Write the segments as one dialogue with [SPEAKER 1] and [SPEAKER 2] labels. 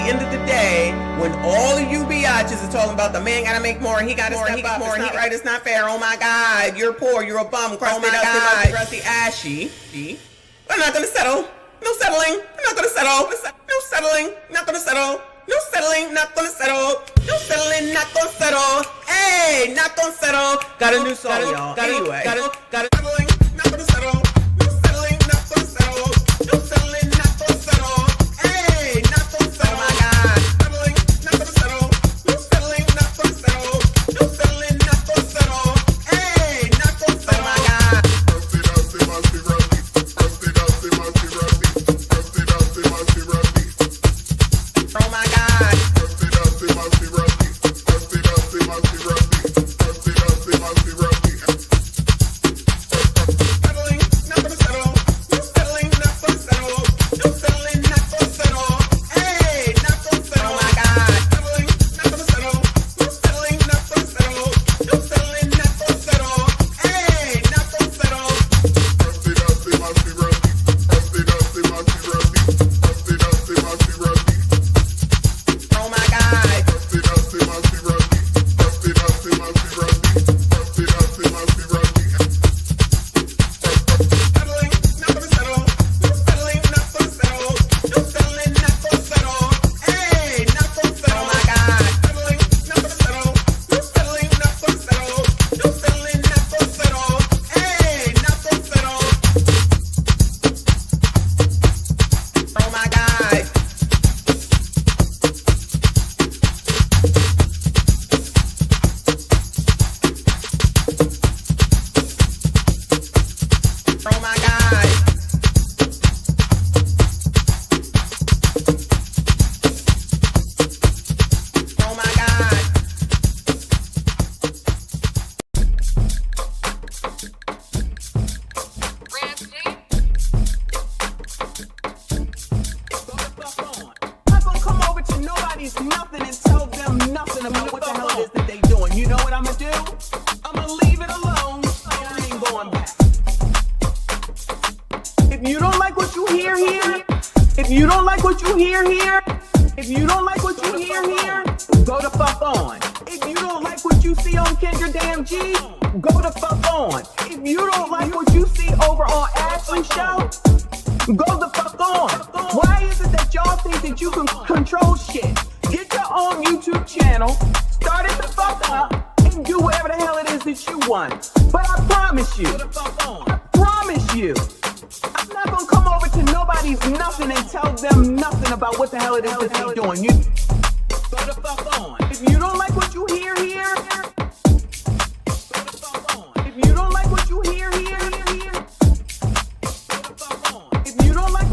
[SPEAKER 1] end of the day, when all of you biatches are talking about the man gotta make more, he gotta step up, it's not right, it's not fair, oh my God, you're poor, you're a bum, crusty, dusty, rusty, ashy. I'm not gonna settle. No settling. I'm not gonna settle. No settling. Not gonna settle. No settling. Not gonna settle. No settling. Not gonna settle. Hey, not gonna settle. Got a new song, y'all. Anyway, got it. Settling. Not gonna settle. No settling. Not gonna settle. No settling. Not gonna settle. Hey, not gonna settle. Oh my God. Settling. Not gonna settle. No settling. Not gonna settle. No settling. Not gonna settle. Hey, not gonna settle. Oh my God. Oh my God. Settling, not gonna settle. No settling, not gonna settle. No settling, not gonna settle. Hey, not gonna settle. Oh my God. Settling, not gonna settle. No settling, not gonna settle. No settling, not gonna settle. Hey, not gonna settle. Oh my God. Settling, not gonna settle. No settling, not gonna settle. No settling, not gonna settle. Hey, not gonna settle. Oh my God. Settling, not gonna settle. No settling, not gonna settle. No settling, not gonna settle. Hey, not gonna settle. Oh my God. Oh my God. Oh my God.
[SPEAKER 2] I'm gonna come over to nobody's nothing and tell them nothing about what the hell it is that they doing. You know what I'm gonna do? I'm gonna leave it alone and I ain't going back. If you don't like what you hear here, if you don't like what you hear here, if you don't like what you hear here, go the fuck on. If you don't like what you see on Kendra Damn G, go the fuck on. If you don't like what you see over on Ashley's show, go the fuck on. Why is it that y'all think that you can control shit? Get your own YouTube channel, start it the fuck up, and do whatever the hell it is that you want. But I promise you, I'm not gonna come over to nobody's nothing and tell them nothing about what the hell it is that they're doing. You go the fuck on. If you don't like what you hear here, go the fuck on. If you don't like what you hear here, go the fuck on. If you don't like,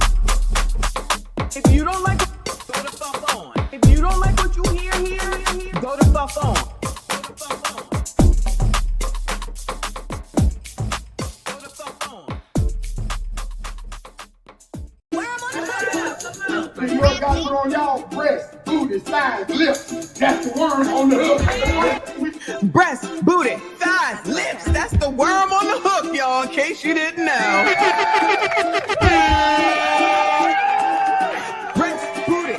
[SPEAKER 2] go the fuck on. If you don't like what you hear here, go the fuck on. Go the fuck on. Go the fuck on.
[SPEAKER 3] You got on y'all breast, booty, thighs, lips. That's the worm on the hook.
[SPEAKER 2] Breast, booty, thighs, lips. That's the worm on the hook, y'all, in case you didn't know. Breast, booty.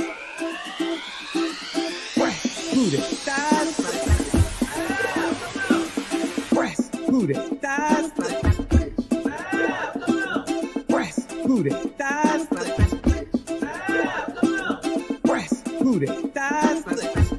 [SPEAKER 2] Breast, booty, thighs, lips. Breast, booty, thighs, lips. Breast, booty, thighs, lips. Breast, booty, thighs, lips.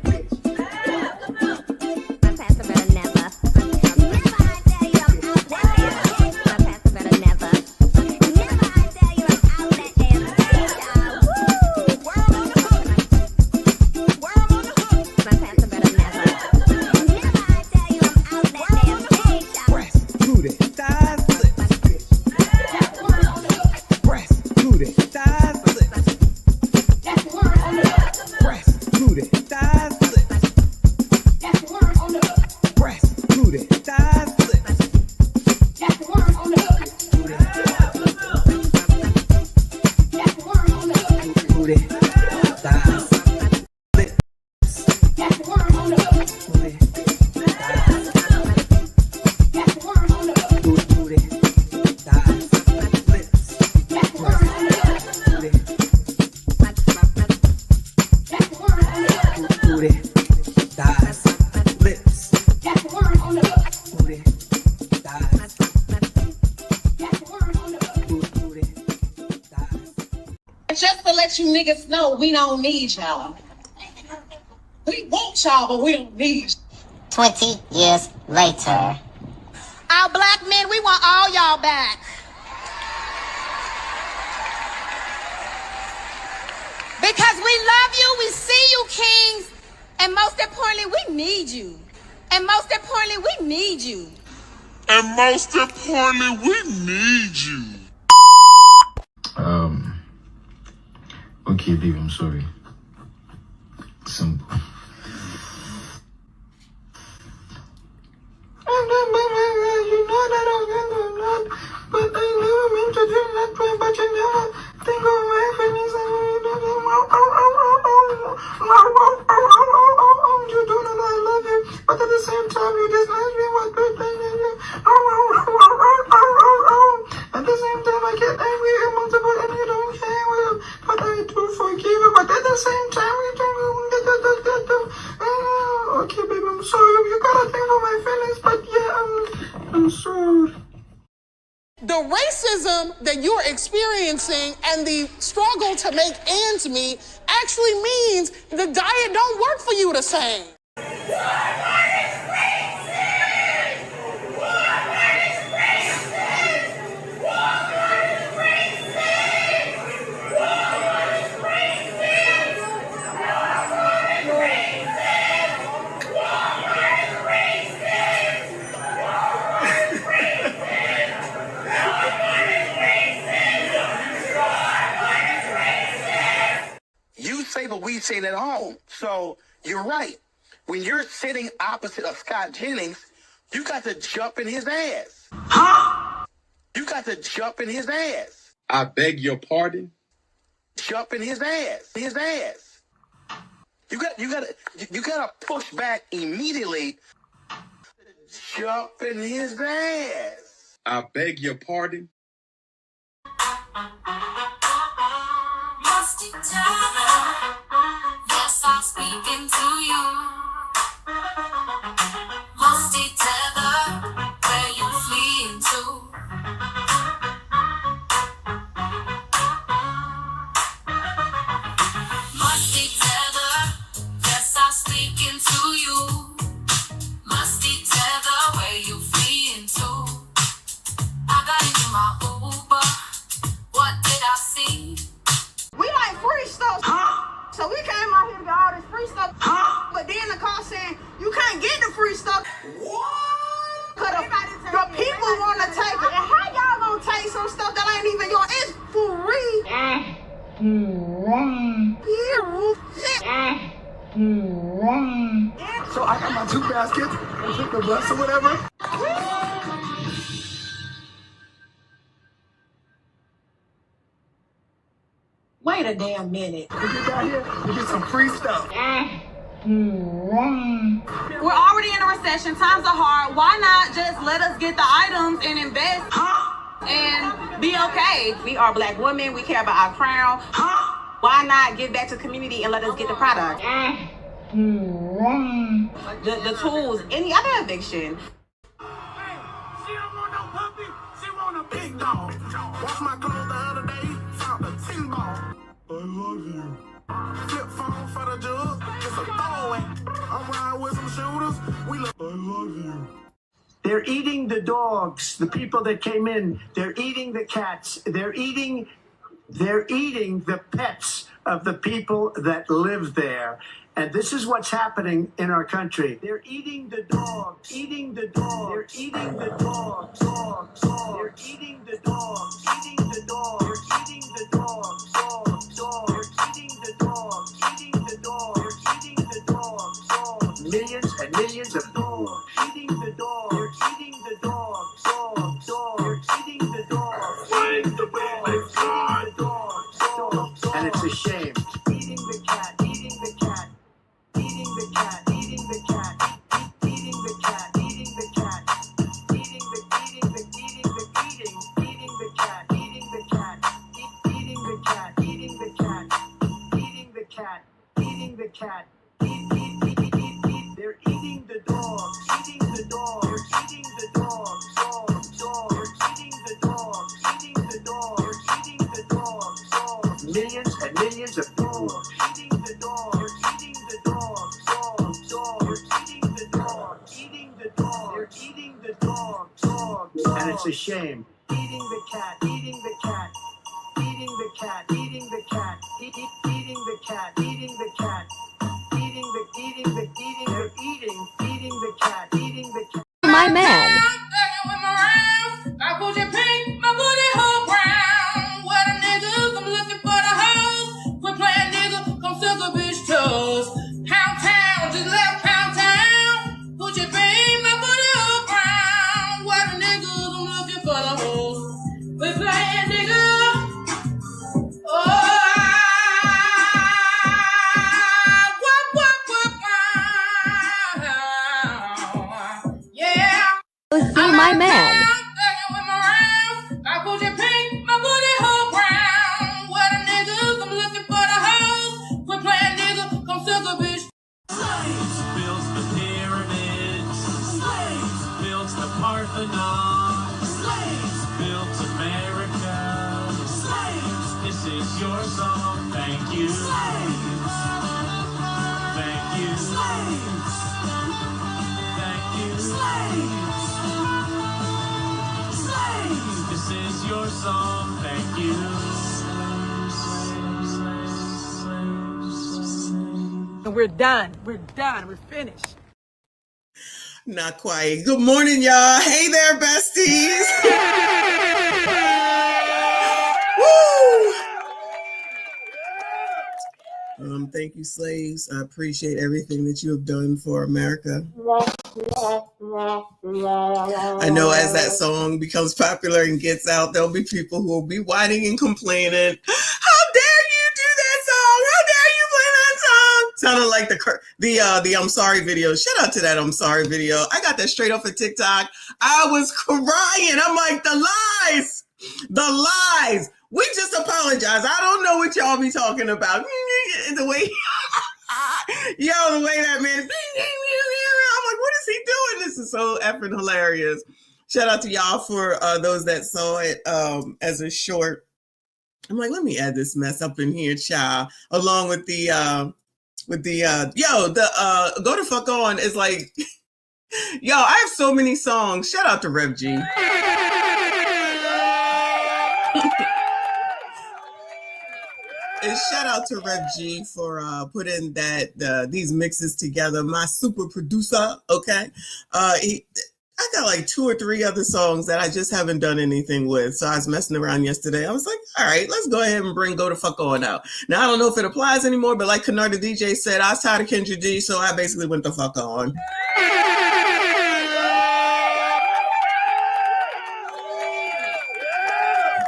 [SPEAKER 4] let you niggas know we don't need y'all. We want y'all, but we don't need you.
[SPEAKER 5] 20 years later.
[SPEAKER 6] Our black men, we want all y'all back. Because we love you, we see you, kings, and most importantly, we need you. And most importantly, we need you.
[SPEAKER 7] And most importantly, we need you.
[SPEAKER 8] Okay, babe, I'm sorry. Simple. You know that I can not, but I never meant to do that way, but you never think of my feelings and you don't you do know that I love you, but at the same time you dislike me, what good thing is you? At the same time I get angry and multiple and you don't care, well, but I do forgive you, but at the same time you don't okay, baby, I'm sorry, you gotta think of my feelings, but yeah, I'm sorry.
[SPEAKER 9] The racism that you're experiencing and the struggle to make ends meet actually means the diet don't work for you the same.
[SPEAKER 10] You say what we say at home. So you're right. When you're sitting opposite of Scott Jennings, you got to jump in his ass.
[SPEAKER 3] Huh?
[SPEAKER 10] You got to jump in his ass.
[SPEAKER 7] I beg your pardon?
[SPEAKER 10] Jump in his ass. His ass. You gotta push back immediately. Jump in his ass.
[SPEAKER 7] I beg your pardon?
[SPEAKER 11] Yes, I'm speaking to you. Musty tether, where you fleeing to? Musty tether, yes, I'm speaking to you. Musty tether, where you fleeing to? I got into my Uber. What did I see?
[SPEAKER 6] We like free stuff.
[SPEAKER 3] Huh?
[SPEAKER 6] So we came out here to get all this free stuff.
[SPEAKER 3] Huh?
[SPEAKER 6] But then the car saying, you can't get the free stuff. What? Cause the people want to take it. And how y'all gonna take some stuff that ain't even yours? It's free.
[SPEAKER 3] So I got my 2 baskets and took the bus or whatever.
[SPEAKER 4] Wait a damn minute.
[SPEAKER 3] We get down here, we get some free stuff.
[SPEAKER 6] We're already in a recession. Times are hard. Why not just let us get the items and invest and be okay? We are black women. We care about our crown. Why not give back to the community and let us get the product? The tools, any other eviction.
[SPEAKER 3] Hey, she don't want no puppy, she want a big dog. Wash my clothes the other day, found a 10 ball. I love you. Flip phone for the jug, it's a throwaway. I'm riding with some shooters, we look. I love you. They're eating the dogs, the people that came in. They're eating the cats. They're eating the pets of the people that live there. And this is what's happening in our country. They're eating the dogs, eating the dogs. They're eating the dogs, dogs, dogs. They're eating the dogs, eating the dogs. They're eating the dogs, dogs, dogs. They're eating the dogs, eating the dogs. They're eating the dogs, dogs. Millions and millions of dogs, eating the dogs. They're eating the dogs, dogs, dogs. They're eating the dogs, eating the dogs. They're eating the dogs, dogs, dogs. And it's a shame. Eating the cat, eating the cat. Eating the cat, eating the cat, eating the cat, eating the cat, eating the cat, eating the cat, eating the cat, eating the cat, eating the cat, eating the cat. They're eating the dogs, eating the dogs, they're eating the dogs, dogs, dogs. They're eating the dogs, eating the dogs, they're eating the dogs, dogs. Millions and millions the dog, eating the dog, eating the dog, eating the dog, eating the dog, eating the dog, and it's a shame. Eating the cat, eating the cat, eating the cat, eating the cat, eating the cat, eating the cat, eating the cat, eating the cat.
[SPEAKER 11] My man.
[SPEAKER 3] I put your pink, my booty hole brown. What a nigga, I'm looking for the hoes. Quit playing nigga, come suck a bitch toes. Pound town, just left pound town. Put your pink, my booty hole brown. What a nigga, I'm looking for the hoes. Quit playing nigga. Oh, yeah.
[SPEAKER 11] See my man.
[SPEAKER 3] I put your pink, my booty hole brown. What a nigga, I'm looking for the hoes. Quit playing nigga, come suck a bitch. Slaves built the pyramids. Slaves built the Parthenon. Slaves built America. Slaves, this is your song. Thank you. Slaves. Thank you. Slaves. Thank you. Slaves. This is your song, thank you.
[SPEAKER 2] And we're done. We're done. We're finished.
[SPEAKER 1] Not quite. Good morning, y'all. Hey there, besties. Woo! Thank you, slaves. I appreciate everything that you have done for America. I know as that song becomes popular and gets out, there'll be people who will be whining and complaining. How dare you do that song? How dare you play that song? Sounded like the I'm sorry video. Shout out to that I'm sorry video. I got that straight off of TikTok. I was crying. I'm like, the lies. The lies. We just apologize. I don't know what y'all be talking about. The way, yo, the way that man, I'm like, what is he doing? This is so effing hilarious. Shout out to y'all for those that saw it as a short. I'm like, let me add this mess up in here, child, along with the Go to Fuck On is like, yo, I have so many songs. Shout out to Rev G. And shout out to Rev G for putting these mixes together. My super producer, okay? I got like 2 or 3 other songs that I just haven't done anything with. So I was messing around yesterday. I was like, all right, let's go ahead and bring Go to Fuck On out. Now, I don't know if it applies anymore, but like Kennard the DJ said, I was tired of Kendra G, so I basically went to fuck on.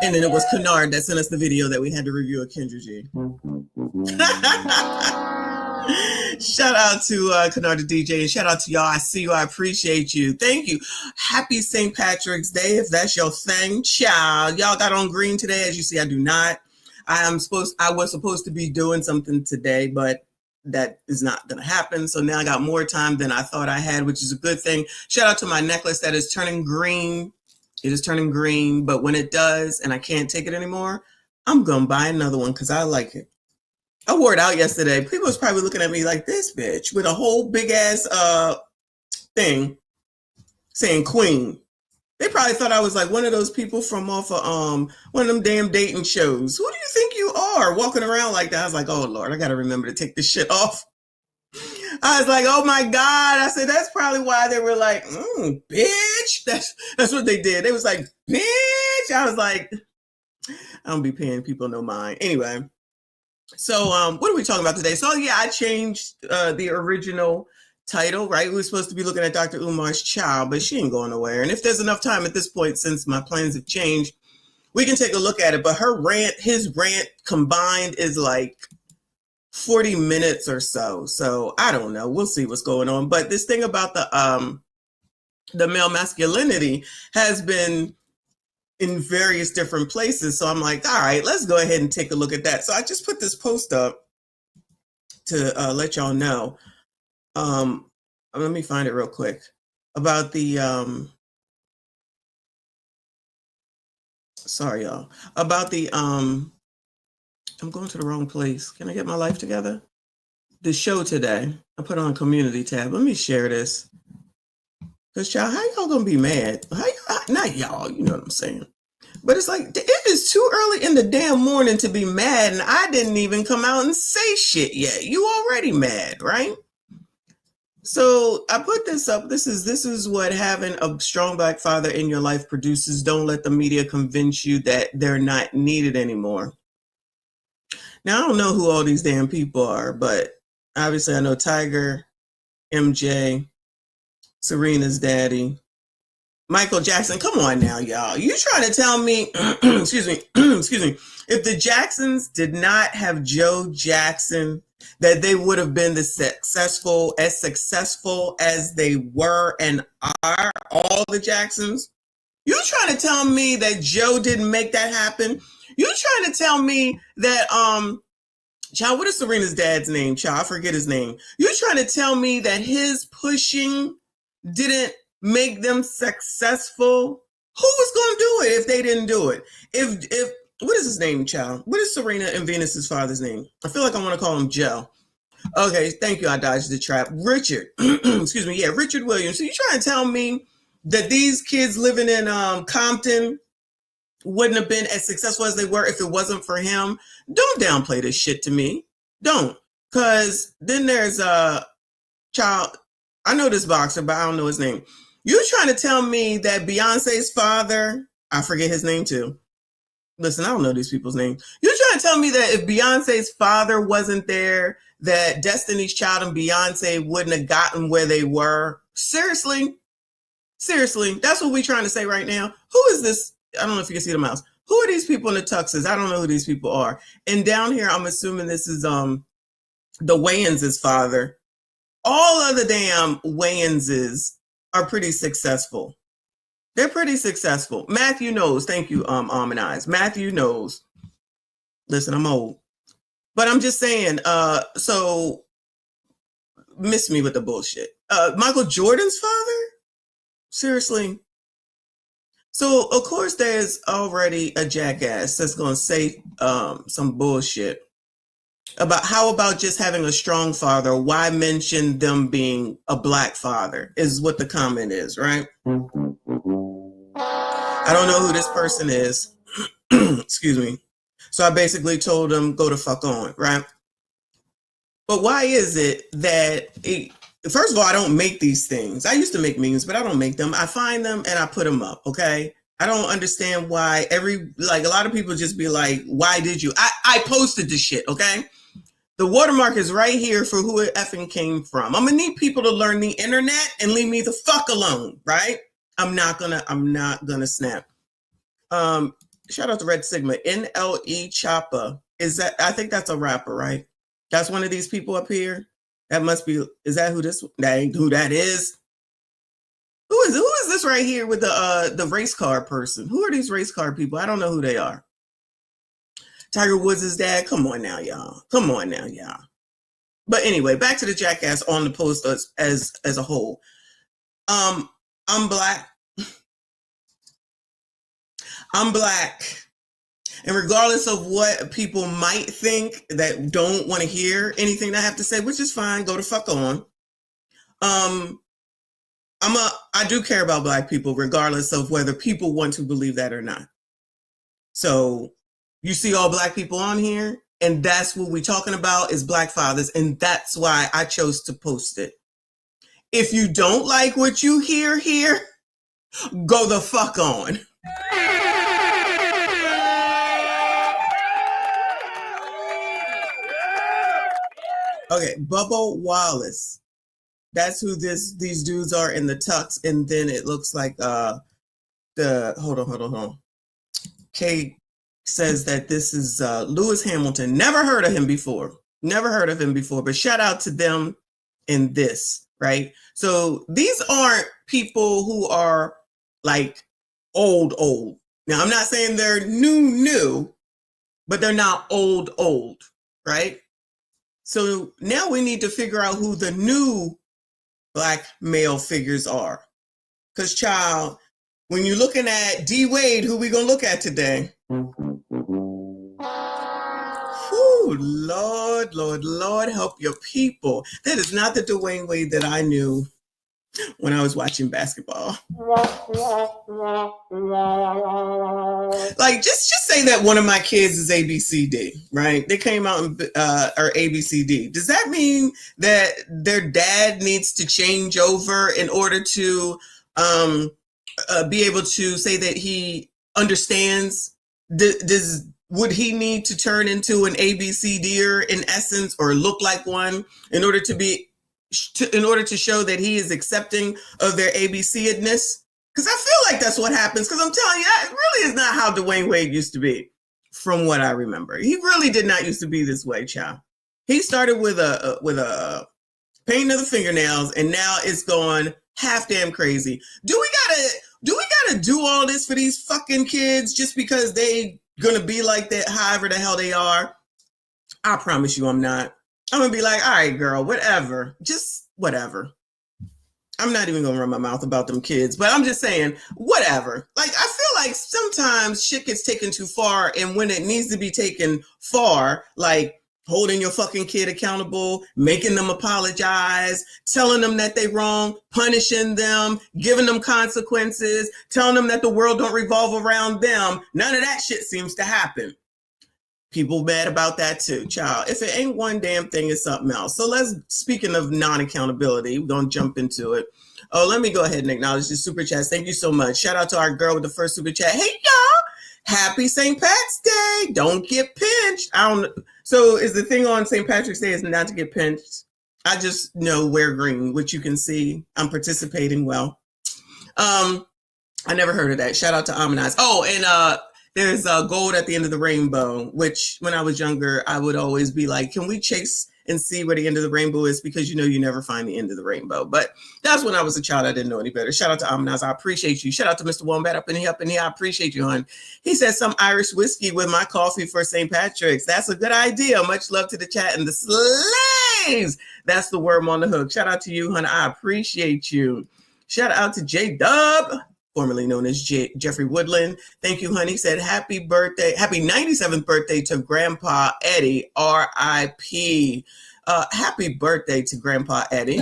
[SPEAKER 1] And then it was Kennard that sent us the video that we had to review of Kendra G. Shout out to Kennard the DJ, and shout out to y'all. I see you. I appreciate you. Thank you. Happy St. Patrick's Day, if that's your thing, child. Y'all got on green today. As you see, I do not. I was supposed to be doing something today, but that is not going to happen. So now I got more time than I thought I had, which is a good thing. Shout out to my necklace that is turning green. It is turning green, but when it does and I can't take it anymore, I'm going to buy another one because I like it. I wore it out yesterday. People was probably looking at me like, this bitch with a whole big ass thing saying queen. They probably thought I was like one of those people from off of one of them damn dating shows. Who do you think you are walking around like that? I was like, oh Lord, I got to remember to take this shit off. I was like, oh my God. I said, that's probably why they were like, bitch. That's what they did. They was like, bitch. I was like, I don't be paying people no mind. Anyway, so what are we talking about today? So yeah, I changed the original title, right? We were supposed to be looking at Dr. Umar's child, but she ain't going nowhere. And if there's enough time at this point, since my plans have changed, we can take a look at it. But his rant combined is like 40 minutes or so. So I don't know. We'll see what's going on. But this thing about the male masculinity has been in various different places. So I'm like, all right, let's go ahead and take a look at that. So I just put this post up to let y'all know. Let me find it real quick about the sorry y'all, about the I'm going to the wrong place. Can I get my life together? The show today, I put on community tab. Let me share this. Because, y'all, how y'all going to be mad? Not y'all, you know what I'm saying. But it's like, it is too early in the damn morning to be mad, and I didn't even come out and say shit yet. You already mad, right? So I put this up. This is what having a strong Black father in your life produces. Don't let the media convince you that they're not needed anymore. Now, I don't know who all these damn people are, but obviously I know Tiger, MJ, Serena's daddy, Michael Jackson. Come on now, y'all. You trying to tell me, excuse me, if the Jacksons did not have Joe Jackson, that they would have been as successful as they were and are, all the Jacksons? You trying to tell me that Joe didn't make that happen? You trying to tell me that, child, what is Serena's dad's name, child? I forget his name. You trying to tell me that his pushing didn't make them successful? Who was going to do it if they didn't do it? If what is his name, child? What is Serena and Venus's father's name? I feel like I want to call him Joe. Okay, thank you. I dodged the trap. Richard. Excuse me. Yeah, Richard Williams. So you trying to tell me that these kids living in Compton wouldn't have been as successful as they were if it wasn't for him? Don't downplay this shit to me. Don't. Because then there's a child. I know this boxer, but I don't know his name. You trying to tell me that Beyonce's father, I forget his name too. Listen, I don't know these people's names. You trying to tell me that if Beyonce's father wasn't there, that Destiny's Child and Beyonce wouldn't have gotten where they were? Seriously? Seriously? That's what we're trying to say right now? Who is this? I don't know if you can see the mouse. Who are these people in the tuxes? I don't know who these people are. And down here, I'm assuming this is the Wayans' father. All of the damn Wayanses are pretty successful. They're pretty successful. Matthew knows. Thank you, Eyes. Matthew knows. Listen, I'm old. But I'm just saying, so miss me with the bullshit. Michael Jordan's father? Seriously? So, of course, there's already a jackass that's going to say some bullshit about how about just having a strong father? Why mention them being a Black father is what the comment is, right? I don't know who this person is. Excuse me. So I basically told him, go the fuck on, right? But why is it that, first of all, I don't make these things. I used to make memes, but I don't make them. I find them and I put them up, okay? I don't understand why a lot of people just be like, why did you? I posted this shit, okay? The watermark is right here for who it effing came from. I'm gonna need people to learn the internet and leave me the fuck alone, right? I'm not gonna snap. Shout out to Red Sigma. NLE Choppa. Is that, I think that's a rapper, right? That's one of these people up here. That must be, is that who that ain't who that is? Who is this right here with the race car person? Who are these race car people? I don't know who they are. Tiger Woods' dad. Come on now, y'all. Come on now, y'all. But anyway, back to the jackass on the post as a whole. I'm Black. I'm Black. And regardless of what people might think that don't want to hear anything I have to say, which is fine, go the fuck on. I do care about Black people, regardless of whether people want to believe that or not. So you see all Black people on here, and that's what we're talking about is Black fathers, and that's why I chose to post it. If you don't like what you hear here, go the fuck on. Okay, Bubba Wallace. That's who these dudes are in the tux, and then it looks like hold on. Kate says that this is Lewis Hamilton. Never heard of him before. But shout out to them in this, right? So these aren't people who are like old. Now I'm not saying they're new, but they're not old, right? So now we need to figure out who the new Black male figures are. Because, child, when you're looking at D. Wade, who we going to look at today? Whew, Lord, Lord, Lord, help your people. That is not the Dwayne Wade that I knew when I was watching basketball. Like, just say that one of my kids is ABCD, right? They came out and are ABCD. Does that mean that their dad needs to change over in order to be able to say that he understands? Would he need to turn into an ABCDer in essence, or look like one in order to show that he is accepting of their ABCedness? Because I feel like that's what happens. Because I'm telling you, that really is not how Dwayne Wade used to be, from what I remember. He really did not used to be this way, child. He started with a painting of the fingernails, and now it's going half damn crazy. Do we gotta do all this for these fucking kids just because they gonna be like that, however the hell they are? I promise you I'm not. I'm gonna be like, all right, girl, whatever. Just whatever. I'm not even gonna run my mouth about them kids, but I'm just saying, whatever. Like, I feel like sometimes shit gets taken too far, and when it needs to be taken far, like holding your fucking kid accountable, making them apologize, telling them that they wrong, punishing them, giving them consequences, telling them that the world don't revolve around them. None of that shit seems to happen. People mad about that too, child. If it ain't one damn thing, it's something else. So speaking of non-accountability, we're going to jump into it. Oh, let me go ahead and acknowledge the super chats. Thank you so much. Shout out to our girl with the first super chat. Hey, y'all. Happy St. Pat's Day. Don't get pinched. So is the thing on St. Patrick's Day is not to get pinched? I just know wear green, which you can see. I'm participating well. I never heard of that. Shout out to Amanize. Oh, and there's gold at the end of the rainbow, which when I was younger, I would always be like, can we chase and see where the end of the rainbow is? Because you never find the end of the rainbow. But that's when I was a child. I didn't know any better. Shout out to Amanize. I appreciate you. Shout out to Mr. Wombat up in here. I appreciate you, hon. He says some Irish whiskey with my coffee for St. Patrick's. That's a good idea. Much love to the chat and the slaves. That's the worm on the hook. Shout out to you, hon. I appreciate you. Shout out to J Dub, formerly known as Jeffrey Woodland. Thank you, honey. Said happy birthday, happy 97th birthday to Grandpa Eddie, R.I.P. Happy birthday to Grandpa Eddie.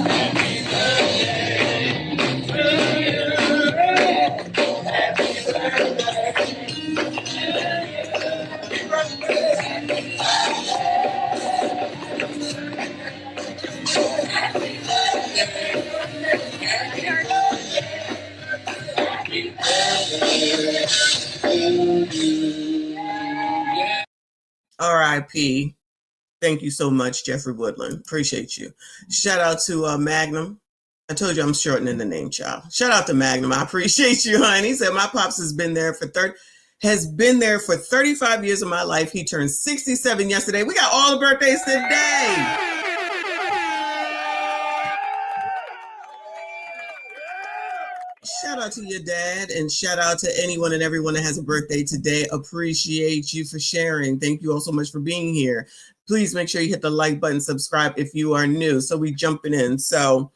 [SPEAKER 1] R.I.P. Thank you so much, Jeffrey Woodland. Appreciate you. Shout out to Magnum. I told you I'm shortening the name, child. Shout out to Magnum. I appreciate you, honey. He said my pops has been there for 35 years of my life. He turned 67 yesterday. We got all the birthdays today. Shout out to your dad, and shout out to anyone and everyone that has a birthday today. Appreciate you for sharing. Thank you all so much for being here. Please make sure you hit the like button, subscribe if you are new. So we jumping in. So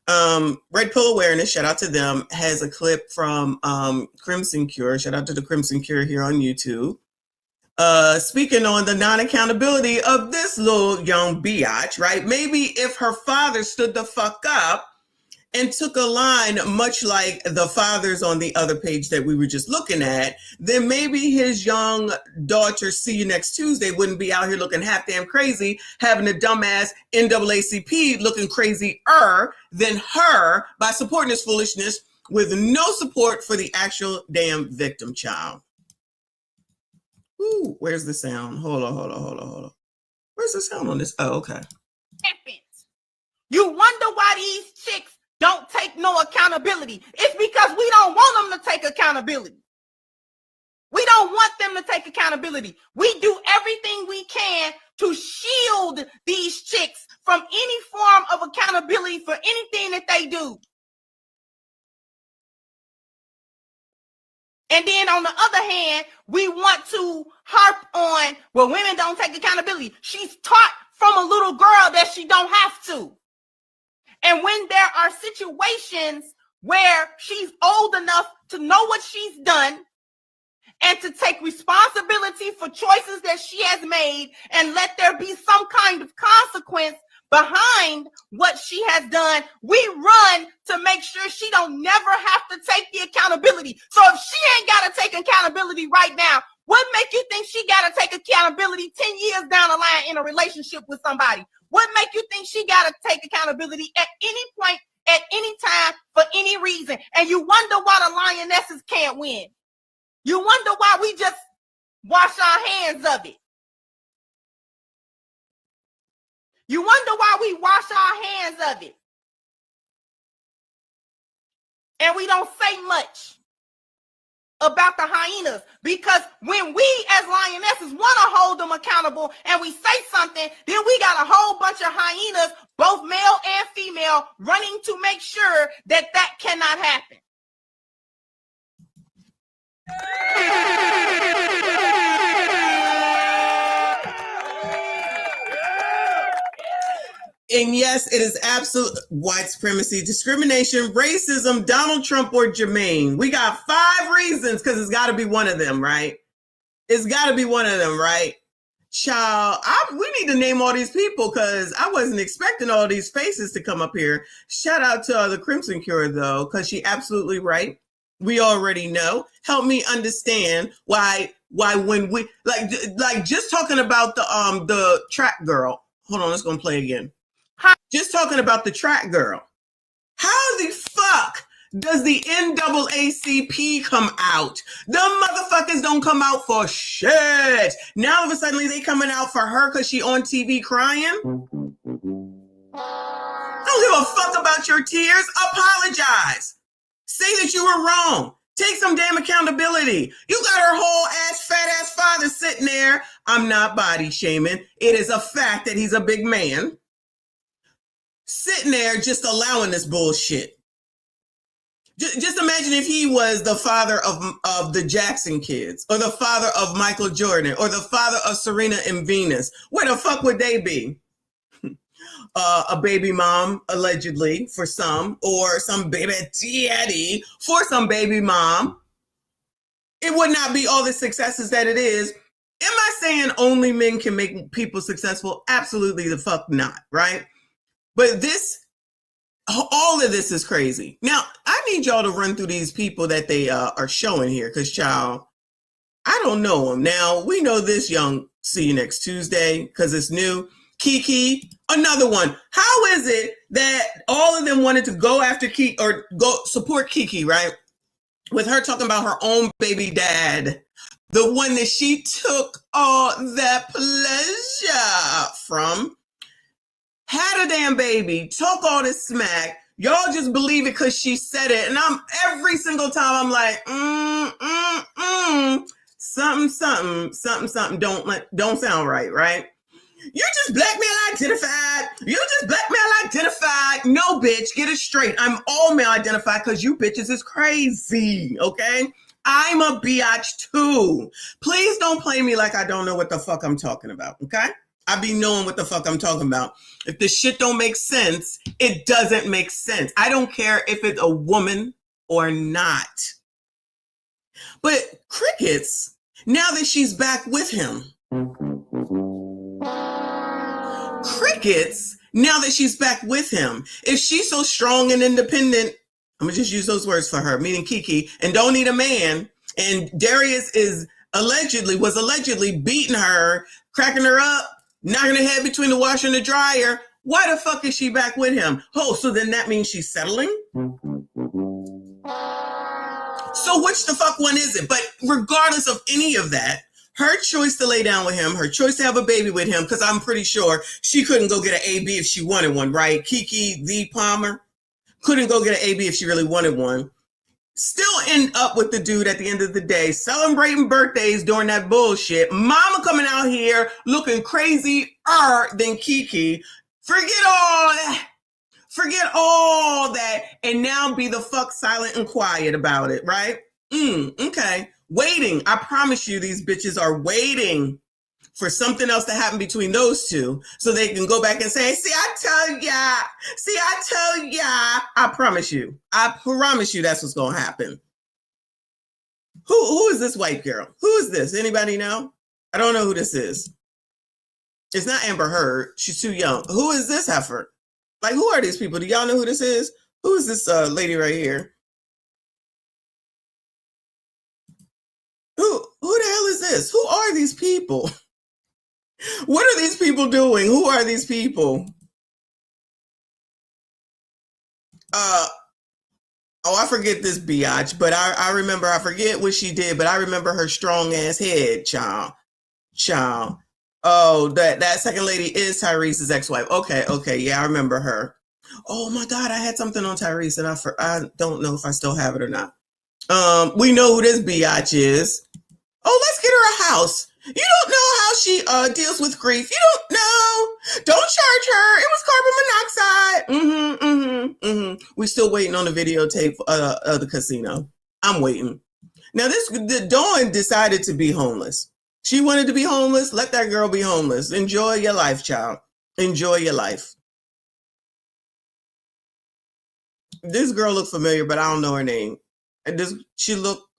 [SPEAKER 1] Red Pill Awareness, shout out to them, has a clip from Crimson Cure. Shout out to the Crimson Cure here on YouTube. Speaking on the non-accountability of this little young biatch, right? Maybe if her father stood the fuck up and took a line much like the fathers on the other page that we were just looking at, then maybe his young daughter, see you next Tuesday, wouldn't be out here looking half damn crazy, having a dumbass NAACP looking crazier than her by supporting this foolishness with no support for the actual damn victim child. Ooh, where's the sound? Hold on. Where's the sound on this? Oh, okay.
[SPEAKER 12] You wonder why these chicks don't take no accountability. It's because we don't want them to take accountability. We don't want them to take accountability. We do everything we can to shield these chicks from any form of accountability for anything that they do. And then on the other hand, we want to harp on, well, women don't take accountability. She's taught from a little girl that she don't have to. And when there are situations where she's old enough to know what she's done and to take responsibility for choices that she has made and let there be some kind of consequence behind what she has done. We run to make sure she don't never have to take the accountability. So if she ain't got to take accountability right now, what make you think she got to take accountability 10 years down the line in a relationship with somebody? What make you think she got to take accountability at any point, at any time, for any reason? And you wonder why the lionesses can't win. You wonder why we just wash our hands of it. You wonder why we wash our hands of it. And we don't say much about the hyenas, because when we as lionesses want to hold them accountable and we say something, then we got a whole bunch of hyenas, both male and female, running to make sure that that cannot happen.
[SPEAKER 1] And yes, it is absolute white supremacy, discrimination, racism, Donald Trump, or Jermaine. We got 5 reasons, because it's got to be one of them, right? It's got to be one of them, right? Child, we need to name all these people, because I wasn't expecting all these faces to come up here. Shout out to the Crimson Cure, though, because she's absolutely right. We already know. Help me understand why when we, like just talking about the track girl. Hold on, let's go and play again. Just talking about the track girl. How the fuck does the NAACP come out? The motherfuckers don't come out for shit. Now all of a sudden they coming out for her because she on TV crying? Don't give a fuck about your tears. Apologize. Say that you were wrong. Take some damn accountability. You got her whole ass, fat ass father sitting there. I'm not body shaming. It is a fact that he's a big man. Sitting there just allowing this bullshit. Just imagine if he was the father of the Jackson kids, or the father of Michael Jordan, or the father of Serena and Venus. Where the fuck would they be? A baby mom, allegedly, for some, or some baby daddy for some baby mom. It would not be all the successes that it is. Am I saying only men can make people successful? Absolutely the fuck not, right? But all of this is crazy. Now, I need y'all to run through these people that they are showing here, because, child, I don't know them. Now, we know this young See You Next Tuesday, because it's new. Kiki, another one. How is it that all of them wanted to go after Kiki, or go support Kiki, right? With her talking about her own baby dad, the one that she took all that pleasure from. Had a damn baby, talk all this smack. Y'all just believe it because she said it. And I'm every single time I'm like, something don't sound right, right? You're just black male identified. You just black male identified. No, bitch, get it straight. I'm all male identified because you bitches is crazy, okay? I'm a biatch too. Please don't play me like I don't know what the fuck I'm talking about, okay? I be knowing what the fuck I'm talking about. If this shit don't make sense, it doesn't make sense. I don't care if it's a woman or not. But crickets, now that she's back with him. Crickets, now that she's back with him. If she's so strong and independent, I'm going to just use those words for her, meaning Kiki, and don't need a man, and Darius was allegedly beating her, cracking her up, knocking her head between the washer and the dryer. Why the fuck is she back with him? Oh, so then that means she's settling? So which the fuck one is it? But regardless of any of that, her choice to lay down with him, her choice to have a baby with him, because I'm pretty sure she couldn't go get an AB if she wanted one, right? Kiki the Palmer couldn't go get an AB if she really wanted one. Still end up with the dude at the end of the day, celebrating birthdays during that bullshit. Mama coming out here looking crazier than Kiki. Forget all that, and now be the fuck silent and quiet about it, right? Okay. Waiting. I promise you these bitches are waiting for something else to happen between those two so they can go back and say, see, I tell ya. I promise you that's what's going to happen. Who is this white girl? Who is this? Anybody know? I don't know who this is. It's not Amber Heard. She's too young. Who is this heifer? Like, who are these people? Do y'all know who this is? Who is this lady right here? Who the hell is this? Who are these people? What are these people doing? Who are these people? Oh, I forget this biatch, but I remember, I forget what she did, but I remember her strong ass head, child. Oh, that second lady is Tyrese's ex-wife. Okay, yeah, I remember her. Oh my God, I had something on Tyrese, and I don't know if I still have it or not. We know who this biatch is. Oh, let's get her a house. You don't know how she deals with grief. You don't know. Don't charge her. It was carbon monoxide. We still waiting on the videotape of the casino. I'm waiting. Now, the Dawn decided to be homeless. She wanted to be homeless. Let that girl be homeless. Enjoy your life, child. Enjoy your life. This girl looked familiar, but I don't know her name. And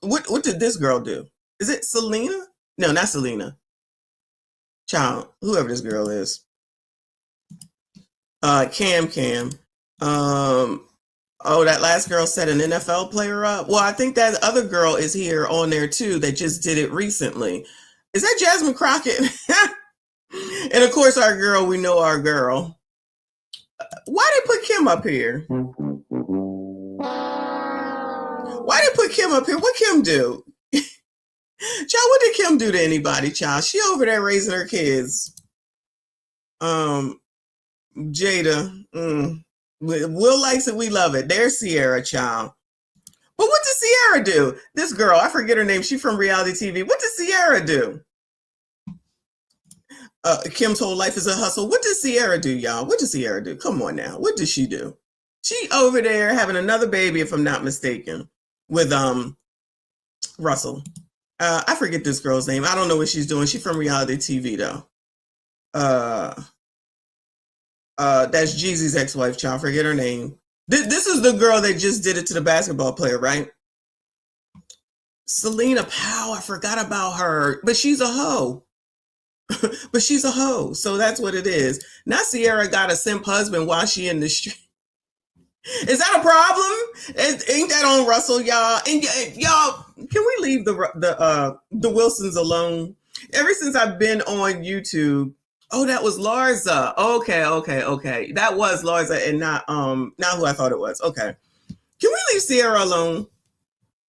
[SPEAKER 1] what did this girl do? Is it Selena? No, not Selena. Child, whoever this girl is. Cam. Oh, that last girl set an NFL player up. Well, I think that other girl is here on there too that just did it recently. Is that Jasmine Crockett? And of course, our girl, we know our girl. Why they put Kim up here? Why they put Kim up here? What Kim do? Child, what did Kim do to anybody, child? She over there raising her kids. Jada. Will likes it, we love it. There's Sierra, child. But what did Sierra do? This girl, I forget her name. She's from reality TV. What did Sierra do? Kim's whole life is a hustle. What did Sierra do, y'all? What did Sierra do? Come on now. What did she do? She over there having another baby, if I'm not mistaken, with Russell. I forget this girl's name. I don't know what she's doing. She's from reality TV though. That's Jeezy's ex-wife, child. Forget her name. This is the girl that just did it to the basketball player, right? Selena Powell. I forgot about her, but she's a hoe. But she's a hoe, so that's what it is. Now Sierra got a simp husband while she in the street. Is that a problem? Ain't that on Russell, y'all? And y'all, can we leave the Wilsons alone? Ever since I've been on YouTube, oh, that was Larsa. Okay. That was Larsa and not who I thought it was. Okay. Can we leave Sierra alone?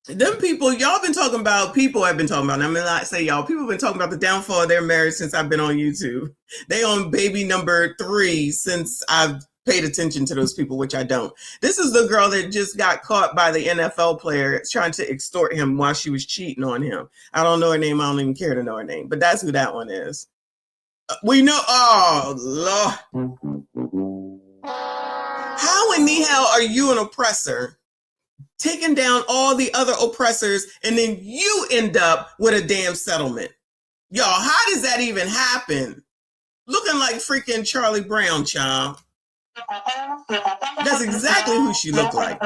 [SPEAKER 1] Them people, y'all been talking about, people have been talking about, I mean, I say y'all, people have been talking about the downfall of their marriage since I've been on YouTube. They on baby number 3 since I've paid attention to those people, which I don't. This is the girl that just got caught by the NFL player trying to extort him while she was cheating on him. I don't know her name. I don't even care to know her name, but that's who that one is. We know, oh, Lord. How in the hell are you an oppressor, taking down all the other oppressors, and then you end up with a damn settlement? Y'all, how does that even happen? Looking like freaking Charlie Brown, child. That's exactly who she looked like.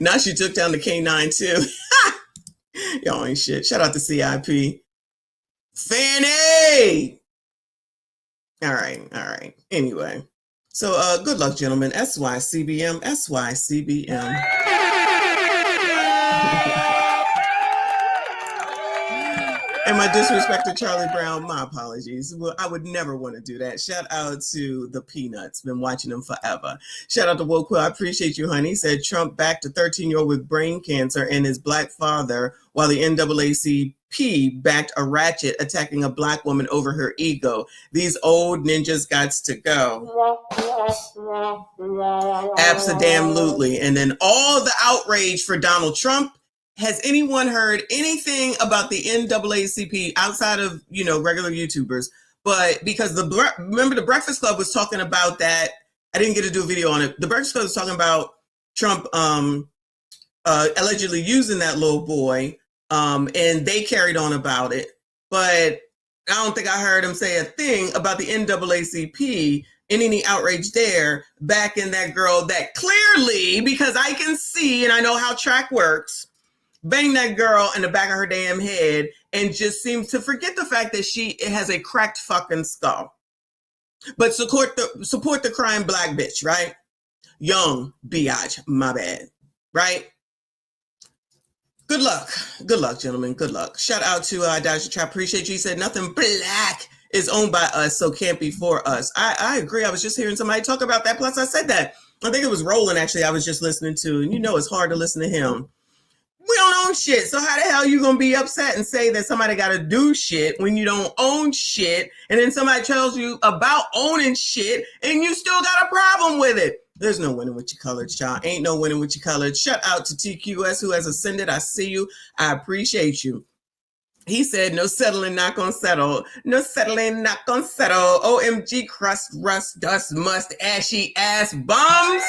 [SPEAKER 1] Now she took down the K9 too. Y'all ain't shit. Shout out to CIP. Fanny! All right. Anyway. So good luck, gentlemen. SYCBM. And my disrespect to Charlie Brown, my apologies. Well, I would never want to do that. Shout out to the Peanuts. Been watching them forever. Shout out to Woke Will. I appreciate you, honey. Said Trump backed a 13-year-old with brain cancer and his black father, while the NAACP backed a ratchet attacking a black woman over her ego. These old ninjas gots to go. Abso-damn-lutely. And then all the outrage for Donald Trump. Has anyone heard anything about the NAACP outside of, regular YouTubers? But because remember the Breakfast Club was talking about that. I didn't get to do a video on it. The Breakfast Club was talking about Trump allegedly using that little boy, and they carried on about it. But I don't think I heard him say a thing about the NAACP and any outrage there, back in that girl that clearly, because I can see and I know how track works, bang that girl in the back of her damn head and just seems to forget the fact that she has a cracked fucking skull. But support the crying black bitch, right? Young biatch, my bad, right? Good luck, gentlemen. Good luck. Shout out to Dodger Trap. Appreciate you. He said nothing black is owned by us, so can't be for us. I agree. I was just hearing somebody talk about that. Plus, I said that. I think it was Roland actually. I was just listening to, and you know it's hard to listen to him. We don't own shit. So how the hell you gonna be upset and say that somebody gotta do shit when you don't own shit, and then somebody tells you about owning shit and you still got a problem with it? There's no winning with your colors, child. Ain't no winning with your colors. Shout out to TQS who has ascended. I see you. I appreciate you. He said, no settling, not gonna settle. No settling, not gonna settle. OMG, crust, rust, dust, must, ashy ass bums.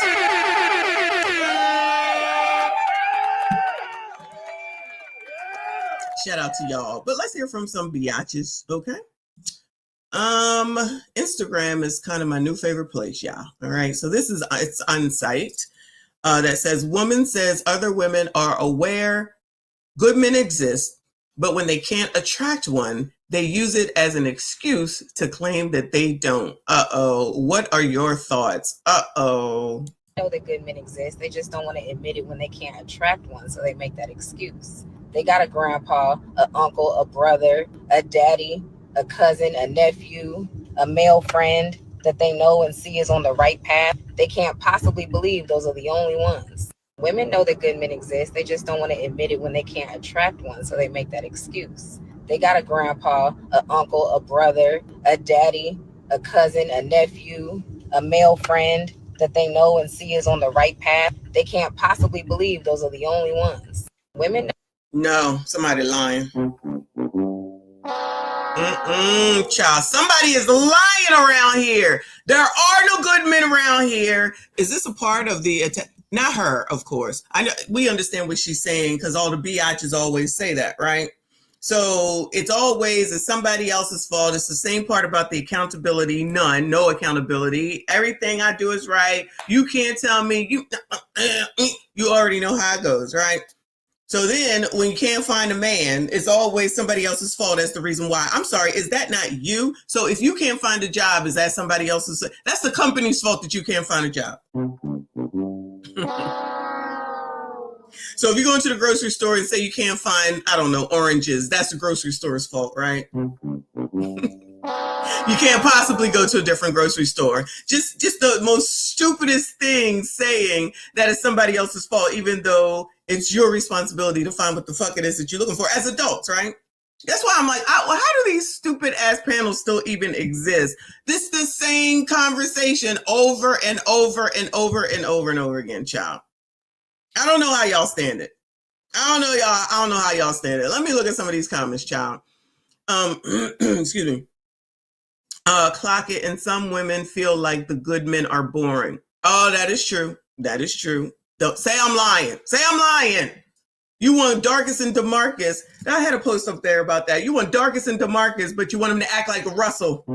[SPEAKER 1] Shout out to y'all. But let's hear from some biatches, okay? Instagram is kind of my new favorite place, y'all. All right. So it's on site that says, woman says other women are aware good men exist, but when they can't attract one, they use it as an excuse to claim that they don't. Uh-oh. What are your thoughts? Uh-oh.
[SPEAKER 13] Know that good men exist. They just don't want to admit it when they can't attract one, so they make that excuse. They got a grandpa, an uncle, a brother, a daddy, a cousin, a nephew, a male friend that they know and see is on the right path. They can't possibly believe those are the only ones. Women know that good men exist. They just don't want to admit it when they can't attract one, so they make that excuse. They got a grandpa, an uncle, a brother, a daddy, a cousin, a nephew, a male friend that they know and see is on the right path. They can't possibly believe those are the only ones. Women know.
[SPEAKER 1] No, somebody lying. Child, somebody is lying around here. There are no good men around here. Is this a part of the attack? Not her, of course. I know we understand what she's saying because all the biatches always say that, right? So it's somebody else's fault. It's the same part about the accountability. No accountability. Everything I do is right. You can't tell me. You already know how it goes, right? So then when you can't find a man, it's always somebody else's fault. That's the reason why. I'm sorry, is that not you? So if you can't find a job, is that somebody else's? That's the company's fault that you can't find a job. So if you go into the grocery store and say you can't find, I don't know, oranges, that's the grocery store's fault, right? You can't possibly go to a different grocery store. Just the most stupidest thing saying that it's somebody else's fault, even though it's your responsibility to find what the fuck it is that you're looking for as adults, right? That's why I'm like, how do these stupid ass panels still even exist? This is the same conversation over and over and over and over and over again, child. I don't know how y'all stand it. I don't know how y'all stand it. Let me look at some of these comments, child. Excuse me. Clock it, and some women feel like the good men are boring. Oh, that is true. That is true. Don't say I'm lying. Say I'm lying. You want Darkus and DeMarcus. I had a post up there about that. You want Darkus and DeMarcus, but you want him to act like Russell.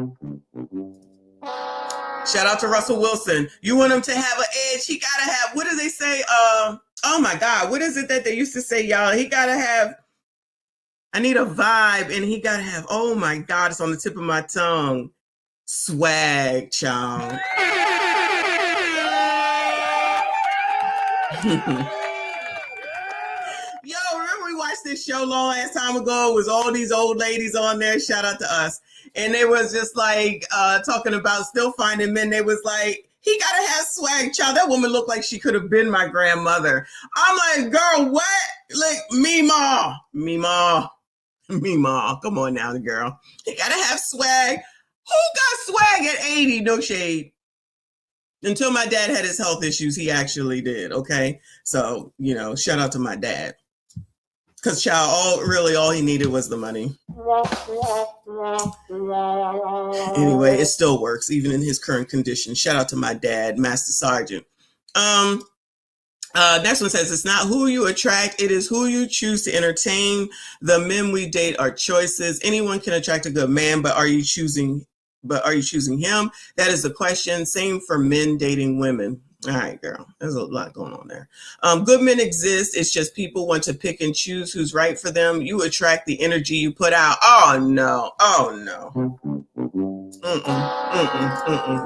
[SPEAKER 1] Shout out to Russell Wilson. You want him to have an edge. He gotta have, what do they say? Oh my God, what is it that they used to say, y'all? He gotta have, I need a vibe, and he gotta have, oh my God, it's on the tip of my tongue. Swag, child. Yo, remember we watched this show long ass time ago? It was all these old ladies on there. Shout out to us. And they was just like talking about still finding men. They was like, he gotta have swag, child. That woman looked like she could have been my grandmother. I'm like, girl, what? Like, Mima. Come on now, girl. He gotta have swag. Who got swag at 80? No shade. Until my dad had his health issues, he actually did. Okay. So, shout out to my dad. Because child, all he needed was the money. Anyway, it still works, even in his current condition. Shout out to my dad, Master Sergeant. Next one says, it's not who you attract, it is who you choose to entertain. The men we date are choices. Anyone can attract a good man, but are you choosing but are you choosing him? That is the question. Same for men dating women. All right, girl, there's a lot going on there. Good men exist. It's just people want to pick and choose who's right for them. You attract the energy you put out. Oh no. Oh no.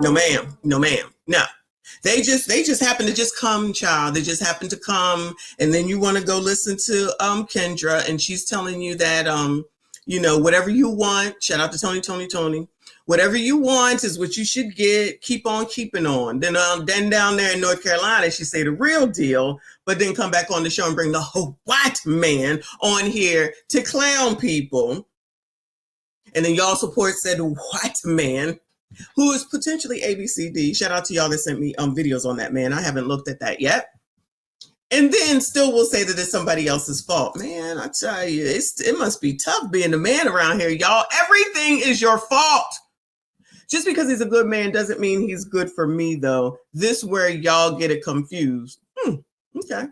[SPEAKER 1] No ma'am. No ma'am. No. They just happen to just come, child. They just happen to come, and then you want to go listen to Kendra, and she's telling you that you know, whatever you want. Shout out to Tony. Whatever you want is what you should get. Keep on keeping on. Then down there in North Carolina, she say the real deal, but then come back on the show and bring the whole white man on here to clown people. And then y'all support said white man who is potentially ABCD. Shout out to y'all that sent me videos on that, man. I haven't looked at that yet. And then still will say that it's somebody else's fault. Man, I tell you, it must be tough being a man around here, y'all. Everything is your fault. Just because he's a good man doesn't mean he's good for me, though. This where y'all get it confused. Okay.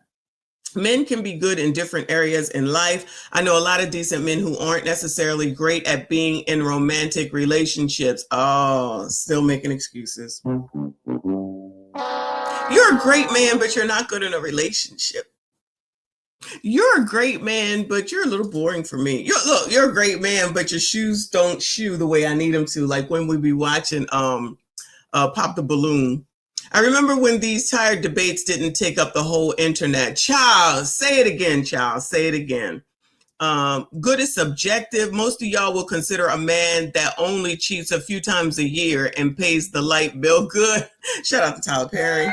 [SPEAKER 1] Men can be good in different areas in life. I know a lot of decent men who aren't necessarily great at being in romantic relationships. Oh, still making excuses. You're a great man, but you're not good in a relationship. You're a great man, but you're a little boring for me. You're a great man, but your shoes don't shoe the way I need them to. Like when we be watching Pop the Balloon. I remember when these tired debates didn't take up the whole internet. Child, say it again, child. Say it again. Good is subjective. Most of y'all will consider a man that only cheats a few times a year and pays the light bill good. Shout out to Tyler Perry.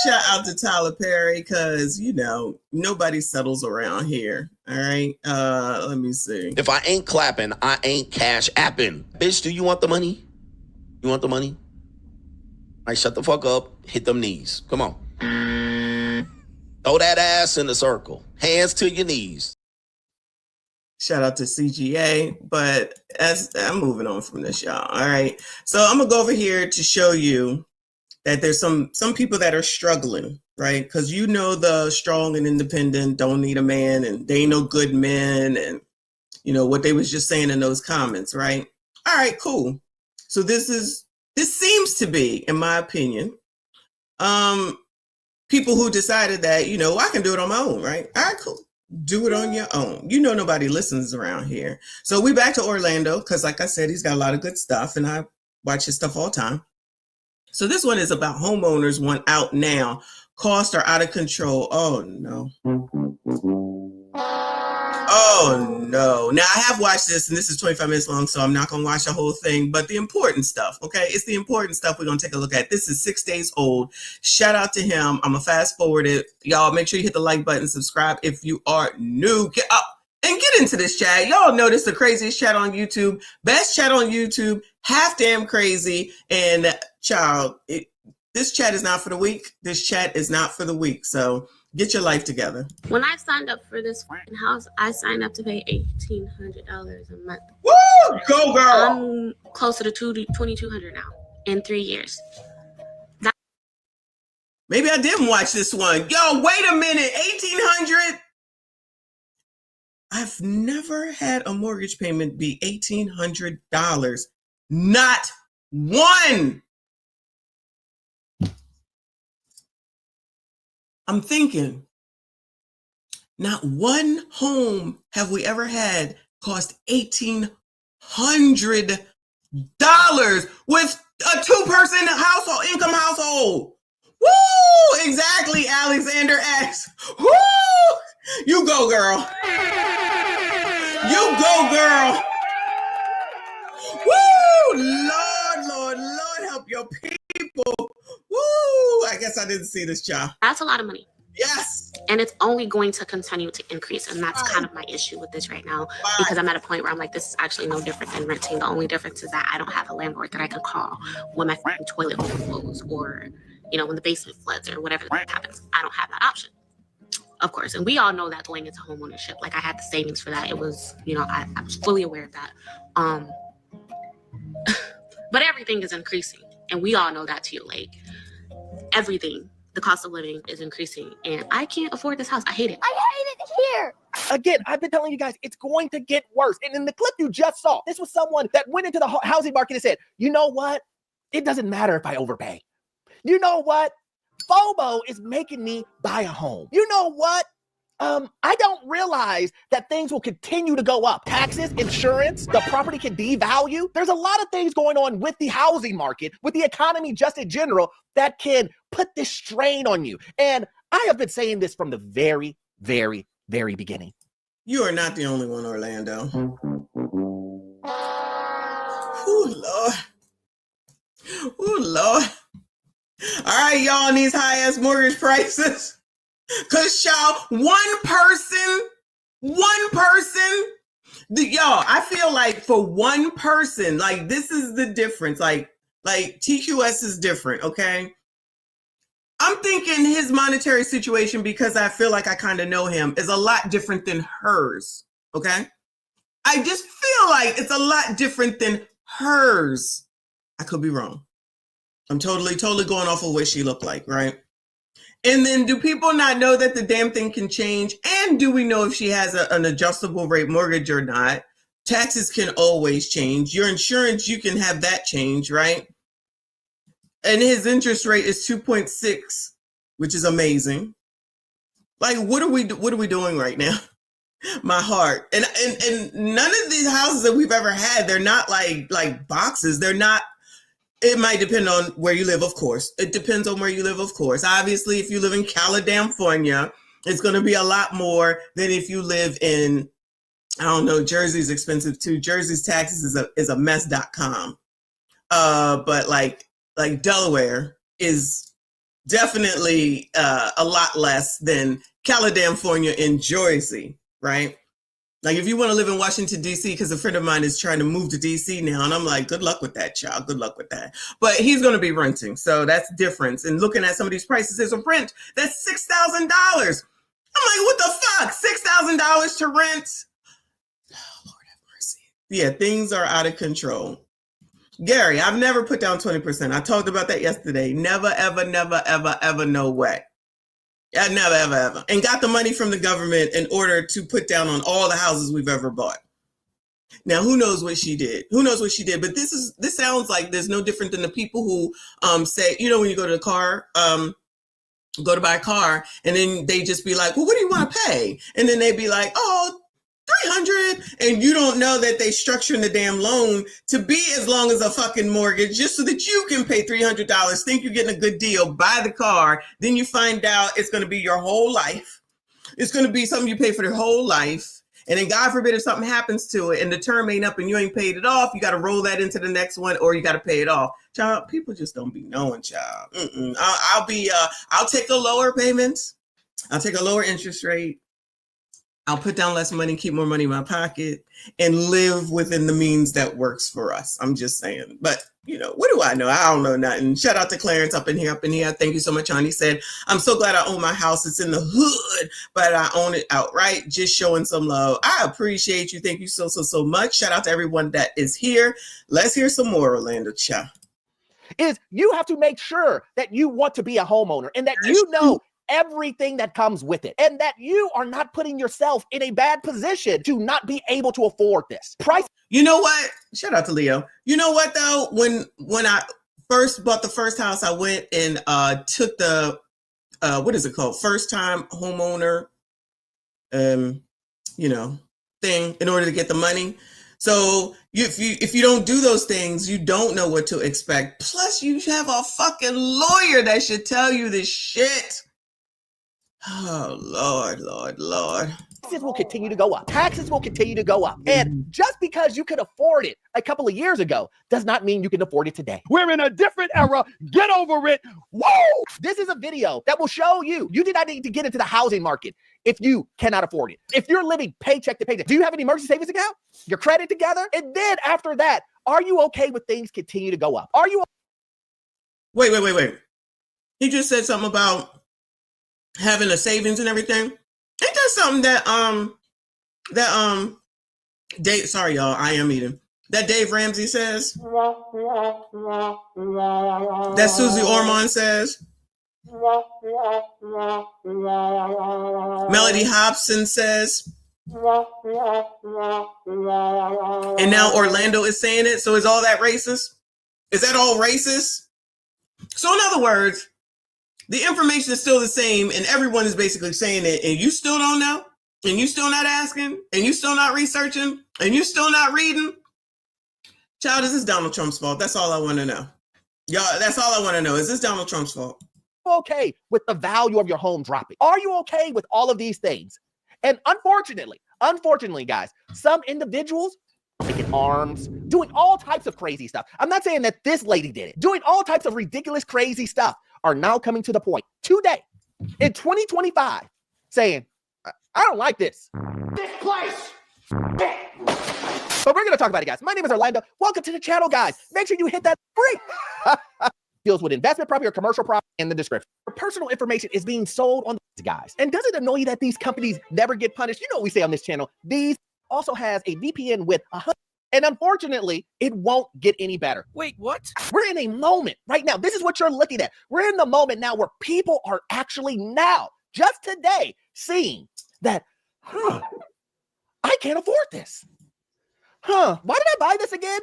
[SPEAKER 1] Shout out to Tyler Perry, because, you know, nobody settles around here. All right. Let me see.
[SPEAKER 14] If I ain't clapping, I ain't cash apping. Bitch, do you want the money? You want the money? All right, shut the fuck up. Hit them knees. Come on. Throw that ass in the circle. Hands to your knees.
[SPEAKER 1] Shout out to CGA, but as I'm moving on from this, y'all. All right. So I'm going to go over here to show you that there's some people that are struggling, right? Because you know the strong and independent don't need a man, and they ain't no good men, and you know what they was just saying in those comments, right? All right, cool. So this seems to be, in my opinion, people who decided that, you know, I can do it on my own, right? All right, cool. Do it on your own. You know nobody listens around here. So we back to Orlando, because like I said, he's got a lot of good stuff, and I watch his stuff all the time. So this one is about homeowners want out now. Costs are out of control. Oh, no. Oh, no. Now, I have watched this, and this is 25 minutes long, so I'm not going to watch the whole thing. But the important stuff, okay? It's the important stuff we're going to take a look at. This is 6 days old. Shout out to him. I'm going to fast forward it. Y'all, make sure you hit the like button. Subscribe if you are new. Get up and get into this chat. Y'all know this is the craziest chat on YouTube. Best chat on YouTube. Half damn crazy. And child, this chat is not for the weak. This chat is not for the weak. So get your life together.
[SPEAKER 15] When I signed up for this house, I signed up to pay $1,800 a month.
[SPEAKER 1] Woo! Go, girl!
[SPEAKER 15] I'm closer to $2,200 now in 3 years.
[SPEAKER 1] Maybe I didn't watch this one. Yo, wait a minute. $1,800? I've never had a mortgage payment be $1,800. Not one. I'm thinking, not one home have we ever had cost $1,800 with a two-person household, income household. Woo! Exactly, Alexander X. Woo! You go, girl. You go, girl. Woo! Lord, help your people. Woo! I guess I didn't see this, child.
[SPEAKER 15] That's a lot of money.
[SPEAKER 1] Yes.
[SPEAKER 15] And it's only going to continue to increase. And that's kind of my issue with this right now, because I'm at a point where I'm like, this is actually no different than renting. The only difference is that I don't have a landlord that I can call when my toilet overflows, or, you know, when the basement floods or whatever happens. I don't have that option, of course. And we all know that going into homeownership, like I had the savings for that. It was, you know, I was fully aware of that. But everything is increasing. And we all know that too. Like, everything, the cost of living is increasing, and I can't afford this house. I hate it.
[SPEAKER 16] I hate it here. Again, I've been telling you guys, it's going to get worse. And in the clip you just saw, this was someone that went into the housing market and said, you know what? It doesn't matter if I overpay. You know what? FOMO is making me buy a home. You know what? I don't realize that things will continue to go up. Taxes, insurance, the property can devalue. There's a lot of things going on with the housing market, with the economy just in general, that can put this strain on you. And I have been saying this from the very, very, very beginning.
[SPEAKER 1] You are not the only one, Orlando. Oh, Lord. Oh, Lord. All right, y'all, on these high-ass mortgage prices. Because, y'all, one person, y'all, I feel like for one person, like, this is the difference. Like TQS is different, okay? I'm thinking his monetary situation, because I feel like I kind of know him, is a lot different than hers, okay? I just feel like it's a lot different than hers. I could be wrong. I'm totally going off of what she looked like, right? And then do people not know that the damn thing can change? And do we know if she has an adjustable rate mortgage or not? Taxes can always change. Your insurance, you can have that change, right? And his interest rate is 2.6, which is amazing. Like, what are we doing right now? My heart. And none of these houses that we've ever had, they're not like boxes. They're not. It might depend on where you live, of course. It depends on where you live, of course. Obviously, if you live in California, it's going to be a lot more than if you live in, I don't know, Jersey's expensive too. Jersey's taxes is a mess.com. But like Delaware is definitely a lot less than California and Jersey, right? Like, if you want to live in Washington, D.C., because a friend of mine is trying to move to D.C. now, and I'm like, good luck with that, child. Good luck with that. But he's going to be renting, so that's difference. And looking at some of these prices, there's a rent that's $6,000. I'm like, what the fuck? $6,000 to rent? Oh, Lord have mercy. Yeah, things are out of control. Gary, I've never put down 20%. I talked about that yesterday. Never, ever, never, ever, ever, no way. Yeah, never, ever, ever. And got the money from the government in order to put down on all the houses we've ever bought. Now, who knows what she did? Who knows what she did? But this sounds like there's no different than the people who say, you know, when you go to the car, go to buy a car, and then they just be like, well, what do you want to pay? And then they'd be like, oh, $300, and you don't know that they structuring the damn loan to be as long as a fucking mortgage just so that you can pay $300, think you're getting a good deal, buy the car, then you find out it's going to be your whole life. It's going to be something you pay for your whole life, and then God forbid if something happens to it and the term ain't up and you ain't paid it off, you got to roll that into the next one, or you got to pay it off. Child, people just don't be knowing, child. I'll take a lower payment. I'll take a lower interest rate. I'll put down less money, keep more money in my pocket, and live within the means that works for us. I'm just saying. But, you know, what do I know? I don't know nothing. Shout out to Clarence up in here. Thank you so much, honey. Said, I'm so glad I own my house. It's in the hood, but I own it outright. Just showing some love. I appreciate you. Thank you so much. Shout out to everyone that is here. Let's hear some more, Orlando Cha.
[SPEAKER 16] Is you have to make sure that you want to be a homeowner and that you know everything that comes with it, and that you are not putting yourself in a bad position to not be able to afford this price.
[SPEAKER 1] You know what? Shout out to Leo. You know what though? When I first bought the first house, I went and took the what is it called? First time homeowner thing in order to get the money. So if you don't do those things, you don't know what to expect. Plus, you have a fucking lawyer that should tell you this shit. Oh, Lord.
[SPEAKER 16] Taxes will continue to go up. Taxes will continue to go up. And just because you could afford it a couple of years ago does not mean you can afford it today. We're in a different era. Get over it. Whoa! This is a video that will show you do not need to get into the housing market if you cannot afford it. If you're living paycheck to paycheck, do you have an emergency savings account? Your credit together? And then after that, are you okay with things continue to go up? Are you?
[SPEAKER 1] Wait. He just said something about having a savings and everything. Ain't that something that Dave, sorry y'all, I am eating. That Dave Ramsey says? That Susie Ormond says? Melody Hobson says? And now Orlando is saying it. So is all that racist? Is that all racist? So in other words, the information is still the same and everyone is basically saying it, and you still don't know, and you still not asking, and you still not researching, and you still not reading. Child, is this Donald Trump's fault? That's all I want to know. Y'all, that's all I want to know. Is this Donald Trump's fault?
[SPEAKER 16] Okay with the value of your home dropping? Are you okay with all of these things? And unfortunately, guys, some individuals making arms, doing all types of crazy stuff. I'm not saying that this lady did it. Doing all types of ridiculous, crazy stuff are now coming to the point today in 2025 saying, I don't like this. This place. But we're going to talk about it, guys. My name is Orlando. Welcome to the channel, guys. Make sure you hit that free. Deals with investment property or commercial property in the description. Your personal information is being sold on the guys. And does it annoy you that these companies never get punished? You know what we say on this channel. These also has a VPN with 100. And unfortunately, it won't get any better. Wait, what? We're in a moment right now. This is what you're looking at. We're in the moment now where people are actually now, just today, seeing that, I can't afford this. Why did I buy this again?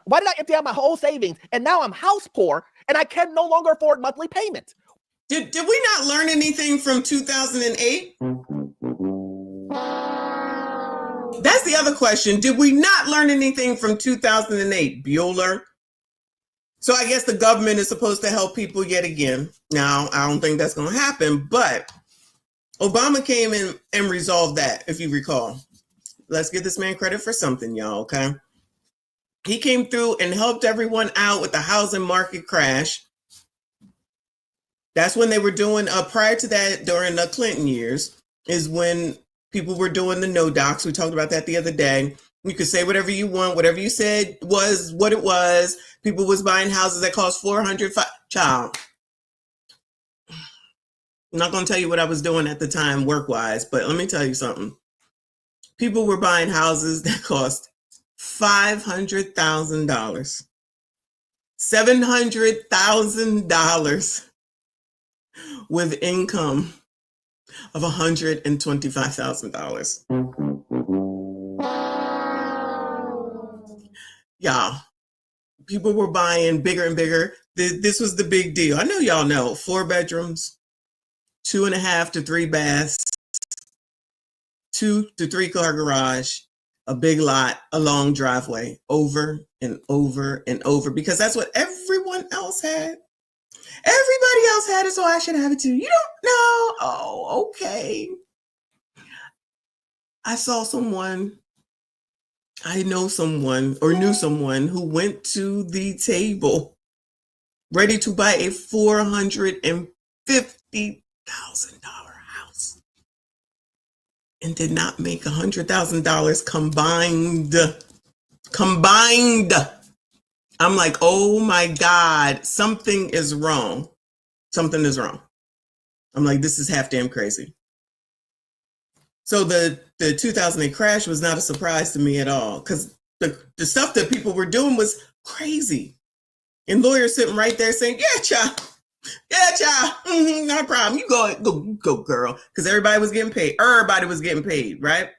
[SPEAKER 16] Why did I empty out my whole savings and now I'm house poor and I can no longer afford monthly payments?
[SPEAKER 1] Did we not learn anything from 2008? That's the other question. Did we not learn anything from 2008, Bueller? So I guess the government is supposed to help people yet again. Now, I don't think that's going to happen, but Obama came in and resolved that, if you recall. Let's give this man credit for something, y'all, okay? He came through and helped everyone out with the housing market crash. That's when they were doing, prior to that, during the Clinton years, is when people were doing the no docs. We talked about that the other day. You could say whatever you want. Whatever you said was what it was. People was buying houses that cost $400,000. Child. I'm not going to tell you what I was doing at the time work-wise, but let me tell you something. People were buying houses that cost $500,000. $700,000 with income of $125,000. Y'all, people were buying bigger and bigger. This was the big deal. I know y'all know 4 bedrooms, 2.5 to 3 baths, 2 to 3 car garage, a big lot, a long driveway, over and over and over, because that's what everyone else had. Everybody else had it, so I should have it too. You don't know? Oh, okay. I saw someone, I know someone or knew someone who went to the table ready to buy a $450,000 house and did not make $100,000 combined. I'm like, oh my God, something is wrong. Something is wrong. I'm like, this is half damn crazy. So the 2008 crash was not a surprise to me at all, because the stuff that people were doing was crazy. And lawyers sitting right there saying, yeah, child. Yeah, child. No problem. You go, girl. Because everybody was getting paid. Everybody was getting paid, right?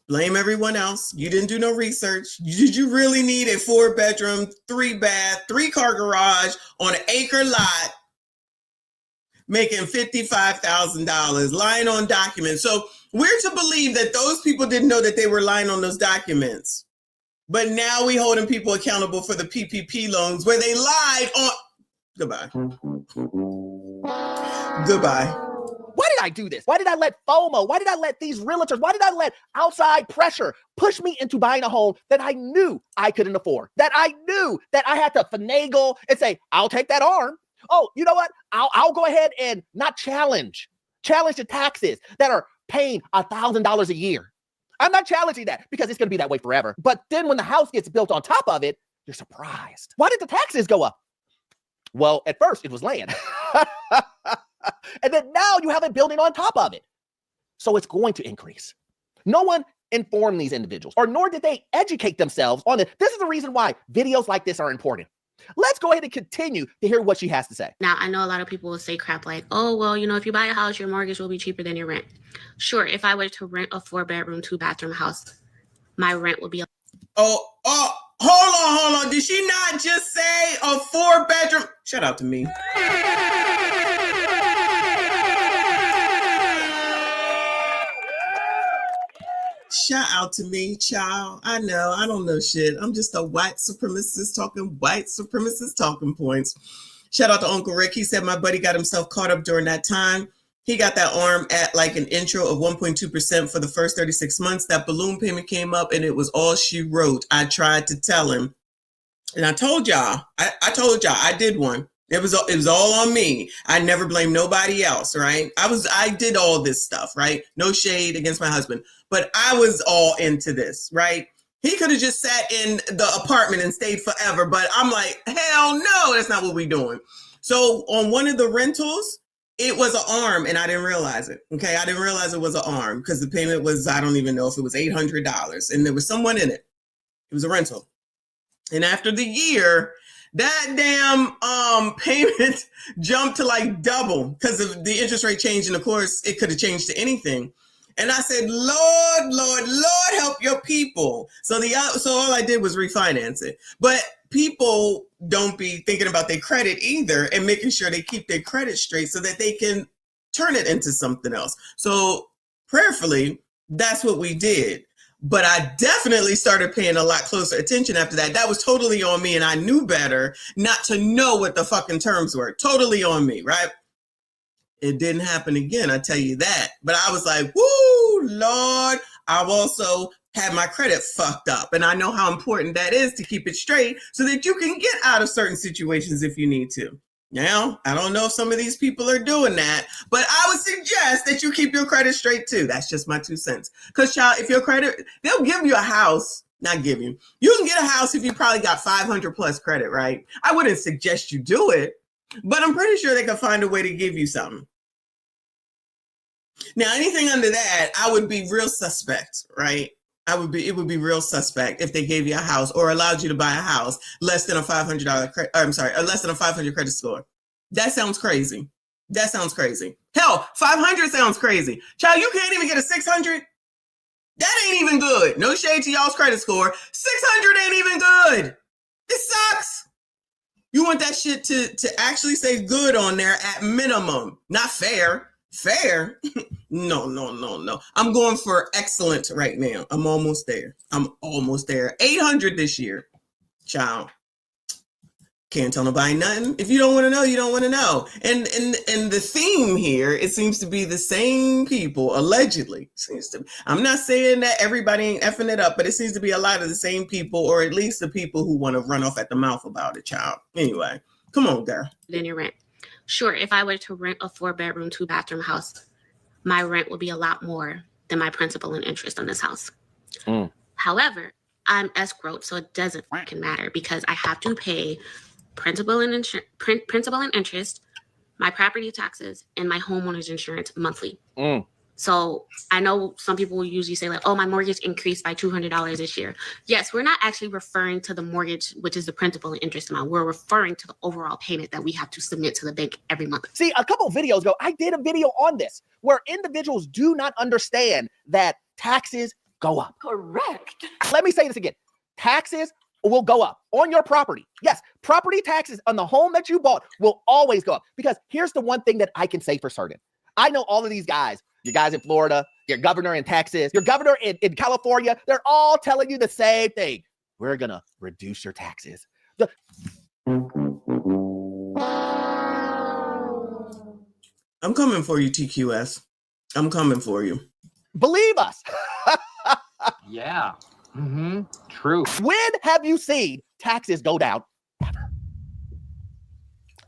[SPEAKER 1] Blame everyone else. You didn't do no research. Did you really need a 4-bedroom, 3-bath, 3-car garage on an acre lot, making $55,000, lying on documents? So we're to believe that those people didn't know that they were lying on those documents. But now we holding people accountable for the PPP loans where they lied on. Goodbye.
[SPEAKER 16] Why did I do this? Why did I let FOMO? Why did I let these realtors? Why did I let outside pressure push me into buying a home that I knew I couldn't afford? That I knew that I had to finagle and say, I'll take that arm. Oh, you know what? I'll go ahead and not challenge the taxes that are paying $1,000 a year. I'm not challenging that because it's going to be that way forever. But then when the house gets built on top of it, you're surprised. Why did the taxes go up? Well, at first it was land. And then now you have a building on top of it. So it's going to increase. No one informed these individuals, or nor did they educate themselves on it. This is the reason why videos like this are important. Let's go ahead and continue to hear what she has to say.
[SPEAKER 15] Now, I know a lot of people will say crap like, oh, well, you know, if you buy a house, your mortgage will be cheaper than your rent. Sure, if I were to rent a 4-bedroom, 2-bathroom house, my rent would be...
[SPEAKER 1] Hold on. Did she not just say a 4-bedroom? Shout out to me. Shout out to me, child. I know, I don't know shit. I'm just a white supremacist talking points. Shout out to Uncle Rick. He said my buddy got himself caught up during that time. He got that arm at like an intro of 1.2% for the first 36 months. That balloon payment came up and it was all she wrote. I tried to tell him. And I told y'all, I did one. It was all on me. I never blamed nobody else, right? I did all this stuff, right? No shade against my husband, but I was all into this, right? He could have just sat in the apartment and stayed forever, but I'm like, hell no, that's not what we're doing. So on one of the rentals, it was an arm and I didn't realize it. Okay. I didn't realize it was an arm because the payment was, I don't even know if it was $800 and there was someone in it. It was a rental. And after the year, that damn payment jumped to like double because of the interest rate change. And of course, it could have changed to anything. And I said, Lord, help your people. So all I did was refinance it. But people don't be thinking about their credit either and making sure they keep their credit straight so that they can turn it into something else. So prayerfully, that's what we did. But I definitely started paying a lot closer attention after that. That was totally on me, and I knew better not to know what the fucking terms were. Totally on me, right? It didn't happen again, I tell you that. But I was like, woo, Lord. I've also had my credit fucked up, and I know how important that is to keep it straight so that you can get out of certain situations if you need to. Now, I don't know if some of these people are doing that, but I would suggest that you keep your credit straight too. That's just my 2 cents. Because, child, if your credit, they'll give you a house, not give you. You can get a house if you probably got 500 plus credit, right? I wouldn't suggest you do it, but I'm pretty sure they can find a way to give you something. Now, anything under that, I would be real suspect, right? It would be real suspect if they gave you a house or allowed you to buy a house less than a less than a 500 credit score. That sounds crazy. Hell, 500 sounds crazy. Child, you can't even get a 600. That ain't even good. No shade to y'all's credit score. 600 ain't even good. It sucks. You want that shit to actually say good on there at minimum, not fair. Fair? No. I'm going for excellent right now. I'm almost there. 800 this year. Child. Can't tell nobody nothing. If you don't want to know, you don't want to know. And the theme here, it seems to be the same people, allegedly. I'm not saying that everybody ain't effing it up, but it seems to be a lot of the same people, or at least the people who want to run off at the mouth about it, child. Anyway, come on, girl.
[SPEAKER 15] Then your rent. Sure, if I were to rent a 4-bedroom, 2-bathroom house, my rent would be a lot more than my principal and interest on this house. However, I'm escrowed, so it doesn't fucking matter because I have to pay principal and interest, my property taxes, and my homeowner's insurance monthly. So I know some people will usually say like, oh, my mortgage increased by $200 this year. Yes, we're not actually referring to the mortgage, which is the principal and interest amount. We're referring to the overall payment that we have to submit to the bank every month.
[SPEAKER 16] See, a couple of videos ago, I did a video on this where individuals do not understand that taxes go up.
[SPEAKER 17] Correct.
[SPEAKER 16] Let me say this again. Taxes will go up on your property. Yes, property taxes on the home that you bought will always go up because here's the one thing that I can say for certain. I know all of these guys. You guys in Florida, your governor in Texas, your governor in California, they're all telling you the same thing. We're going to reduce your taxes.
[SPEAKER 1] I'm coming for you, TQS. I'm coming for you.
[SPEAKER 16] Believe us.
[SPEAKER 18] Yeah. True.
[SPEAKER 16] When have you seen taxes go down? Ever.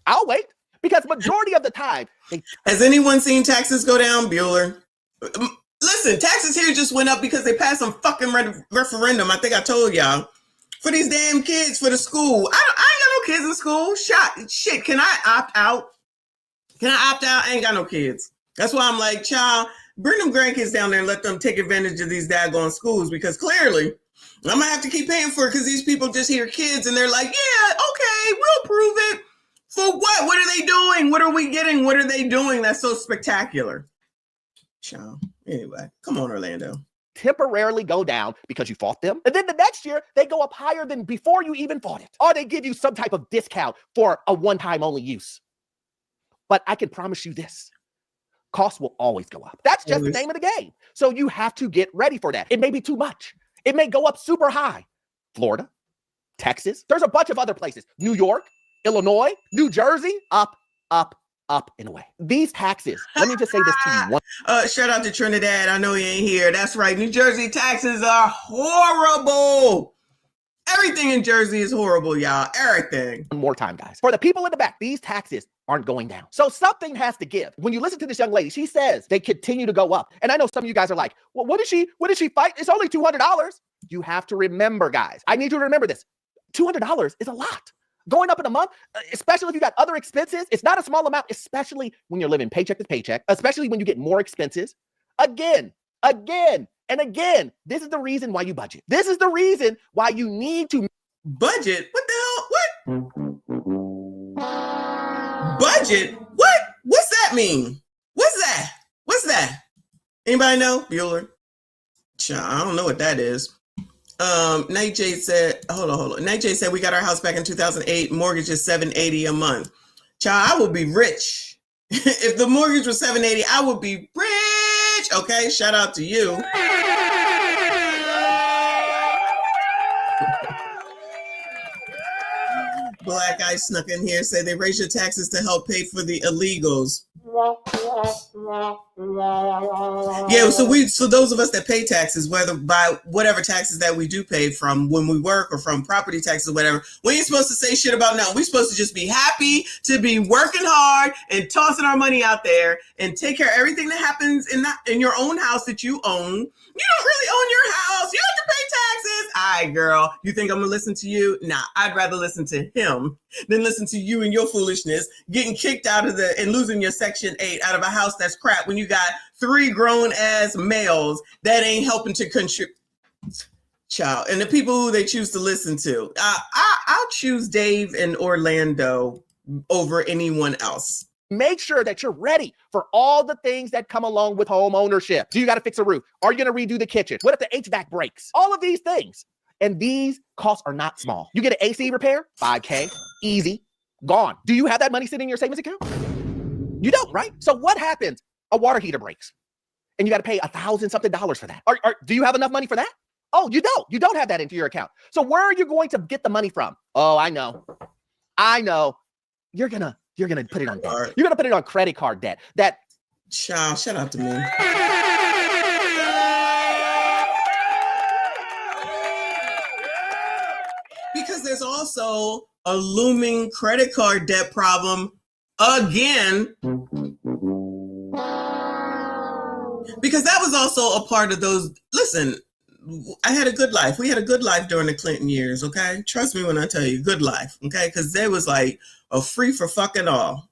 [SPEAKER 16] I'll wait. Because majority of the time...
[SPEAKER 1] Has anyone seen taxes go down, Bueller? Listen, taxes here just went up because they passed some fucking referendum. I think I told y'all. For these damn kids, for the school. I ain't got no kids in school. Shit, can I opt out? I ain't got no kids. That's why I'm like, child, bring them grandkids down there and let them take advantage of these daggone schools because clearly I'm gonna have to keep paying for it because these people just hear kids and they're like, yeah, okay, we'll prove it. For what? What are they doing? What are we getting? What are they doing? That's so spectacular. Child. Anyway, come on, Orlando.
[SPEAKER 16] Temporarily go down because you fought them. And then the next year, they go up higher than before you even fought it. Or they give you some type of discount for a one-time only use. But I can promise you this. Costs will always go up. That's just the name of the game. So you have to get ready for that. It may be too much. It may go up super high. Florida, Texas, there's a bunch of other places. New York, Illinois, New Jersey, up and away. These taxes, let me just say this to you.
[SPEAKER 1] Shout out to Trinidad. I know he ain't here. That's right. New Jersey taxes are horrible. Everything in Jersey is horrible, y'all. Everything.
[SPEAKER 16] One more time, guys. For the people in the back, these taxes aren't going down. So something has to give. When you listen to this young lady, she says they continue to go up. And I know some of you guys are like, well, what did she fight? It's only $200. You have to remember, guys. I need you to remember this. $200 is a lot. Going up in a month, especially if you got other expenses, it's not a small amount, especially when you're living paycheck to paycheck, especially when you get more expenses. Again, and again, this is the reason why you budget. This is the reason why you need to
[SPEAKER 1] budget. What the hell? What? Budget? What? What's that mean? What's that? Anybody know? Bueller? I don't know what that is. Night Jade said, hold on. Night Jade said we got our house back in 2008. Mortgage is $780 a month. Child, I would be rich. If the mortgage was $780, I would be rich. Okay, shout out to you. Black Eye snuck in here, say they raise your taxes to help pay for the illegals. Yeah, so those of us that pay taxes, whether by whatever taxes that we do pay from when we work or from property taxes or whatever, we ain't supposed to say shit about nothing. We're supposed to just be happy to be working hard and tossing our money out there and take care of everything that happens in your own house that you own. You don't really own your house. You have to pay taxes. All right, girl. You think I'm going to listen to you? Nah, I'd rather listen to him than listen to you and your foolishness getting kicked out of and losing your Section 8 out of a house that's crap when you got 3 grown-ass males that ain't helping to contribute. Child. And the people who they choose to listen to. I'll choose Dave and Orlando over anyone else.
[SPEAKER 16] Make sure that you're ready for all the things that come along with home ownership. Do you got to fix a roof? Are you going to redo the kitchen? What if the HVAC breaks? All of these things. And these costs are not small. You get an AC repair, $5K, easy, gone. Do you have that money sitting in your savings account? You don't, right? So what happens? A water heater breaks and you got to pay $1,000-something for that. Do you have enough money for that? Oh, you don't. You don't have that into your account. So where are you going to get the money from? Oh, I know. You're going to put it on debt. You're going to put it on credit card debt. That
[SPEAKER 1] child, shut up to me. Because there's also a looming credit card debt problem again. Because that was also a part of those. Listen, I had a good life. We had a good life during the Clinton years, okay? Trust me when I tell you, good life, okay? Because there was like a free for fucking all.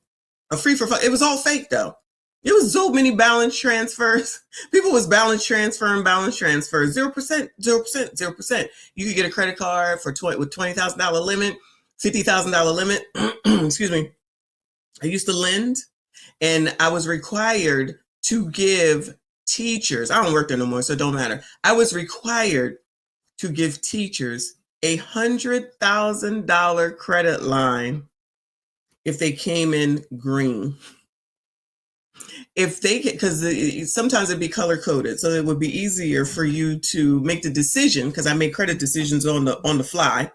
[SPEAKER 1] It was all fake though. It was so many balance transfers. People was balance transferring. 0%. You could get a credit card for with $20,000 limit, $50,000 limit. Excuse me. I used to lend, and I was required to give teachers. I don't work there no more, so it don't matter. I was required to give teachers $100,000 credit line if they came in green. If they could, because sometimes it'd be color coded, so it would be easier for you to make the decision, because I make credit decisions on the fly.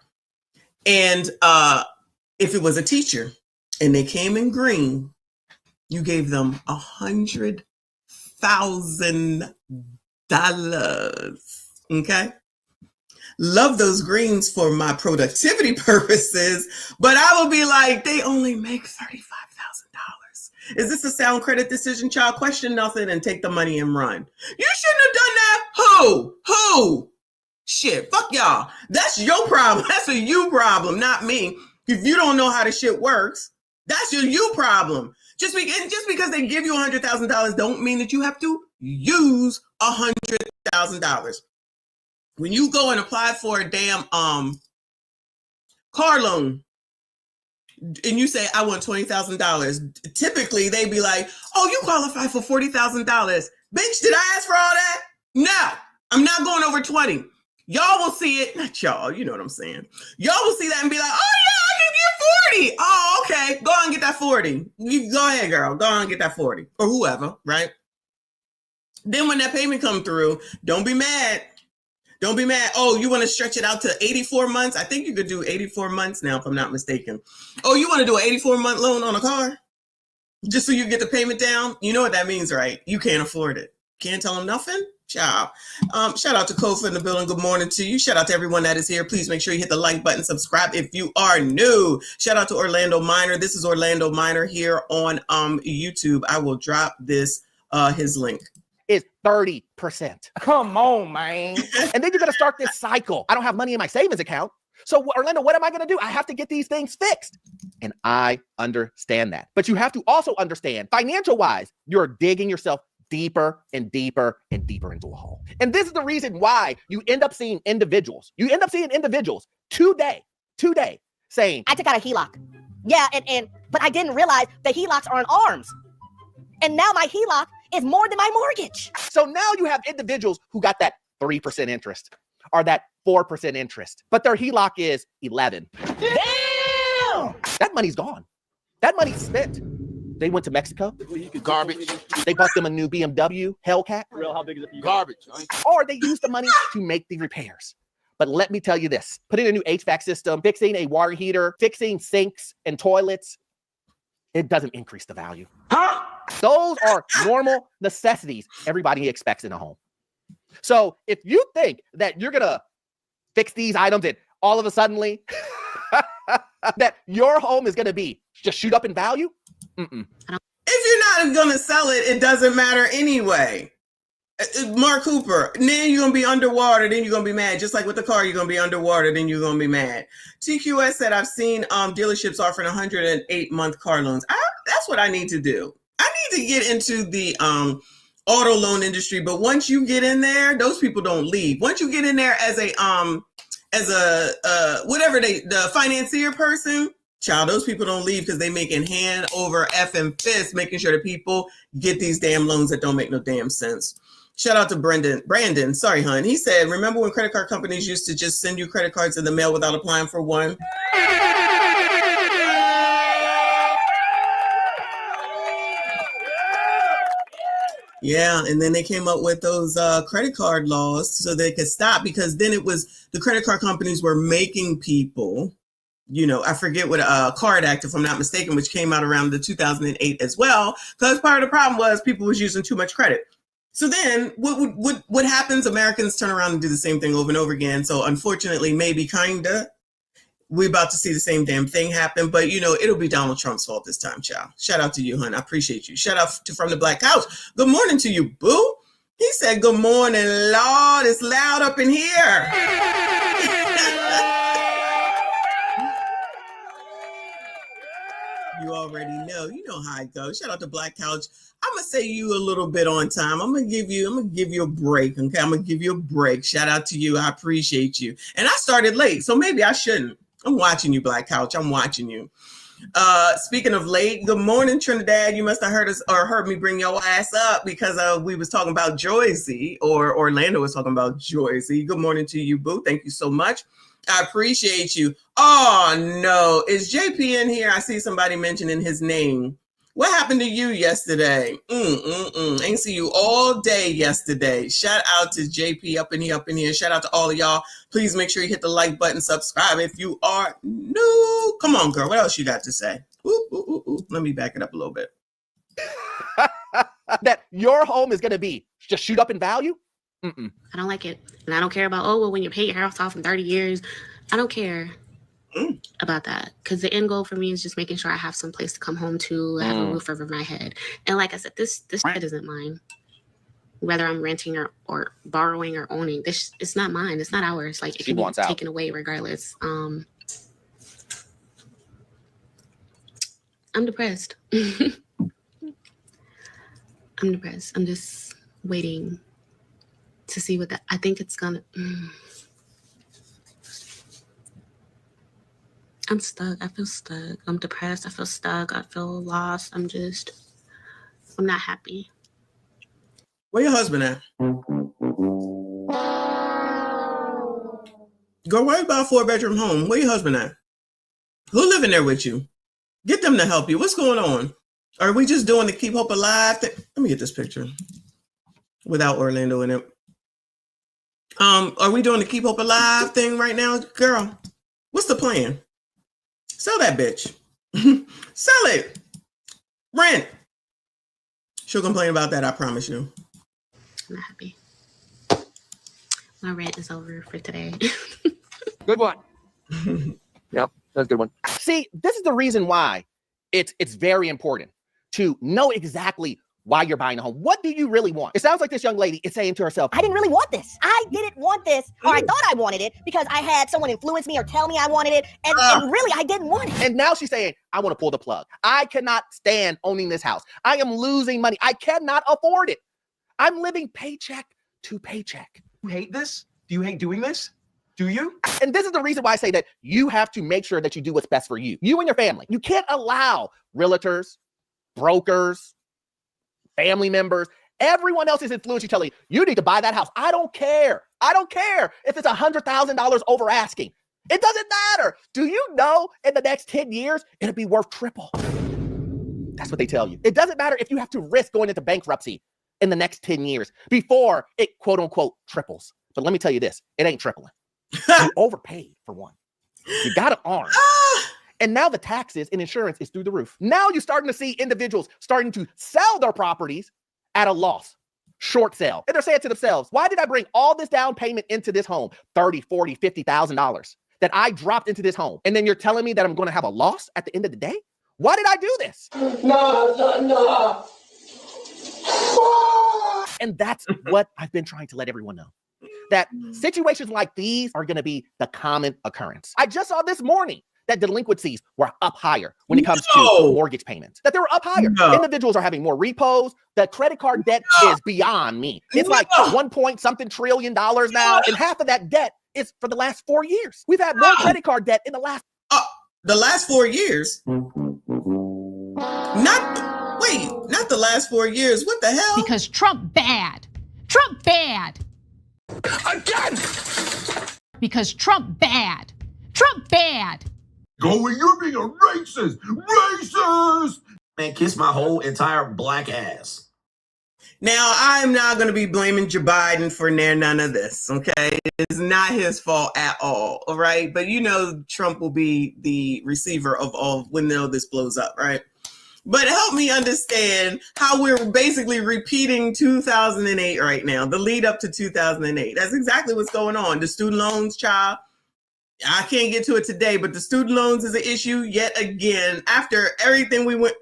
[SPEAKER 1] And if it was a teacher and they came in green, you gave them $100,000. Okay. Love those greens for my productivity purposes, but I will be like, they only make $35,000. Is this a sound credit decision, child? Question nothing and take the money and run. You shouldn't have done that. Who? Shit, fuck y'all. That's your problem. That's a you problem, not me. If you don't know how the shit works, that's your you problem. Just because they give you $100,000 don't mean that you have to use $100,000. when you go and apply for a damn car loan, and you say, I want $20,000, typically they'd be like, oh, you qualify for $40,000. Bitch, did I ask for all that? No, I'm not going over 20. Y'all will see it. Not y'all, you know what I'm saying. Y'all will see that and be like, oh yeah, I can get 40. Oh, okay. Go on and get that 40. You go ahead, girl. Go on and get that 40. Or whoever, right? Then when that payment come through, don't be mad. Don't be mad. Oh, you want to stretch it out to 84 months? I think you could do 84 months now, if I'm not mistaken. Oh, you want to do an 84-month loan on a car? Just so you get the payment down? You know what that means, right? You can't afford it. Can't tell them nothing? Ciao. Shout out to Kofa in the building. Good morning to you. Shout out to everyone that is here. Please make sure you hit the like button, subscribe if you are new. Shout out to Orlando Minor. This is Orlando Minor here on YouTube. I will drop this his link.
[SPEAKER 16] Is 30%.
[SPEAKER 12] Come on, man.
[SPEAKER 16] And then you're going to start this cycle. I don't have money in my savings account. So Orlando, what am I going to do? I have to get these things fixed. And I understand that. But you have to also understand, financial wise, you're digging yourself deeper and deeper and deeper into a hole. And this is the reason why you end up seeing individuals. You end up seeing individuals today saying,
[SPEAKER 17] I took out a HELOC. Yeah, but I didn't realize the HELOCs are on arms. And now my HELOC is more than my mortgage.
[SPEAKER 16] So now you have individuals who got that 3% interest or that 4% interest, but their HELOC is 11.
[SPEAKER 12] Damn!
[SPEAKER 16] That money's gone. That money's spent. They went to Mexico.
[SPEAKER 10] Garbage.
[SPEAKER 16] They bought them a new BMW Hellcat.
[SPEAKER 18] Real, how big is it for you?
[SPEAKER 10] Garbage.
[SPEAKER 16] Or they used the money to make the repairs. But let me tell you this, putting a new HVAC system, fixing a water heater, fixing sinks and toilets, it doesn't increase the value.
[SPEAKER 12] Huh?
[SPEAKER 16] Those are normal necessities everybody expects in a home. So if you think that you're going to fix these items and all of a sudden that your home is going to be just shoot up in value,
[SPEAKER 1] if you're not going to sell it, it doesn't matter anyway. Mark Cooper, then you're going to be underwater, then you're going to be mad. Just like with the car, you're going to be underwater, then you're going to be mad. TQS said, I've seen dealerships offering 108-month car loans. That's what I need to do. I need to get into the auto loan industry, but once you get in there, those people don't leave. Once you get in there as a the financier person, child, those people don't leave because they making hand over effing fist, making sure that people get these damn loans that don't make no damn sense. Shout out to Brandon. Sorry, hon. He said, remember when credit card companies used to just send you credit cards in the mail without applying for one? Yeah, and then they came up with those credit card laws so they could stop, because then it was the credit card companies were making people, I forget what Card Act, if I'm not mistaken, which came out around the 2008 as well, because part of the problem was people was using too much credit. So then what happens? Americans turn around and do the same thing over and over again. So unfortunately, maybe we're about to see the same damn thing happen, but it'll be Donald Trump's fault this time, child. Shout out to you, hon. I appreciate you. Shout out to From the Black Couch. Good morning to you, boo. He said, good morning, Lord. It's loud up in here. You already know. You know how it goes. Shout out to Black Couch. I'm gonna say you a little bit on time. I'm gonna give you a break. Okay, I'm gonna give you a break. Shout out to you. I appreciate you. And I started late, so maybe I shouldn't. I'm watching you, Black Couch. I'm watching you. Speaking of late, good morning, Trinidad. You must have heard us or heard me bring your ass up because we was talking about Joycey, or Orlando was talking about Joycey. Good morning to you, boo. Thank you so much. I appreciate you. Oh no, is JP in here? I see somebody mentioning his name. What happened to you yesterday? Ain't see you all day yesterday. Shout out to JP up in here. Shout out to all of y'all. Please make sure you hit the like button, subscribe if you are new. Come on, girl. What else you got to say? Ooh. Let me back it up a little bit.
[SPEAKER 16] That your home is going to be just shoot up in value?
[SPEAKER 15] I don't like it. And I don't care about, when you pay your house off in 30 years. I don't care about that, because the end goal for me is just making sure I have some place to come home to, have a roof over my head. And like I said, this shit isn't mine. Whether I'm renting or borrowing or owning, it's not mine. It's not ours. Like, it can be taken away regardless. I'm depressed. I'm depressed. I'm just waiting to see what I think it's gonna. I'm stuck. I feel stuck. I'm depressed. I feel stuck. I feel lost. I'm not happy.
[SPEAKER 1] Where your husband at? Go worry about a 4-bedroom home. Where your husband at? Who living there with you? Get them to help you. What's going on? Are we just doing the Keep Hope Alive thing? Let me get this picture without Orlando in it. Are we doing the Keep Hope Alive thing right now, girl? What's the plan? Sell that bitch. Sell it. Rent. She'll complain about that, I promise you.
[SPEAKER 15] I'm not happy. My rant is over for today.
[SPEAKER 16] Good one. Yep, that's a good one. See, this is the reason why it's very important to know exactly why you're buying a home. What do you really want? It sounds like this young lady is saying to herself,
[SPEAKER 17] I didn't really want this. I didn't want this, or I thought I wanted it because I had someone influence me or tell me I wanted it, and really I didn't want it.
[SPEAKER 16] And now she's saying, I want to pull the plug. I cannot stand owning this house. I am losing money. I cannot afford it. I'm living paycheck to paycheck.
[SPEAKER 19] You hate this? Do you hate doing this? Do you?
[SPEAKER 16] And this is the reason why I say that you have to make sure that you do what's best for you and your family. You can't allow realtors, brokers, family members, everyone else is influencing, telling you need to buy that house. I don't care. I don't care if it's $100,000 over asking. It doesn't matter. Do you know in the next 10 years, it'll be worth triple? That's what they tell you. It doesn't matter if you have to risk going into bankruptcy in the next 10 years before it quote unquote triples. But let me tell you this, it ain't tripling. You overpaid for one. You got an arm. And now the taxes and insurance is through the roof. Now you're starting to see individuals starting to sell their properties at a loss, short sale. And they're saying to themselves, why did I bring all this down payment into this home, $30,000, $40,000, $50,000 that I dropped into this home? And then you're telling me that I'm going to have a loss at the end of the day? Why did I do this? No. And that's what I've been trying to let everyone know. That situations like these are going to be the common occurrence. I just saw this morning that delinquencies were up higher when it comes to mortgage payments, that they were up higher. Individuals are having more repos. The credit card debt is beyond me. It's like 1 point something trillion dollars now. And half of that debt is for the last 4 years. We've had more credit card debt in the last
[SPEAKER 1] 4 years. Not the last 4 years. What the hell?
[SPEAKER 20] Because Trump bad. Trump bad.
[SPEAKER 3] Again!
[SPEAKER 20] Because Trump bad. Trump bad.
[SPEAKER 3] Going, you're being a racist! Racist!
[SPEAKER 14] Man, kiss my whole entire black ass.
[SPEAKER 1] Now, I'm not going to be blaming Joe Biden for none of this, okay? It's not his fault at all right? But you know Trump will be the receiver of all when this blows up, right? But help me understand how we're basically repeating 2008 right now, the lead up to 2008. That's exactly what's going on. The student loans, child. I can't get to it today, but the student loans is an issue yet again. After everything we went,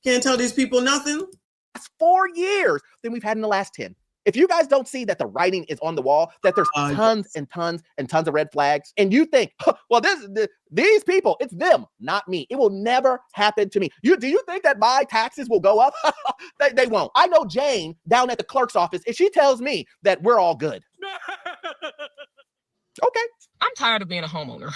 [SPEAKER 1] can't tell these people nothing.
[SPEAKER 16] That's 4 years than we've had in the last 10. If you guys don't see that the writing is on the wall, that there's tons and tons and tons of red flags, and you think, well, these people, it's them, not me. It will never happen to me. Do you think that my taxes will go up? They won't. I know Jane down at the clerk's office, and she tells me that we're all good. Okay.
[SPEAKER 21] I'm tired of being a homeowner.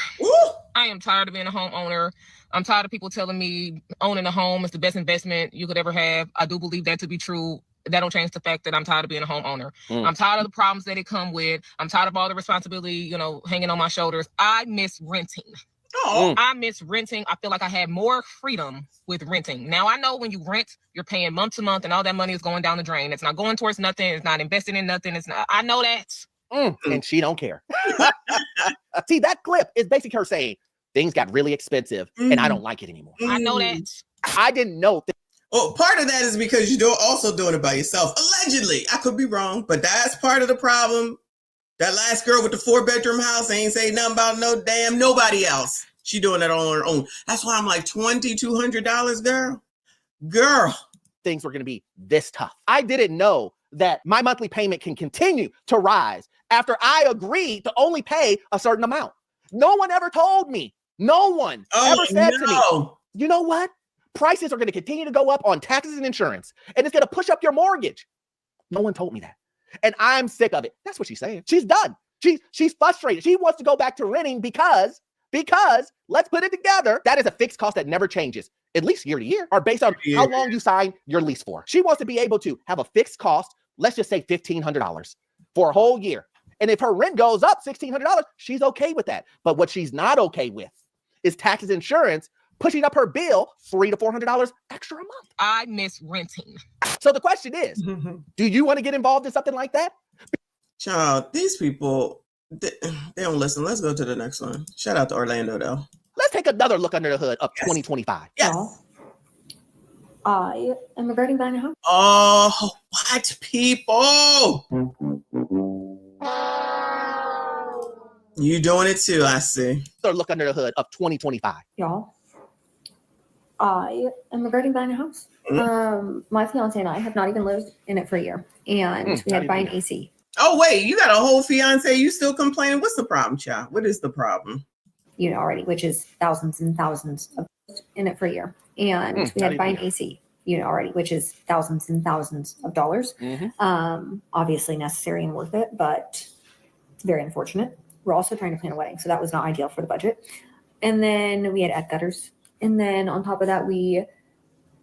[SPEAKER 21] I am tired of being a homeowner. I'm tired of people telling me owning a home is the best investment you could ever have. I do believe that to be true. That don't change the fact that I'm tired of being a homeowner. I'm tired of the problems that it come with. I'm tired of all the responsibility, hanging on my shoulders. I miss renting. I miss renting. I feel like I had more freedom with renting. Now, I know when you rent, you're paying month to month and all that money is going down the drain. It's not going towards nothing. It's not invested in nothing. I know that.
[SPEAKER 16] And she don't care. See, that clip is basically her saying, things got really expensive and I don't like it anymore.
[SPEAKER 21] I know that.
[SPEAKER 16] I didn't know.
[SPEAKER 1] Well, part of that is because you're also doing it by yourself. Allegedly. I could be wrong, but that's part of the problem. That last girl with the 4-bedroom house ain't say nothing about nobody else. She doing it on her own. That's why I'm like $2,200, girl.
[SPEAKER 16] Things were going to be this tough. I didn't know that my monthly payment can continue to rise after I agreed to only pay a certain amount. No one ever told me. No one ever said to me, you know what? Prices are going to continue to go up on taxes and insurance, and it's going to push up your mortgage. No one told me that. And I'm sick of it. That's what she's saying. She's done. She's frustrated. She wants to go back to renting because Because let's put it together. That is a fixed cost that never changes, at least year to year, or based on how long you sign your lease for. She wants to be able to have a fixed cost, let's just say $1,500 for a whole year. And if her rent goes up $1,600, she's okay with that. But what she's not okay with is taxes, insurance, pushing up her bill $300 to $400 extra a month.
[SPEAKER 21] I miss renting.
[SPEAKER 16] So the question is, do you want to get involved in something like that?
[SPEAKER 1] Child, these people, they don't listen. Let's go to the next one. Shout out to Orlando, though.
[SPEAKER 16] Let's take another look under the hood of 2025.
[SPEAKER 1] Yes.
[SPEAKER 5] I am regretting buying a house.
[SPEAKER 1] Oh, what people? You doing it too, I see.
[SPEAKER 16] Another look under the hood of 2025.
[SPEAKER 5] Y'all, I am regretting buying a house. My fiance and I have not even lived in it for a year, and we had to buy an AC.
[SPEAKER 1] Oh, wait, you got a whole fiance. You still complaining? What's the problem, child? What is the problem?
[SPEAKER 5] You know already, which is thousands and thousands of in it for a year, and we had to buy an AC. You know already, which is thousands and thousands of dollars. Obviously necessary and worth it, but very unfortunate. We're also trying to plan a wedding, so that was not ideal for the budget. And then we had egg gutters, and then on top of that, we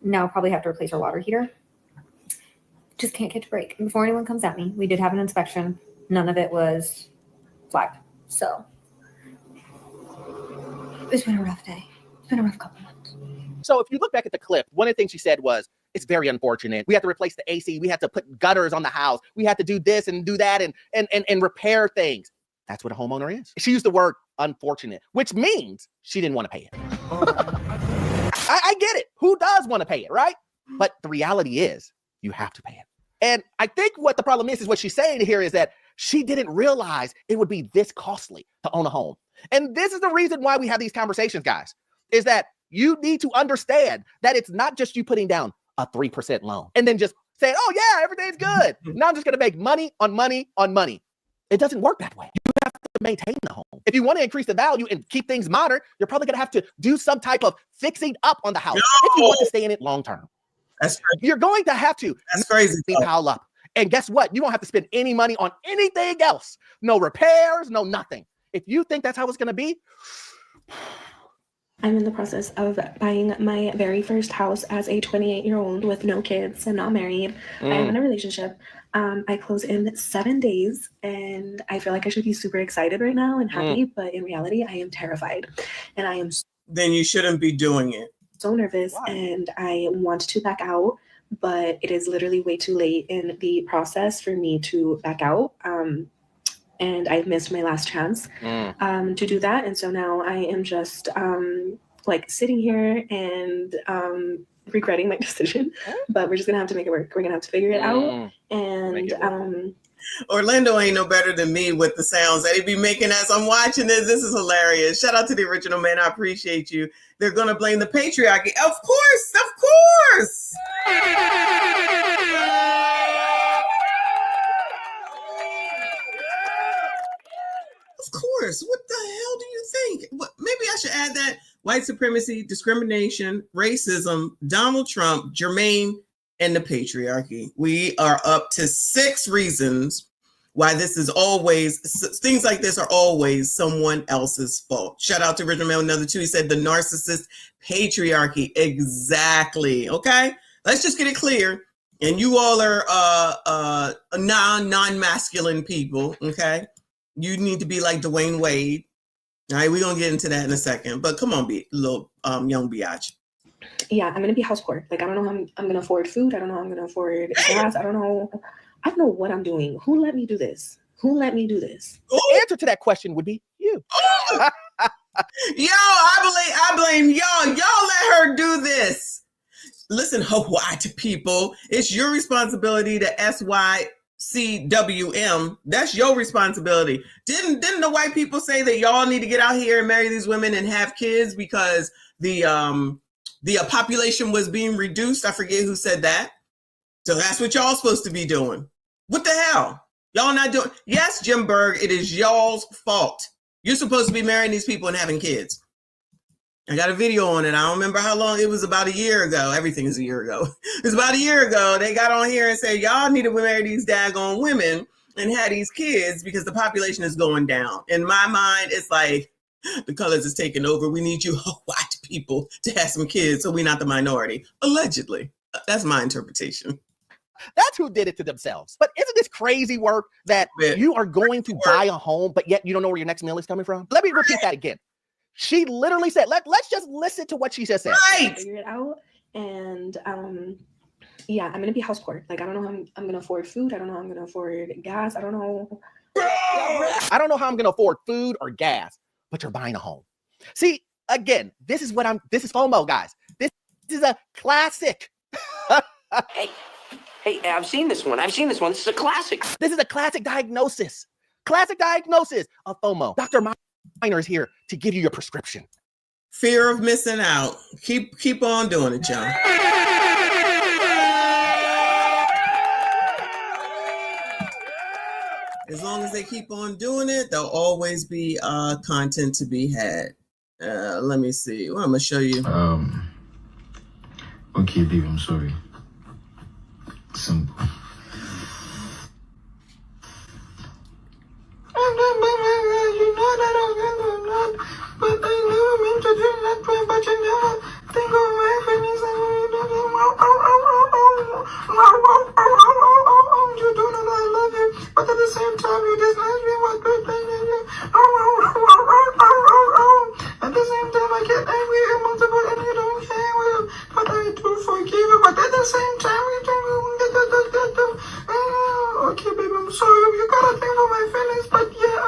[SPEAKER 5] now probably have to replace our water heater. Just can't catch a break. And before anyone comes at me, we did have an inspection. None of it was flagged. So it's been a rough day. It's been a rough couple months.
[SPEAKER 16] So if you look back at the clip, one of the things she said was, it's very unfortunate. We had to replace the AC. We had to put gutters on the house. We had to do this and do that and repair things. That's what a homeowner is. She used the word unfortunate, which means she didn't want to pay it. I get it. Who does want to pay it, right? But the reality is you have to pay it. And I think what the problem is what she's saying here is that she didn't realize it would be this costly to own a home. And this is the reason why we have these conversations, guys, is that you need to understand that it's not just you putting down a 3% loan and then just saying, oh yeah, everything's good. Now I'm just going to make money on money on money. It doesn't work that way. You have to maintain the home. If you want to increase the value and keep things modern, you're probably going to have to do some type of fixing up on the house if you want to stay in it long term.
[SPEAKER 1] That's crazy.
[SPEAKER 16] You're going to have to.
[SPEAKER 1] That's crazy.
[SPEAKER 16] Pile up. And guess what? You won't have to spend any money on anything else. No repairs, no nothing. If you think that's how it's going to be.
[SPEAKER 22] I'm in the process of buying my very first house as a 28-year-old with no kids and not married. I am in a relationship. I close in 7 days, and I feel like I should be super excited right now and happy, but in reality, I am terrified. And I am
[SPEAKER 1] Then you shouldn't be doing it.
[SPEAKER 22] so nervous, and I want to back out, but it is literally way too late in the process for me to back out. And I've missed my last chance to do that. And so now I am just like sitting here and regretting my decision, but we're just gonna have to make it work. We're gonna have to figure it out. And
[SPEAKER 1] Orlando ain't no better than me with the sounds that he be making as I'm watching this. This is hilarious. Shout out to the original man. I appreciate you. They're gonna blame the patriarchy. Of course, of course. Of course. What the hell do you think? Maybe I should add that white supremacy, discrimination, racism, Donald Trump, Jermaine, and the patriarchy. We are up to 6 reasons why this is always, things like this are always someone else's fault. Shout out to Original Man another 2. He said the narcissist patriarchy. Exactly. Okay. Let's just get it clear. And you all are non-masculine people. Okay. You need to be like Dwayne Wade. All right, we're gonna get into that in a second. But come on, little young biatch.
[SPEAKER 22] yeah, I'm gonna be house poor. Like I don't know how I'm gonna afford food. I don't know how I'm gonna afford gas. I don't know what I'm doing. Who let me do this? Who let me do this?
[SPEAKER 16] The answer to that question would be you.
[SPEAKER 1] Yo, I blame y'all. Y'all let her do this. Listen, white people, it's your responsibility to SYCWM. That's your responsibility. Didn't the white people say that y'all need to get out here and marry these women and have kids because the population was being reduced? I forget who said that. So that's what y'all supposed to be doing. What the hell? Y'all not doing? Yes, Jim Berg, it is y'all's fault. You're supposed to be marrying these people and having kids. I got a video on it. I don't remember how long. It was about a year ago. Everything is a year ago. It was about a year ago. They got on here and said, y'all need to marry these daggone women and have these kids because the population is going down. In my mind, it's like, The colors is taking over. We need you white people to have some kids so we're not the minority. Allegedly. That's my interpretation.
[SPEAKER 16] That's who did it to themselves. But isn't this crazy work that you are going to buy a home, but yet you don't know where your next meal is coming from? Let me repeat that again. She literally said, let's just listen to what she just said.
[SPEAKER 22] Right. Figure it out. And yeah, I'm gonna be house poor. Like, I don't know how I'm gonna afford food. I don't know how I'm gonna afford gas. I don't know.
[SPEAKER 16] I don't know how I'm gonna afford food or gas, but you're buying a home. See, again, this is FOMO, guys. This is a classic.
[SPEAKER 8] Hey, I've seen this one. This is a classic.
[SPEAKER 16] This is a classic diagnosis. Classic diagnosis of FOMO. Dr. Minor is here to give you your prescription.
[SPEAKER 1] Fear of missing out. Keep on doing it, John. As long as they keep on doing it, there'll always be content to be had. Let me see. Well, I'm gonna show you.
[SPEAKER 9] Okay, babe, I'm sorry. Simple.
[SPEAKER 3] You know that I'm not, but I never meant to do that, but you never think of my feelings. You don't know that I love you, but at the same time, you dislike me. What good thing is you? At the same time, I get angry and multiple, and you don't care. Well, but I do forgive you, but at the same time, you don't. Okay, baby, I'm sorry. You gotta think of my feelings, but yeah,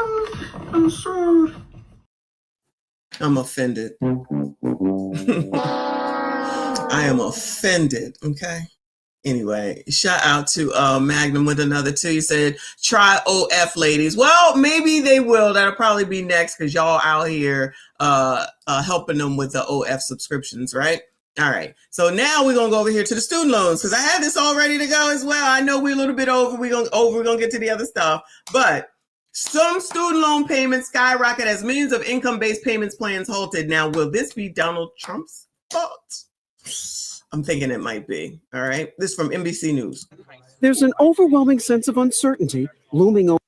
[SPEAKER 3] I'm sorry.
[SPEAKER 1] I'm offended. I am offended. Okay. Anyway, shout out to Magnum with another two. He said, try OF, ladies. Well, maybe they will. That'll probably be next because y'all out here helping them with the OF subscriptions, right? All right. So now we're going to go over here to the student loans because I had this all ready to go as well. I know we're a little bit over. We're going to get to the other stuff. But some student loan payments skyrocket as millions of income-based payments plans halted. Now, will this be Donald Trump's fault? I'm thinking it might be. All right. This is from NBC News.
[SPEAKER 23] There's an overwhelming sense of uncertainty looming over.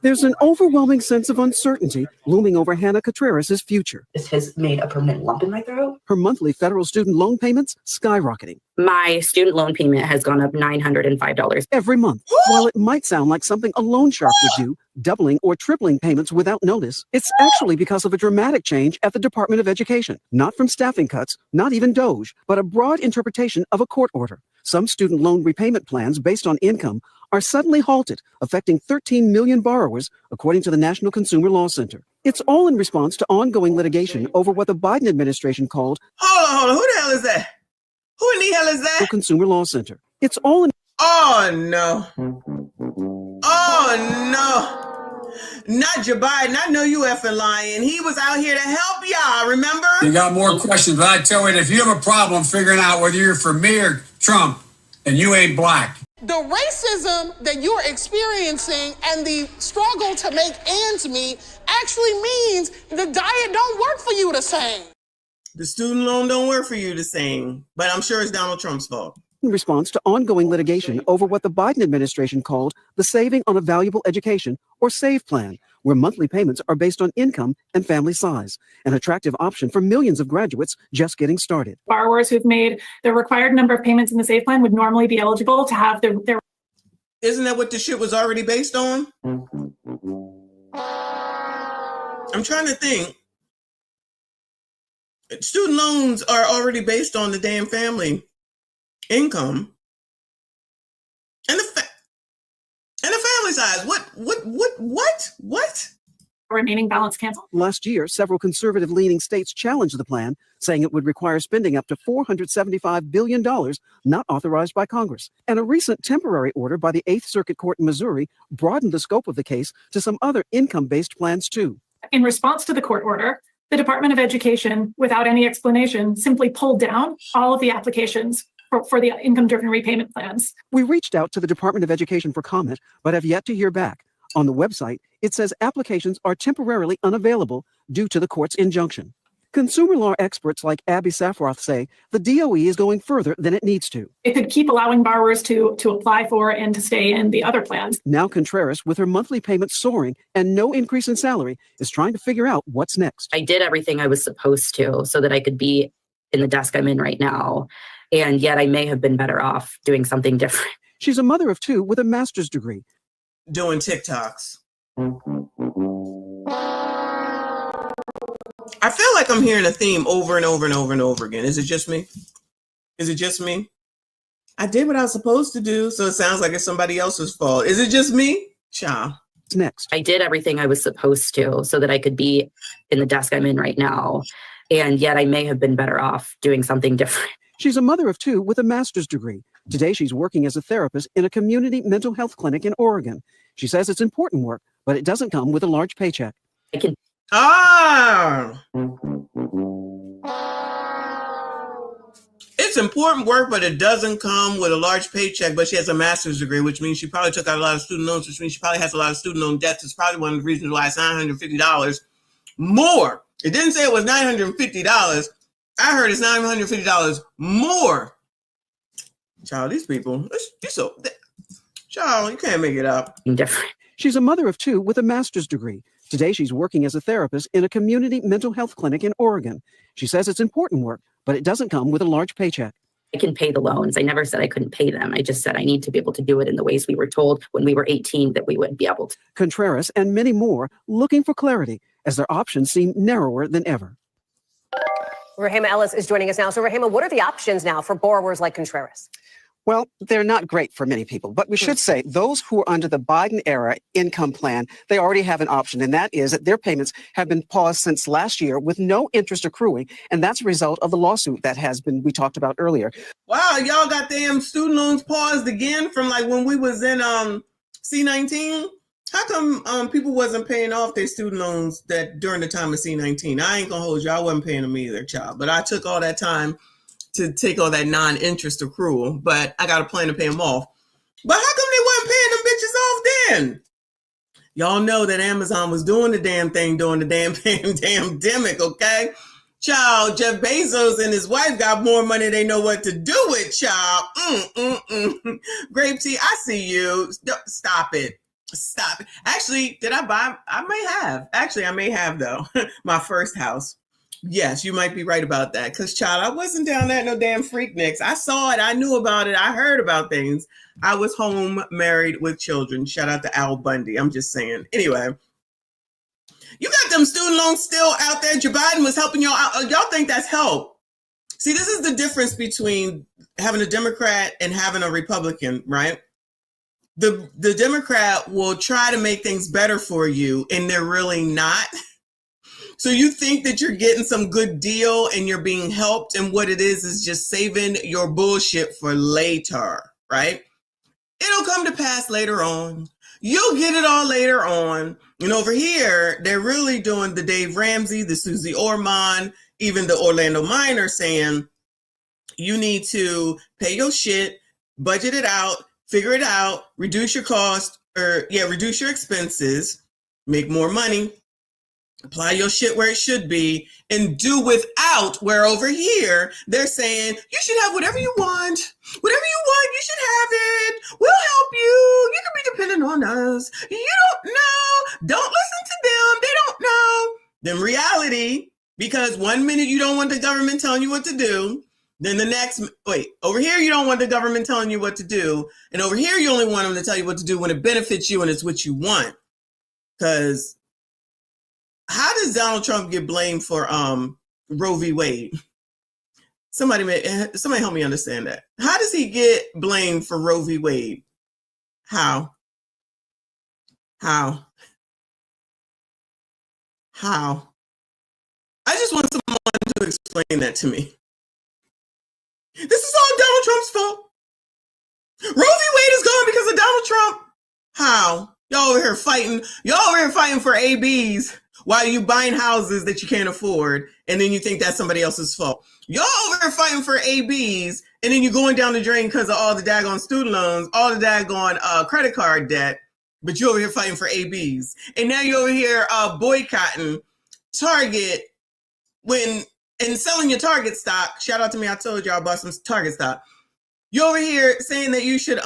[SPEAKER 23] There's an overwhelming sense of uncertainty looming over Hannah Contreras' future.
[SPEAKER 24] This has made a permanent lump in my throat.
[SPEAKER 23] Her monthly federal student loan payments skyrocketing.
[SPEAKER 24] My student loan payment has gone up $905
[SPEAKER 23] every month. While it might sound like something a loan shark would do, doubling or tripling payments without notice, it's actually because of a dramatic change at the Department of Education. Not from staffing cuts, not even DOGE, but a broad interpretation of a court order. Some student loan repayment plans based on income are suddenly halted, affecting 13 million borrowers, according to the National Consumer Law Center. It's all in response to ongoing litigation over what the Biden administration called
[SPEAKER 1] Hold on. Who the hell is that? Who in the hell is that?
[SPEAKER 23] Consumer Law Center. It's all in.
[SPEAKER 1] Oh, no. Oh, no. Not Joe Biden. I know you effing lying. He was out here to help y'all, remember?
[SPEAKER 25] You got more questions, but I tell you, if you have a problem figuring out whether you're for me or Trump, and you ain't black.
[SPEAKER 26] The racism that you're experiencing and the struggle to make ends meet actually means the diet don't work for you the same.
[SPEAKER 1] The student loan don't work for you the same, but I'm sure it's Donald Trump's fault.
[SPEAKER 23] In response to ongoing litigation over what the Biden administration called the Saving on a Valuable Education, or SAVE plan, where monthly payments are based on income and family size, an attractive option for millions of graduates just getting started.
[SPEAKER 27] Borrowers who've made the required number of payments in the SAVE plan would normally be eligible to have their...
[SPEAKER 1] Isn't that what the shit was already based on? I'm trying to think. Student loans are already based on the damn family income and the family size. What?
[SPEAKER 27] Remaining balance canceled.
[SPEAKER 23] Last year, several conservative-leaning states challenged the plan, saying it would require spending up to $475 billion not authorized by Congress. And a recent temporary order by the Eighth Circuit Court in Missouri broadened the scope of the case to some other income-based plans too.
[SPEAKER 27] In response to the court order, the Department of Education, without any explanation, simply pulled down all of the applications for the income-driven repayment plans.
[SPEAKER 23] We reached out to the Department of Education for comment, but have yet to hear back. On the website, it says applications are temporarily unavailable due to the court's injunction. Consumer law experts like Abby Safroth say the DOE is going further than it needs to.
[SPEAKER 27] It could keep allowing borrowers to apply for and to stay in the other plans.
[SPEAKER 23] Now Contreras, with her monthly payments soaring and no increase in salary, is trying to figure out what's next.
[SPEAKER 24] I did everything I was supposed to so that I could be in the desk I'm in right now. And yet I may have been better off doing something different.
[SPEAKER 23] She's a mother of 2 with a master's degree.
[SPEAKER 1] Doing TikToks. I feel like I'm hearing a theme over and over and over and over again. Is it just me? Is it just me? I did what I was supposed to do, so it sounds like it's somebody else's fault. Is it just me? Ciao.
[SPEAKER 23] What's next?
[SPEAKER 24] I did everything I was supposed to so that I could be in the desk I'm in right now. And yet I may have been better off doing something different.
[SPEAKER 23] She's a mother of 2 with a master's degree. Today, she's working as a therapist in a community mental health clinic in Oregon. She says it's important work, but it doesn't come with a large paycheck.
[SPEAKER 24] I can.
[SPEAKER 1] It's important work, but it doesn't come with a large paycheck. But she has a master's degree, which means she probably took out a lot of student loans, which means she probably has a lot of student loan debts. It's probably one of the reasons why it's $950 more. It didn't say it was $950. I heard it's $950 more. Child, these people, child, you can't make it up.
[SPEAKER 24] Different.
[SPEAKER 23] She's a mother of 2 with a master's degree. Today, she's working as a therapist in a community mental health clinic in Oregon. She says it's important work, but it doesn't come with a large paycheck.
[SPEAKER 24] I can pay the loans. I never said I couldn't pay them. I just said I need to be able to do it in the ways we were told when we were 18 that we would be able to.
[SPEAKER 23] Contreras and many more looking for clarity as their options seem narrower than ever.
[SPEAKER 2] Rahima Ellis is joining us now. So Rahima, what are the options now for borrowers like Contreras?
[SPEAKER 4] Well, they're not great for many people, but we should say those who are under the Biden era income plan, they already have an option, and that is that their payments have been paused since last year with no interest accruing, and that's a result of the lawsuit that has been, we talked about earlier.
[SPEAKER 1] Wow, y'all got damn student loans paused again from like when we was in C-19? How come people wasn't paying off their student loans that during the time of C-19? I ain't gonna hold you, I wasn't paying them either, child, but I took all that time to take all that non-interest accrual, but I got a plan to pay them off. But how come they wasn't paying them bitches off then? Y'all know that Amazon was doing the damn thing during the damn pandemic, okay? Child, Jeff Bezos and his wife got more money they know what to do with, child. Grape tea, I see you. Stop it. Stop it. Actually, did I buy? I may have. Actually, I may have, though. My first house. Yes, you might be right about that. Because, child, I wasn't down there at no damn Freakniks. I saw it. I knew about it. I heard about things. I was home, married with children. Shout out to Al Bundy. I'm just saying. Anyway, you got them student loans still out there. Joe Biden was helping y'all out. Y'all think that's help. See, this is the difference between having a Democrat and having a Republican, right? The Democrat will try to make things better for you, and they're really not. So you think that you're getting some good deal and you're being helped, and what it is just saving your bullshit for later, right? It'll come to pass later on. You'll get it all later on. And over here, they're really doing the Dave Ramsey, the Susie Orman, even the Orlando Minor saying, you need to pay your shit, budget it out, figure it out, reduce your cost, reduce your expenses, make more money, apply your shit where it should be, and do without, where over here, they're saying, you should have whatever you want. Whatever you want, you should have it. We'll help you. You can be dependent on us. You don't know. Don't listen to them. They don't know. Then reality, because 1 minute you don't want the government telling you what to do, then the next, over here you don't want the government telling you what to do, and over here you only want them to tell you what to do when it benefits you and it's what you want. Because how does Donald Trump get blamed for Roe v. Wade? Somebody help me understand that. How does he get blamed for Roe v. Wade? How? I just want someone to explain that to me. This is all Donald Trump's fault. Roe v. Wade is gone because of Donald Trump. How? Y'all over here fighting. Y'all over here fighting for ABs while you buying houses that you can't afford, and then you think that's somebody else's fault. Y'all over here fighting for ABs, and then you're going down the drain because of all the daggone student loans, all the daggone credit card debt, but you're over here fighting for ABs. And now you're over here boycotting Target, when in selling your Target stock, shout out to me, I told y'all about some Target stock. You over here saying that you should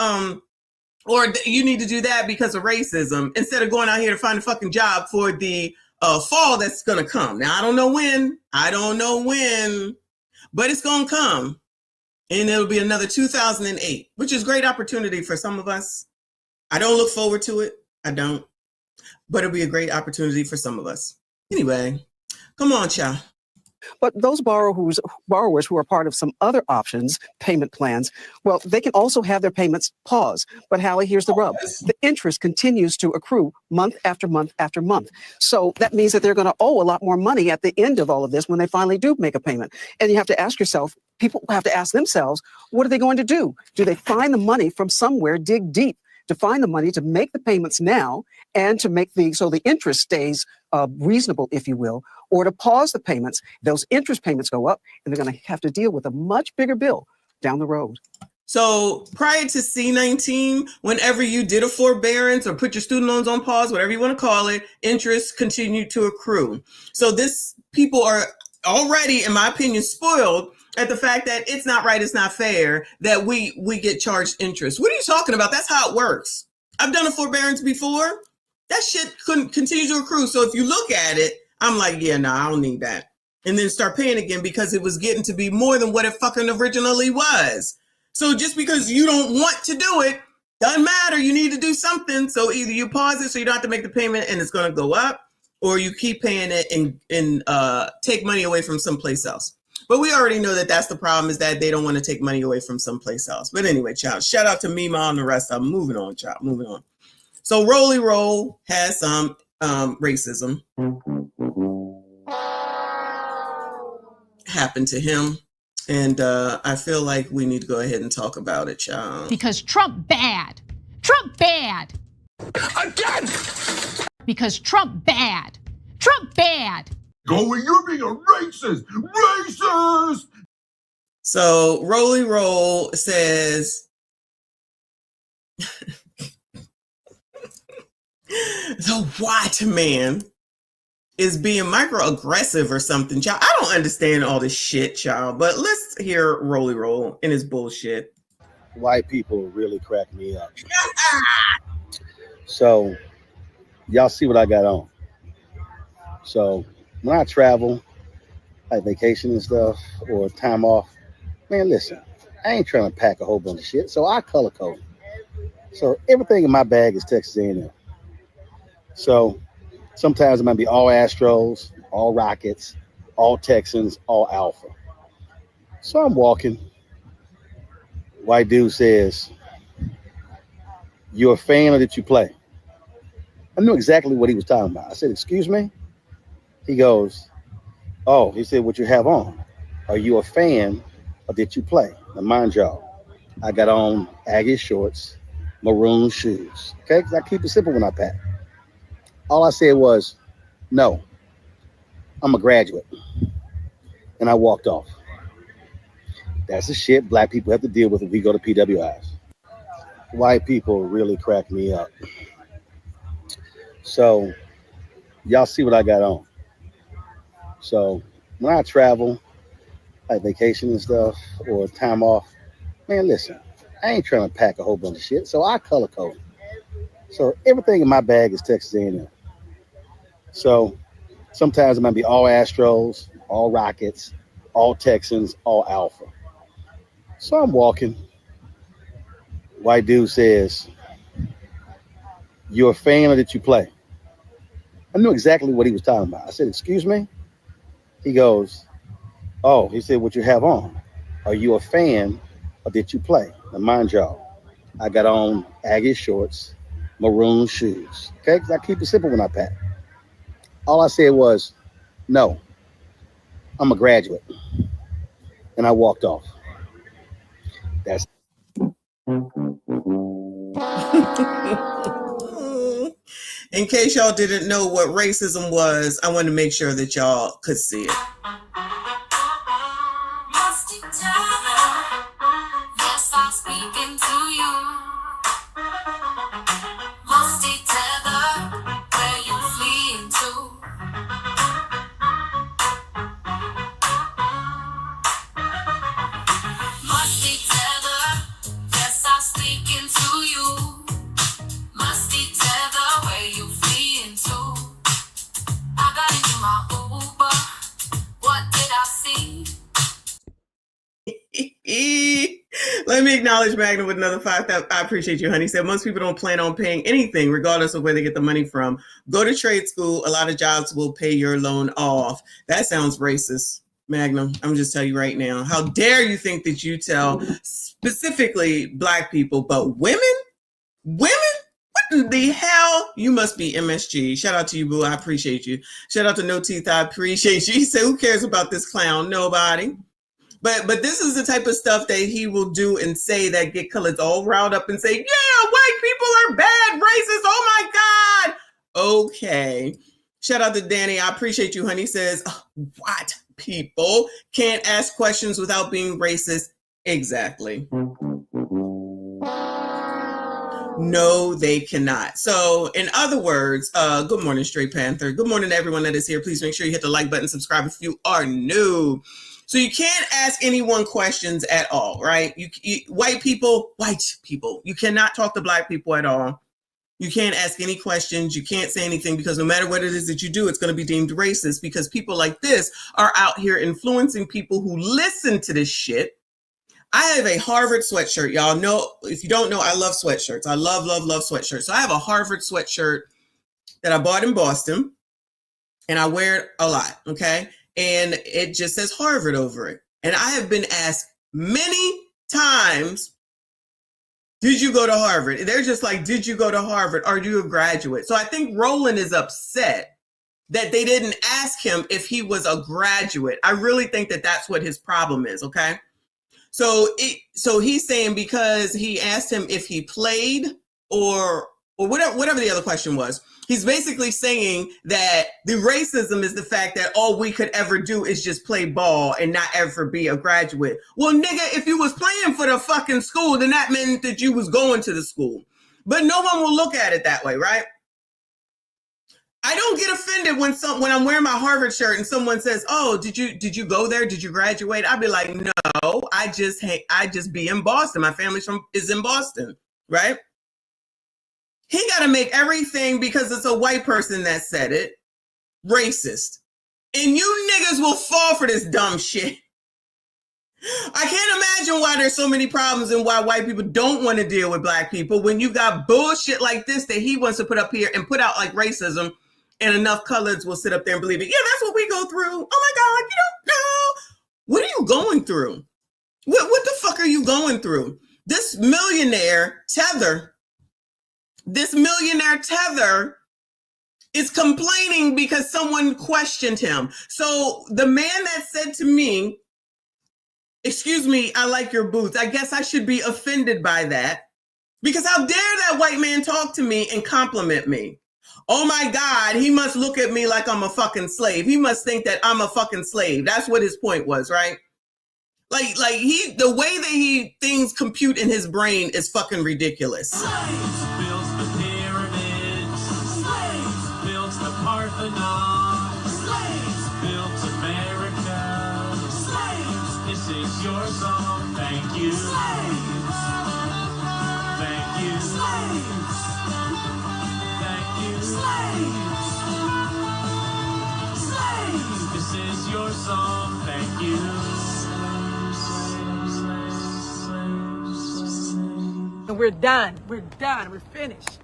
[SPEAKER 1] or you need to do that because of racism instead of going out here to find a fucking job for the fall that's gonna come. Now I don't know when, but it's gonna come, and it'll be another 2008, which is great opportunity for some of us. I don't look forward to it. I don't, but it'll be a great opportunity for some of us. Anyway, come on, child.
[SPEAKER 4] But those borrowers who are part of some other options, payment plans, well, they can also have their payments paused. But Hallie, here's the rub. The interest continues to accrue month after month after month. So that means that they're going to owe a lot more money at the end of all of this when they finally do make a payment. And you have to ask yourself, people have to ask themselves, what are they going to do? Do they find the money from somewhere, dig deep to find the money to make the payments now and to make so the interest stays reasonable, if you will, or to pause the payments? Those interest payments go up and they're going to have to deal with a much bigger bill down the road.
[SPEAKER 1] So prior to C-19, whenever you did a forbearance or put your student loans on pause, whatever you want to call it, interest continued to accrue. So people are already, in my opinion, spoiled at the fact that it's not right, it's not fair that we get charged interest. What are you talking about? That's how it works. I've done a forbearance before. That shit couldn't continue to accrue. So if you look at it, I'm like, yeah, no, I don't need that. And then start paying again because it was getting to be more than what it fucking originally was. So just because you don't want to do it, doesn't matter. You need to do something. So either you pause it so you don't have to make the payment and it's going to go up, or you keep paying it and take money away from someplace else. But we already know that that's the problem, is that they don't want to take money away from someplace else. But anyway, child, shout out to Mima and the rest of them. Moving on, child, moving on. So Rolly Roll has some racism happened to him. And I feel like we need to go ahead and talk about it, child.
[SPEAKER 20] Because Trump bad. Trump bad.
[SPEAKER 3] Again!
[SPEAKER 20] Because Trump bad. Trump bad.
[SPEAKER 3] Going, you're being a racist! Racist!
[SPEAKER 1] So Rolly Roll says, the white man is being microaggressive or something, child. I don't understand all this shit, child. But let's hear Rolly Roll and his bullshit.
[SPEAKER 6] White people really crack me up. So, y'all see what I got on. So, when I travel, like vacation and stuff, or time off, man, listen, I ain't trying to pack a whole bunch of shit, so I color code. So, everything in my bag is Texas A&M. So, sometimes it might be all Astros, all Rockets, all Texans, all Alpha. So, I'm walking. White dude says, "You a fan or did you play?" I knew exactly what he was talking about. I said, "Excuse me?" He goes, "Oh," he said, "what you have on? Are you a fan or did you play?" Now, mind y'all, I got on Aggie shorts, maroon shoes, okay? Because I keep it simple when I pack. All I said was, "No, I'm a graduate." And I walked off. That's the shit black people have to deal with if we go to PWIs. White people really crack me up. So, y'all see what I got on. So, when I travel, like vacation and stuff, or time off, man, listen, I ain't trying to pack a whole bunch of shit, so I color code. So, everything in my bag is Texas A&M. So, sometimes it might be all Astros, all Rockets, all Texans, all Alpha. So, I'm walking. White dude says, "You a fan or did you play?" I knew exactly what he was talking about. I said, "Excuse me?" He goes, "Oh," he said, "what you have on? Are you a fan or did you play?" Now, mind y'all, I got on Aggie shorts, maroon shoes, okay? Because I keep it simple when I pack. All I said was, "No, I'm a graduate." And I walked off. That's
[SPEAKER 1] In case y'all didn't know what racism was, I want to make sure that y'all could see it. acknowledge Magna with another 5,000. I appreciate you, honey. Said most people don't plan on paying anything, regardless of where they get the money from. Go to trade school. A lot of jobs will pay your loan off. That sounds racist, Magna. I'm just telling you right now. How dare you think that you tell specifically Black people, but women? Women? What in the hell? You must be MSG. Shout out to you, boo. I appreciate you. Shout out to No Teeth. I appreciate you. He said, who cares about this clown? Nobody. But this is the type of stuff that he will do and say that get colors all riled up and say, yeah, white people are bad, racist. Oh my God. Okay. Shout out to Danny. I appreciate you, honey. Says, what people can't ask questions without being racist? Exactly. No, they cannot. So in other words, good morning, Straight Panther. Good morning to everyone that is here. Please make sure you hit the like button, subscribe if you are new. So you can't ask anyone questions at all, right? White people, you cannot talk to Black people at all. You can't ask any questions. You can't say anything because no matter what it is that you do, it's going to be deemed racist because people like this are out here influencing people who listen to this shit. I have a Harvard sweatshirt. Y'all know, if you don't know, I love sweatshirts. I love, love, love sweatshirts. So I have a Harvard sweatshirt that I bought in Boston and I wear it a lot, okay? And it just says Harvard over it. And I have been asked many times, did you go to Harvard? They're just like, did you go to Harvard? Are you a graduate? So I think Roland is upset that they didn't ask him if he was a graduate. I really think that that's what his problem is, okay? So he's saying because he asked him if he played or whatever the other question was, he's basically saying that the racism is the fact that all we could ever do is just play ball and not ever be a graduate. Well, nigga, if you was playing for the fucking school, then that meant that you was going to the school. But no one will look at it that way, right? I don't get offended when I'm wearing my Harvard shirt and someone says, "Oh, did you go there? Did you graduate?" I'd be like, "No, I just be in Boston. My family is in Boston," right? He got to make everything because it's a white person that said it racist, and you niggas will fall for this dumb shit. I can't imagine why there's so many problems and why white people don't want to deal with Black people when you got bullshit like this that he wants to put up here and put out like racism. And enough coloreds will sit up there and believe it. Yeah, that's what we go through. Oh my God, you don't know. What are you going through? What the fuck are you going through? This millionaire Tether is complaining because someone questioned him. So the man that said to me, "Excuse me, I like your boots," I guess I should be offended by that because how dare that white man talk to me and compliment me? Oh my God, he must look at me like I'm a fucking slave. He must think that I'm a fucking slave. That's what his point was, right? Like the way that things compute in his brain is fucking ridiculous.
[SPEAKER 3] Slaves built the pyramids. Slaves built the Parthenon. Slaves built America. Slaves, this is your song. Thank you. Slaves. Thank you. Slaves. Slaves, slaves, this is your song, thank you.
[SPEAKER 7] And we're done, we're finished.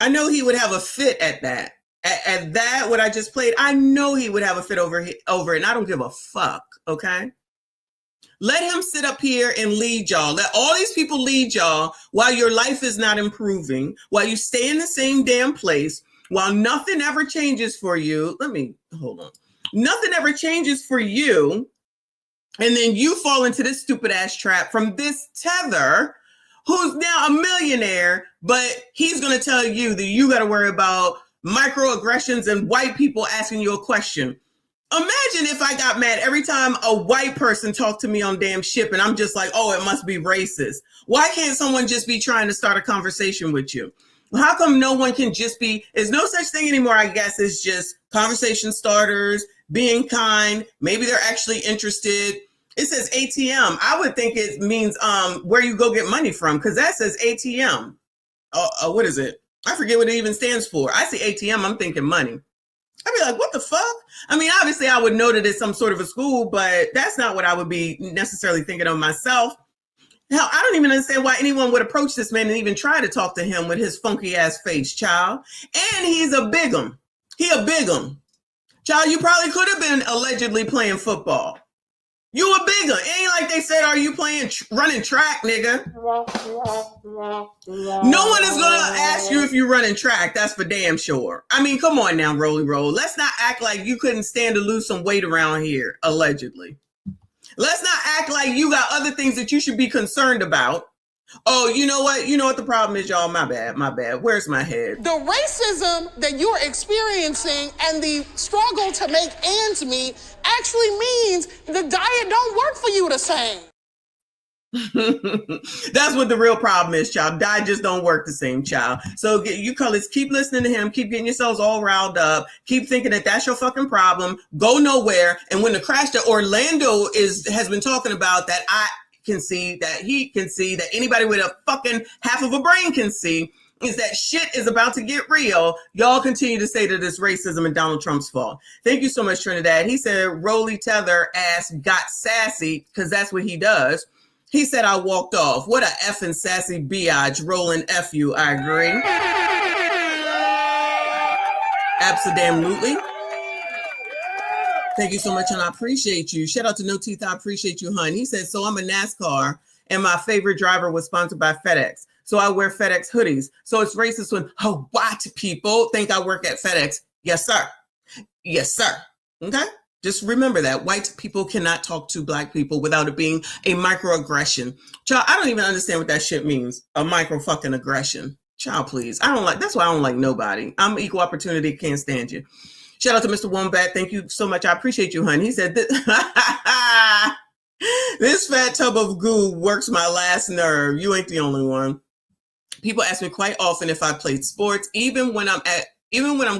[SPEAKER 1] I know he would have a fit at that. At that, what I just played, I know he would have a fit over it, and I don't give a fuck, okay? Let him sit up here and lead y'all. Let all these people lead y'all while your life is not improving, while you stay in the same damn place, while nothing ever changes for you. Hold on. Nothing ever changes for you. And then you fall into this stupid ass trap from this Tether, who's now a millionaire, but he's going to tell you that you got to worry about microaggressions and white people asking you a question. Imagine if I got mad every time a white person talked to me on damn ship and I'm just like, oh, it must be racist. Why can't someone just be trying to start a conversation with you? How come no one can just be, there's no such thing anymore, I guess. It's just conversation starters, being kind. Maybe they're actually interested. It says ATM. I would think it means where you go get money from because that says ATM. What is it? I forget what it even stands for. I see ATM, I'm thinking money. I'd be like, what the fuck? I mean, obviously I would know that it's some sort of a school, but that's not what I would be necessarily thinking of myself. Hell, I don't even understand why anyone would approach this man and even try to talk to him with his funky ass face, child. And he's a bigum. He a bigum. Child, you probably could have been allegedly playing football. You a bigger. It ain't like they said, are you playing running track, nigga? No one is going to ask you if you're running track. That's for damn sure. I mean, come on now, Rolly Roll. Let's not act like you couldn't stand to lose some weight around here, allegedly. Let's not act like you got other things that you should be concerned about. Oh, you know what? You know what the problem is, y'all? My bad. My bad. Where's my head?
[SPEAKER 26] The racism that you're experiencing and the struggle to make ends meet actually means the diet don't work for you the same.
[SPEAKER 1] That's what the real problem is, child. Diet just don't work the same, child. So you colors, keep listening to him, keep getting yourselves all riled up, keep thinking that that's your fucking problem, go nowhere. And when the crash that Orlando has been talking about, that I can see, that he can see, that anybody with a fucking half of a brain can see, is that shit is about to get real. Y'all continue to say that it's racism and Donald Trump's fault. Thank you so much, Trinidad. He said, Rolly Tether ass got sassy, because that's what he does. He said, I walked off. What a effing sassy biatch. Rolling F you. I agree. Absolutely. Thank you so much, and I appreciate you. Shout out to No Teeth. I appreciate you, hun. He said, so I'm a NASCAR, and my favorite driver was sponsored by FedEx. So I wear FedEx hoodies. So it's racist when white people think I work at FedEx. Yes, sir. Yes, sir. Okay? Just remember that white people cannot talk to black people without it being a microaggression. Child, I don't even understand what that shit means. A micro fucking aggression. Child, please. That's why I don't like nobody. I'm equal opportunity. Can't stand you. Shout out to Mr. Wombat. Thank you so much. I appreciate you, hon. He said, this fat tub of goo works my last nerve. You ain't the only one. People ask me quite often if I played sports. Even when I'm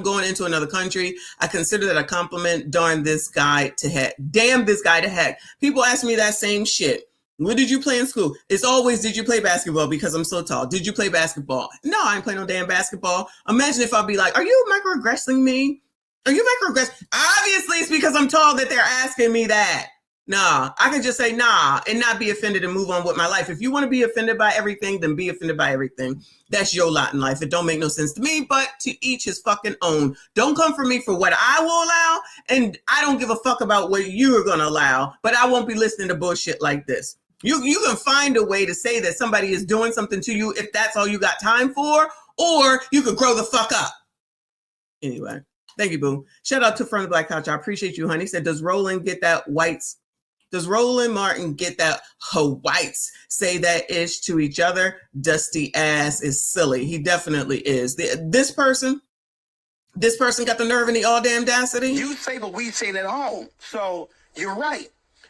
[SPEAKER 1] going into another country, I consider that a compliment. Darn this guy to heck. Damn this guy to heck. People ask me that same shit. What did you play in school? It's always, did you play basketball? Because I'm so tall. Did you play basketball? No, I ain't playing no damn basketball. Imagine if I'd be like, are you microaggressing me? Are you microaggressing? Obviously, it's because I'm tall that they're asking me that. Nah, I can just say nah and not be offended and move on with my life. If you want to be offended by everything, then be offended by everything. That's your lot in life. It don't make no sense to me, but to each his fucking own. Don't come for me for what I will allow, and I don't give a fuck about what you are going to allow, but I won't be listening to bullshit like this. You can find a way to say that somebody is doing something to you if that's all you got time for, or you could grow the fuck up. Anyway, thank you, boo. Shout out to From the Black Couch. I appreciate you, honey. He said, does Roland Martin get that whites say that ish to each other? Dusty ass is silly. He definitely is. This person got the nerve and the all damn audacity.
[SPEAKER 3] You say what we say at home. So you're right.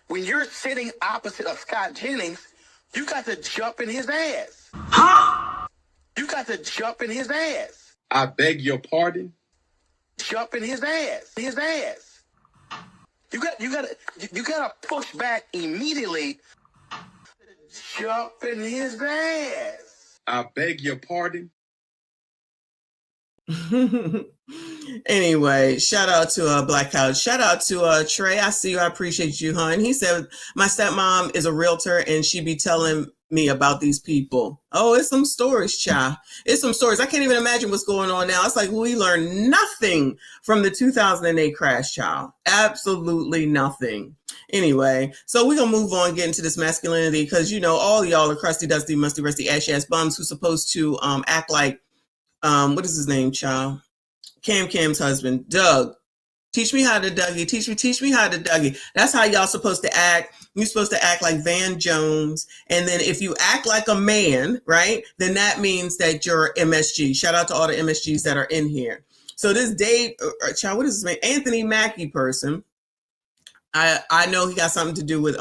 [SPEAKER 3] When you're sitting opposite of Scott Jennings, you got to jump in his ass. Huh? You got to jump in his ass.
[SPEAKER 25] I beg your pardon?
[SPEAKER 3] Jump in his ass. His ass. You gotta push back immediately. Jump in his ass.
[SPEAKER 25] I beg your pardon?
[SPEAKER 1] Anyway, shout out to Black Couch. Shout out to Trey. I see you. I appreciate you, hon. He said, my stepmom is a realtor and she be telling me about these people. Oh, it's some stories, child. It's some stories. I can't even imagine what's going on now. It's like we learned nothing from the 2008 crash, child. Absolutely nothing. Anyway, so we're going to move on, get into this masculinity, because, you know, all y'all are crusty, dusty, musty, rusty, ashy-ass bums who's supposed to act like, what is his name, child? Cam's husband, Doug. Teach me how to Dougie. Teach me how to Dougie. That's how y'all supposed to act. You're supposed to act like Van Jones. And then if you act like a man, right, then that means that you're MSG. Shout out to all the MSGs that are in here. So this Dave, child, what is his name? Anthony Mackie person. I know he got something to do with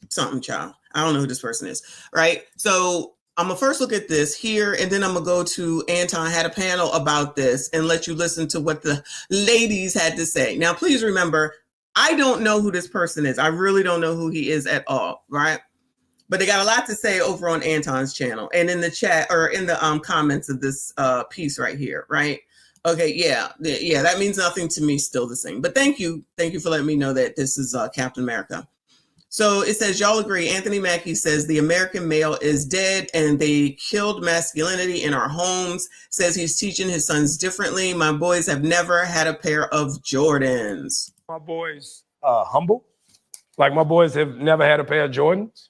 [SPEAKER 1] something, child. I don't know who this person is, right? So I'm going to first look at this here, and then I'm going to go to Anton had a panel about this and let you listen to what the ladies had to say. Now, please remember, I don't know who this person is. I really don't know who he is at all, right? But they got a lot to say over on Anton's channel and in the chat or in the comments of this piece right here, right? Okay, yeah, that means nothing to me, still the same. But thank you for letting me know that this is Captain America. So it says, y'all agree. Anthony Mackie says the American male is dead and they killed masculinity in our homes. Says he's teaching his sons differently. My boys have never had a pair of Jordans.
[SPEAKER 10] My boys humble. Like my boys have never had a pair of Jordans.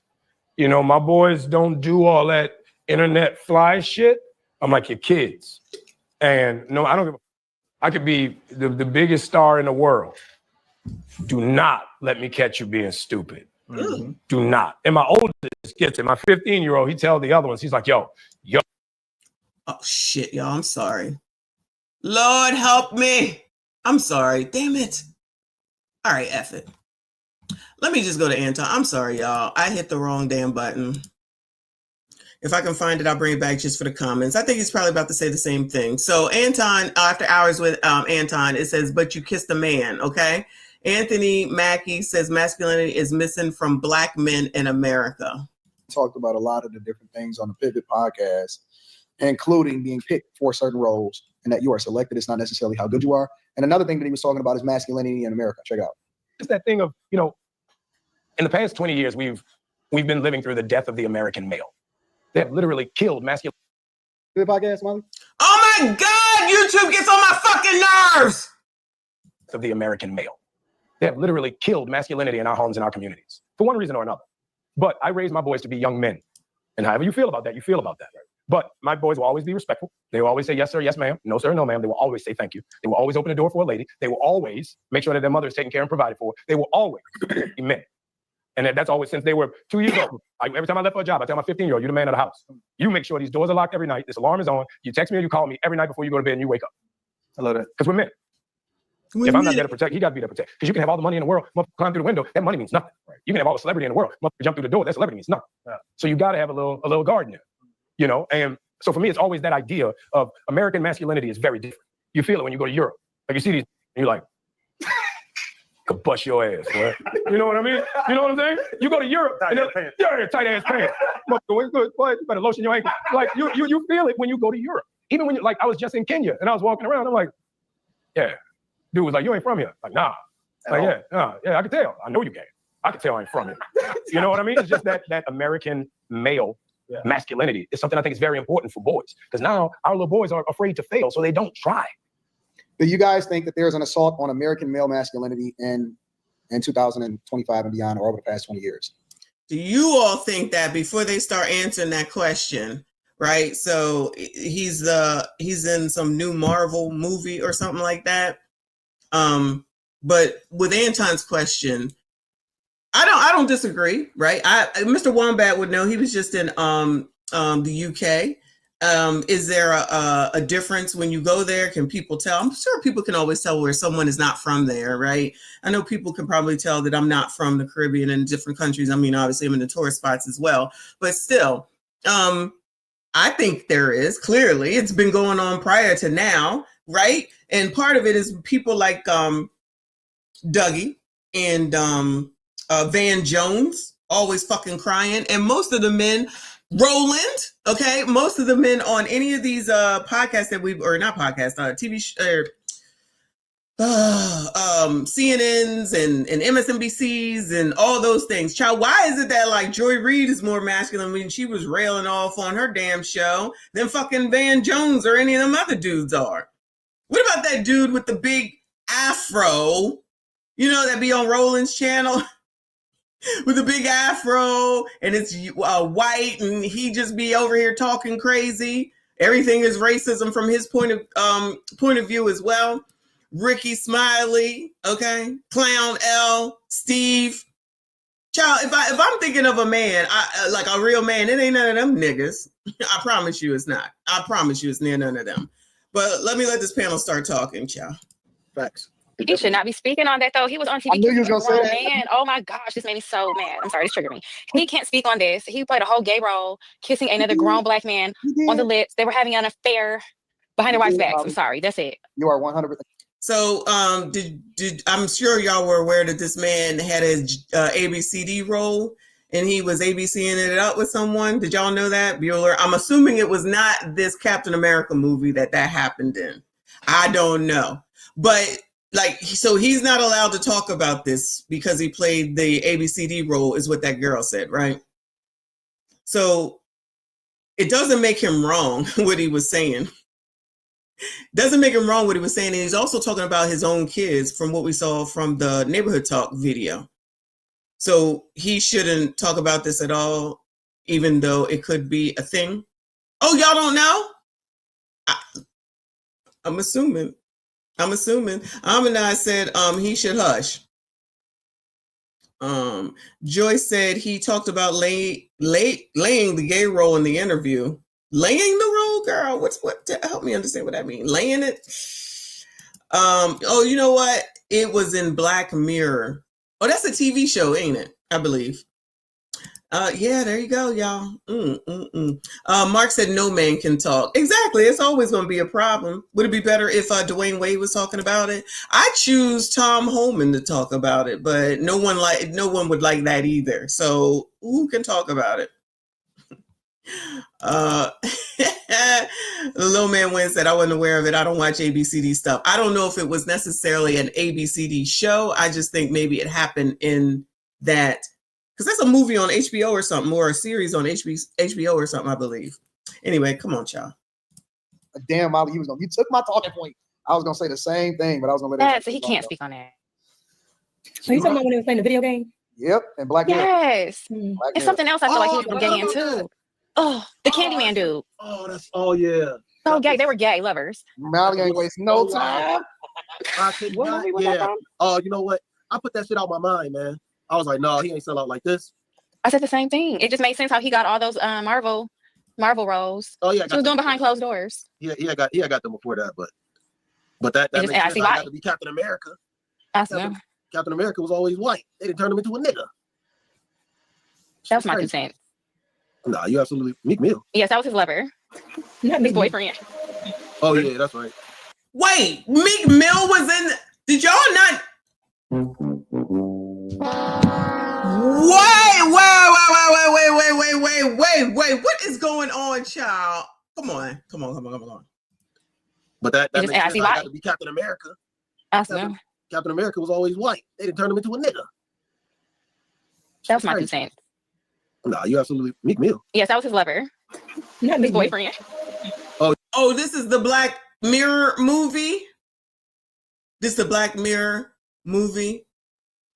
[SPEAKER 10] You know, my boys don't do all that internet fly shit. I'm like your kids. And no, I don't give a, I could be the biggest star in the world. Do not let me catch you being stupid. Mm-hmm. Do not. And my oldest gets it. My 15-year-old, he tells the other ones, he's like, yo.
[SPEAKER 1] Oh, shit, y'all. I'm sorry. Lord, help me. I'm sorry. Damn it. All right, F it. Let me just go to Anton. I'm sorry, y'all. I hit the wrong damn button. If I can find it, I'll bring it back just for the comments. I think he's probably about to say the same thing. So Anton, after hours with Anton, it says, but you kissed a man, okay? Anthony Mackie says masculinity is missing from Black men in America.
[SPEAKER 11] Talked about a lot of the different things on the Pivot podcast, including being picked for certain roles and that you are selected. It's not necessarily how good you are. And another thing that he was talking about is masculinity in America. Check it out.
[SPEAKER 10] It's that thing of, you know, in the past 20 years, we've been living through the death of the American male. They have literally killed masculinity.
[SPEAKER 11] Pivot podcast, Molly?
[SPEAKER 1] Oh my God, YouTube gets on my fucking nerves.
[SPEAKER 10] Of the American male. They have literally killed masculinity in our homes and our communities for one reason or another. But I raised my boys to be young men. And however you feel about that, you feel about that. But my boys will always be respectful. They will always say, yes, sir, yes, ma'am. No, sir, no, ma'am. They will always say thank you. They will always open the door for a lady. They will always make sure that their mother is taken care and provided for. They will always be men. And that's always since they were 2 years old. Every time I left for a job, I tell my 15-year-old, you're the man of the house. You make sure these doors are locked every night. This alarm is on. You text me or you call me every night before you go to bed and you wake up.
[SPEAKER 11] I love that.
[SPEAKER 10] Because we're men. If I'm not there to protect, he got to be there to protect. Because you can have all the money in the world, climb through the window, that money means nothing. Right? You can have all the celebrity in the world, jump through the door, that celebrity means nothing. Yeah. So you got to have a little guard in there, you know? And so for me, it's always that idea of American masculinity is very different. You feel it when you go to Europe. Like you see these, and you're like, could bust your ass, boy. You know what I mean? You know what I'm saying? You go to Europe, and tight ass pants. Boy, you better lotion your ankle. Like you feel it when you go to Europe. Even when you, like, I was just in Kenya and I was walking around, I'm like, yeah. Dude was like, you ain't from here. Like, nah. Like, yeah, I can tell. I know you gay. I can tell I ain't from here. You know what I mean? It's just that American male masculinity is something I think is very important for boys. Because now our little boys are afraid to fail, so they don't try.
[SPEAKER 11] Do you guys think that there's an assault on American male masculinity in 2025 and beyond, or over the past 20 years?
[SPEAKER 1] Do you all think that before they start answering that question, right? So he's in some new Marvel movie or something like that. But with Anton's question, I don't disagree, right? Mr. Wombat would know. He was just in the UK. Is there a difference when you go there? Can people tell? I'm sure people can always tell where someone is not from there, right? I know people can probably tell that I'm not from the Caribbean and different countries. I mean, obviously I'm in the tourist spots as well, but still, I think there is. Clearly, it's been going on prior to now, right? And part of it is people like Dougie and Van Jones always fucking crying, and most of the men. Roland, okay, most of the men on any of these podcasts that CNNs and MSNBCs and all those things. Child, why is it that like Joy Reid is more masculine when she was railing off on her damn show than fucking Van Jones or any of them other dudes are? What about that dude with the big afro, you know, that be on Roland's channel? With a big afro and it's white and he just be over here talking crazy. Everything is racism from his point of view as well. Ricky Smiley, okay, Clown L, Steve. Child, if I'm thinking of a man, like a real man, it ain't none of them niggas. I promise you it's not. I promise you it's near none of them. But let this panel start talking, child.
[SPEAKER 11] Facts.
[SPEAKER 12] He should not be speaking on that, though. He was on TV.
[SPEAKER 11] I knew you was gonna say that.
[SPEAKER 12] Man, oh my gosh, this made me so mad. I'm sorry, this triggered me. He can't speak on this. He played a whole gay role, kissing another grown black man on the lips. They were having an affair behind their wife's backs. I'm sorry, that's it.
[SPEAKER 11] You are 100%.
[SPEAKER 1] So, did I'm sure y'all were aware that this man had a ABCD role and he was ABCing it up with someone. Did y'all know that, Bueller? I'm assuming it was not this Captain America movie that happened in. I don't know, but like, so he's not allowed to talk about this because he played the ABCD role, is what that girl said, right? So it doesn't make him wrong what he was saying. Doesn't make him wrong what he was saying. And he's also talking about his own kids from what we saw from the Neighborhood Talk video. So he shouldn't talk about this at all, even though it could be a thing. Oh, y'all don't know? I'm assuming. Amanai said he should hush. Joyce said he talked about laying the gay role in the interview. Laying the role, girl? Help me understand what that means. Laying it? Oh, you know what? It was in Black Mirror. Oh, that's a TV show, ain't it? I believe. Yeah, there you go, y'all. Mark said no man can talk. Exactly. It's always going to be a problem. Would it be better if Dwayne Wade was talking about it? I choose Tom Homan to talk about it, but no one would like that either. So who can talk about it? The little man went and said, I wasn't aware of it. I don't watch ABCD stuff. I don't know if it was necessarily an ABCD show. I just think maybe it happened in that, because that's a movie on HBO or something, or a series on HBO or something, I believe. Anyway, come on, y'all.
[SPEAKER 11] Damn, Molly, you took my talking point. I was gonna say the same thing, but I was gonna let it.
[SPEAKER 12] So he can't speak on that.
[SPEAKER 2] So you talking about when he was playing the video game?
[SPEAKER 11] Yep, and Black Mirror.
[SPEAKER 12] Yes.
[SPEAKER 11] Black
[SPEAKER 12] And
[SPEAKER 11] Mirror.
[SPEAKER 12] something else I feel like he was gay in too. Oh, the Candyman dude.
[SPEAKER 16] Oh yeah.
[SPEAKER 12] So gay. They were gay lovers.
[SPEAKER 11] Molly ain't wasting no time.
[SPEAKER 16] I could not. Yeah. Oh, you know what? I put that shit out my mind, man. I was like, no, he ain't sell out like this.
[SPEAKER 12] I said the same thing. It just made sense how he got all those Marvel roles.
[SPEAKER 16] Oh yeah,
[SPEAKER 12] he was doing behind closed doors.
[SPEAKER 16] Yeah, I got them before that, but that makes sense. I got to be Captain America. Captain America was always white. They didn't turn him into a nigga.
[SPEAKER 12] That was my consent.
[SPEAKER 16] Nah, you absolutely Meek Mill.
[SPEAKER 12] Yes, that was his lover, not his boyfriend.
[SPEAKER 16] Oh yeah, that's right.
[SPEAKER 1] Wait, Meek Mill was in. Did y'all not? Wait. What is going on, child? Come on.
[SPEAKER 16] But that makes sense. I
[SPEAKER 12] got
[SPEAKER 16] to be Captain America.
[SPEAKER 12] Captain
[SPEAKER 16] America was always white. They didn't turn him into a nigga.
[SPEAKER 12] That was my consent.
[SPEAKER 16] Nah, you absolutely Meek Mill.
[SPEAKER 12] Yes, that was his lover, not his boyfriend.
[SPEAKER 1] Oh, this is the Black Mirror movie. This is the Black Mirror movie.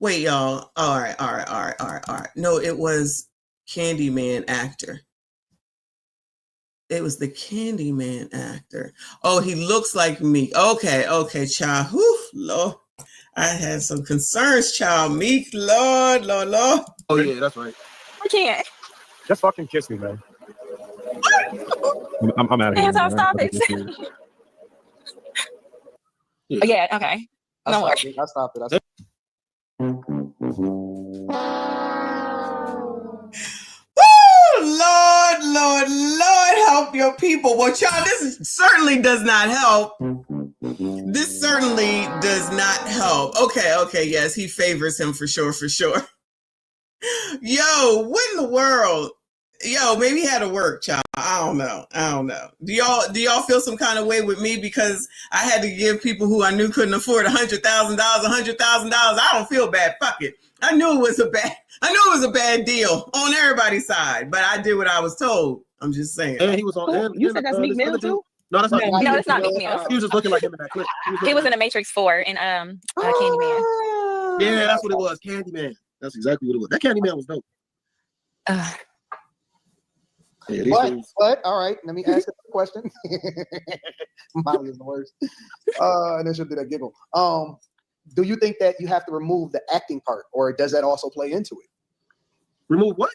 [SPEAKER 1] Wait, y'all. All right. No, it was Candyman actor. It was the Candyman actor. Oh, he looks like me. Okay, child. Whew, Lord. I had some concerns, child. Meek, Lord.
[SPEAKER 16] Oh, yeah, that's right.
[SPEAKER 12] I can't.
[SPEAKER 10] Just fucking kiss me, man. I'm out of here.
[SPEAKER 12] Hands off, stop it. Yeah, okay. No more.
[SPEAKER 11] I stopped it.
[SPEAKER 1] Lord, help your people. Well, child, this certainly does not help. This certainly does not help. Okay, yes, he favors him for sure. Yo, what in the world? Yo, maybe he had to work, child. I don't know. Do y'all feel some kind of way with me because I had to give people who I knew couldn't afford $100,000. I don't feel bad. Fuck it. I knew it was a bad deal on everybody's side, but I did what I was told. I'm just saying.
[SPEAKER 16] And he was on.
[SPEAKER 12] You said that's Meek Mill too?
[SPEAKER 16] No, that's not.
[SPEAKER 12] No, that's not Meek Mill.
[SPEAKER 16] He was just looking like him in that clip.
[SPEAKER 12] He was in the Matrix 4 in Candyman.
[SPEAKER 16] Yeah, that's what it was. Candyman. That's exactly what it was. That Candyman was dope.
[SPEAKER 11] But all right, let me ask you a question. Molly is the worst. And then she'll do that giggle. Do you think that you have to remove the acting part, or does that also play into it?
[SPEAKER 16] Remove what?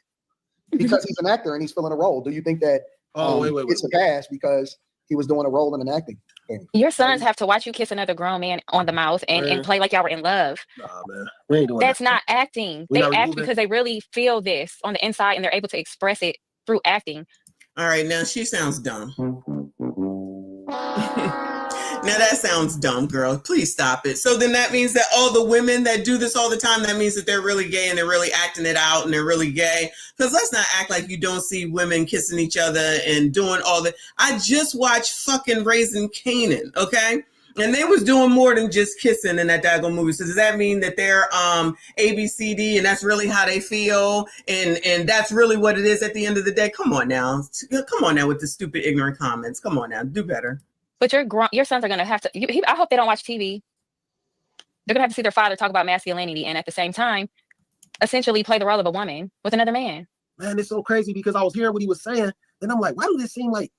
[SPEAKER 11] Because he's an actor and he's filling a role. Do you think that
[SPEAKER 16] wait.
[SPEAKER 11] it's a pass because he was doing a role in an acting thing?
[SPEAKER 12] Your sons have to watch you kiss another grown man on the mouth and play like y'all were in love.
[SPEAKER 16] Nah, man. We ain't doing
[SPEAKER 12] That's
[SPEAKER 16] that.
[SPEAKER 12] not acting. They act because they really feel this on the inside and they're able to express it through acting.
[SPEAKER 1] All right, now she sounds dumb. Now that sounds dumb, girl. Please stop it. So then that means that all the women that do this all the time, that means that they're really gay and they're really acting it out and they're really gay. Because let's not act like you don't see women kissing each other and doing all that. I just watched fucking Raising Kanan, okay? And they was doing more than just kissing in that daggone movie. So does that mean that they're ABCD and that's really how they feel? And that's really what it is at the end of the day? Come on now. Come on now with the stupid, ignorant comments. Come on now. Do better.
[SPEAKER 12] But your sons are going to have to, I hope they don't watch TV. They're going to have to see their father talk about masculinity and at the same time, essentially play the role of a woman with another man.
[SPEAKER 16] Man, it's so crazy because I was hearing what he was saying, and I'm like, why do this seem like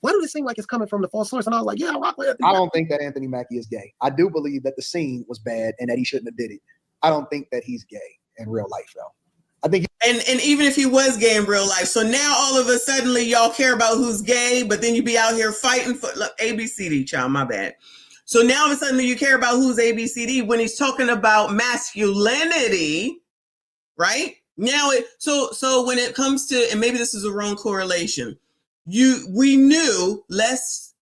[SPEAKER 16] it's coming from the false source? And I was like, yeah, I rock with Anthony.
[SPEAKER 11] I don't think that Anthony Mackie is gay. I do believe that the scene was bad and that he shouldn't have did it. I don't think that he's gay in real life, though. I think
[SPEAKER 1] and even if he was gay in real life, so now all of a sudden y'all care about who's gay, but then you be out here fighting for ABCD, child, my bad. So now all of a sudden you care about who's ABCD when he's talking about masculinity, right? Now so when it comes to, and maybe this is a wrong correlation, we knew, let's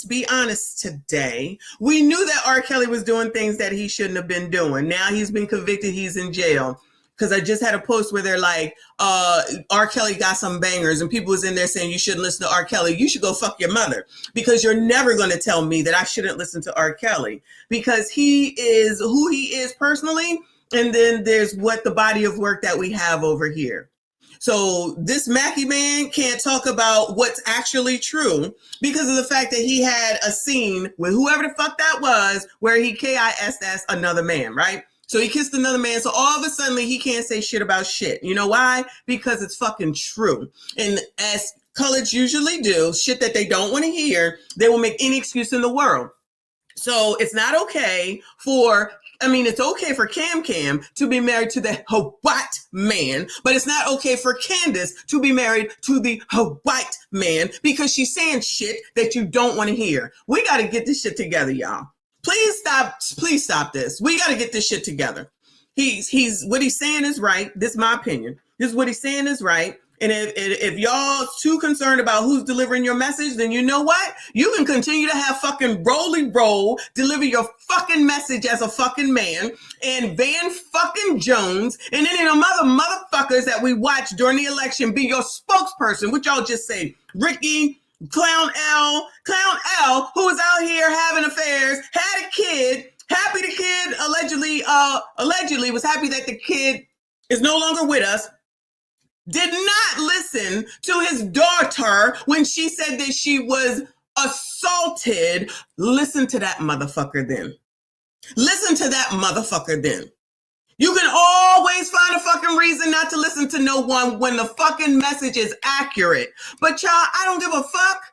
[SPEAKER 1] be honest today, we knew that R. Kelly was doing things that he shouldn't have been doing. Now he's been convicted, he's in jail. Because I just had a post where they're like, R. Kelly got some bangers, and people was in there saying you shouldn't listen to R. Kelly. You should go fuck your mother, because you're never going to tell me that I shouldn't listen to R. Kelly, because he is who he is personally. And then there's what the body of work that we have over here. So this Mackie man can't talk about what's actually true because of the fact that he had a scene with whoever the fuck that was where he KISS another man, right? So he kissed another man. So all of a sudden he can't say shit about shit. You know why? Because it's fucking true. And as coloreds usually do, shit that they don't want to hear, they will make any excuse in the world. So it's not okay it's okay for Cam to be married to the white man, but it's not okay for Candace to be married to the white man because she's saying shit that you don't want to hear. We got to get this shit together, y'all. Please stop this. We got to get this shit together. He's what he's saying is right. This is my opinion. This is what he's saying is right. And if y'all too concerned about who's delivering your message, then you know what? You can continue to have fucking roll, deliver your fucking message as a fucking man, and Van fucking Jones, and any of them other motherfuckers that we watched during the election be your spokesperson, which y'all just say, Ricky, Clown L, who was out here having affairs, had a kid, happy the kid allegedly was happy that the kid is no longer with us, did not listen to his daughter when she said that she was assaulted. Listen to that motherfucker then. Listen to that motherfucker then. You can always find a fucking reason not to listen to no one when the fucking message is accurate. But y'all, I don't give a fuck.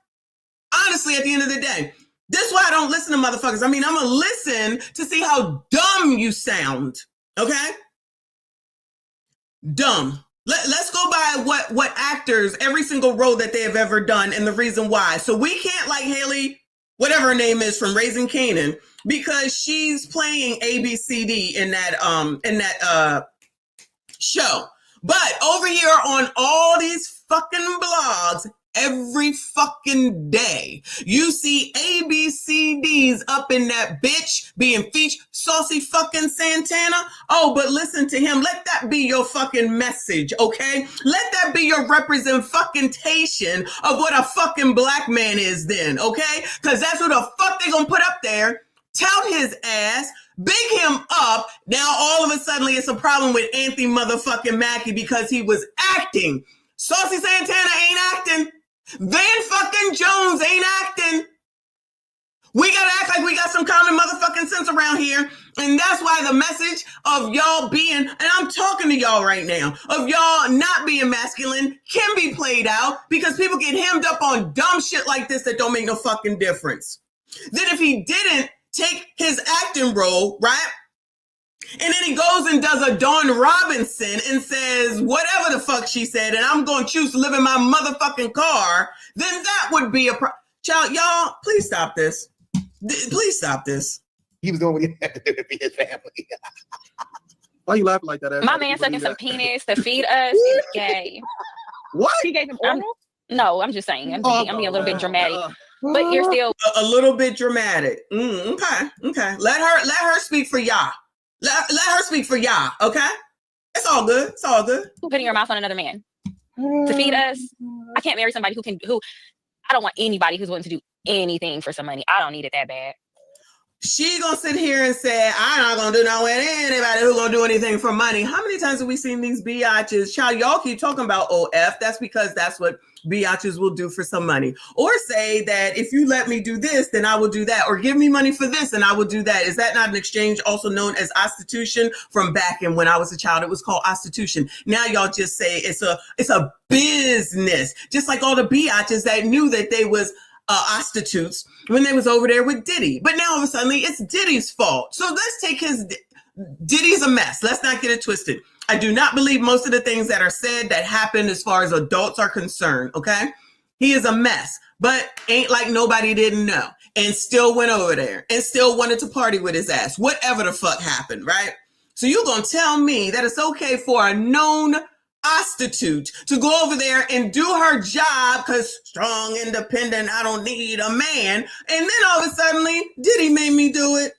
[SPEAKER 1] Honestly, at the end of the day, this is why I don't listen to motherfuckers. I mean, I'm going to listen to see how dumb you sound. Okay? Dumb. Let's go by what actors, every single role that they have ever done and the reason why. So we can't like Haley, whatever her name is from Raising Kanan, because she's playing ABCD in that show. But over here on all these fucking blogs, every fucking day, you see ABCDs up in that bitch being featured. Saucy fucking Santana. Oh, but listen to him. Let that be your fucking message, okay? Let that be your representation of what a fucking black man is then, okay? Because that's who the fuck they gonna put up there, tout his ass, big him up. Now all of a sudden it's a problem with Anthony motherfucking Mackie because he was acting. Saucy Santana ain't acting. Van fucking Jones ain't acting. We gotta act like we got some common motherfucking sense around here. And that's why the message of y'all being, and I'm talking to y'all right now, of y'all not being masculine can be played out because people get hemmed up on dumb shit like this that don't make no fucking difference. Then if he didn't take his acting role, right? And then he goes and does a Dawn Robinson and says, whatever the fuck she said, and I'm going to choose to live in my motherfucking car, then that would be a child. Y'all, please stop this. Please stop this.
[SPEAKER 11] He was doing what he had to do to feed his family.
[SPEAKER 16] Why you laughing like that?
[SPEAKER 12] My man sucking some penis to feed us is gay.
[SPEAKER 16] What?
[SPEAKER 12] He gave him oral? No, I'm just saying. I'm being a little bit dramatic. But you're still
[SPEAKER 1] a little bit dramatic. Okay. Let her speak for y'all. Let her speak for y'all, okay? It's all good. It's all good.
[SPEAKER 12] Putting your mouth on another man to feed us. I can't marry somebody who I don't want anybody who's willing to do anything for some money. I don't need it that bad.
[SPEAKER 1] She gonna sit here and say, I'm not gonna do no with anybody who gonna do anything for money. How many times have we seen these biatches? Child, y'all keep talking about OF. That's because that's what biatches will do for some money. Or say that if you let me do this, then I will do that. Or give me money for this and I will do that. Is that not an exchange also known as prostitution? From back in when I was a child, it was called prostitution. Now y'all just say it's a business. Just like all the biatches that knew that they was prostitutes when they was over there with Diddy. But now all of a sudden it's Diddy's fault. So let's take Diddy's a mess. Let's not get it twisted. I do not believe most of the things that are said that happened as far as adults are concerned. Okay. He is a mess, but ain't like nobody didn't know and still went over there and still wanted to party with his ass. Whatever the fuck happened. Right. So you're going to tell me that it's okay for a known prostitute to go over there and do her job because strong, independent, I don't need a man. And then all of a sudden, Diddy made me do it.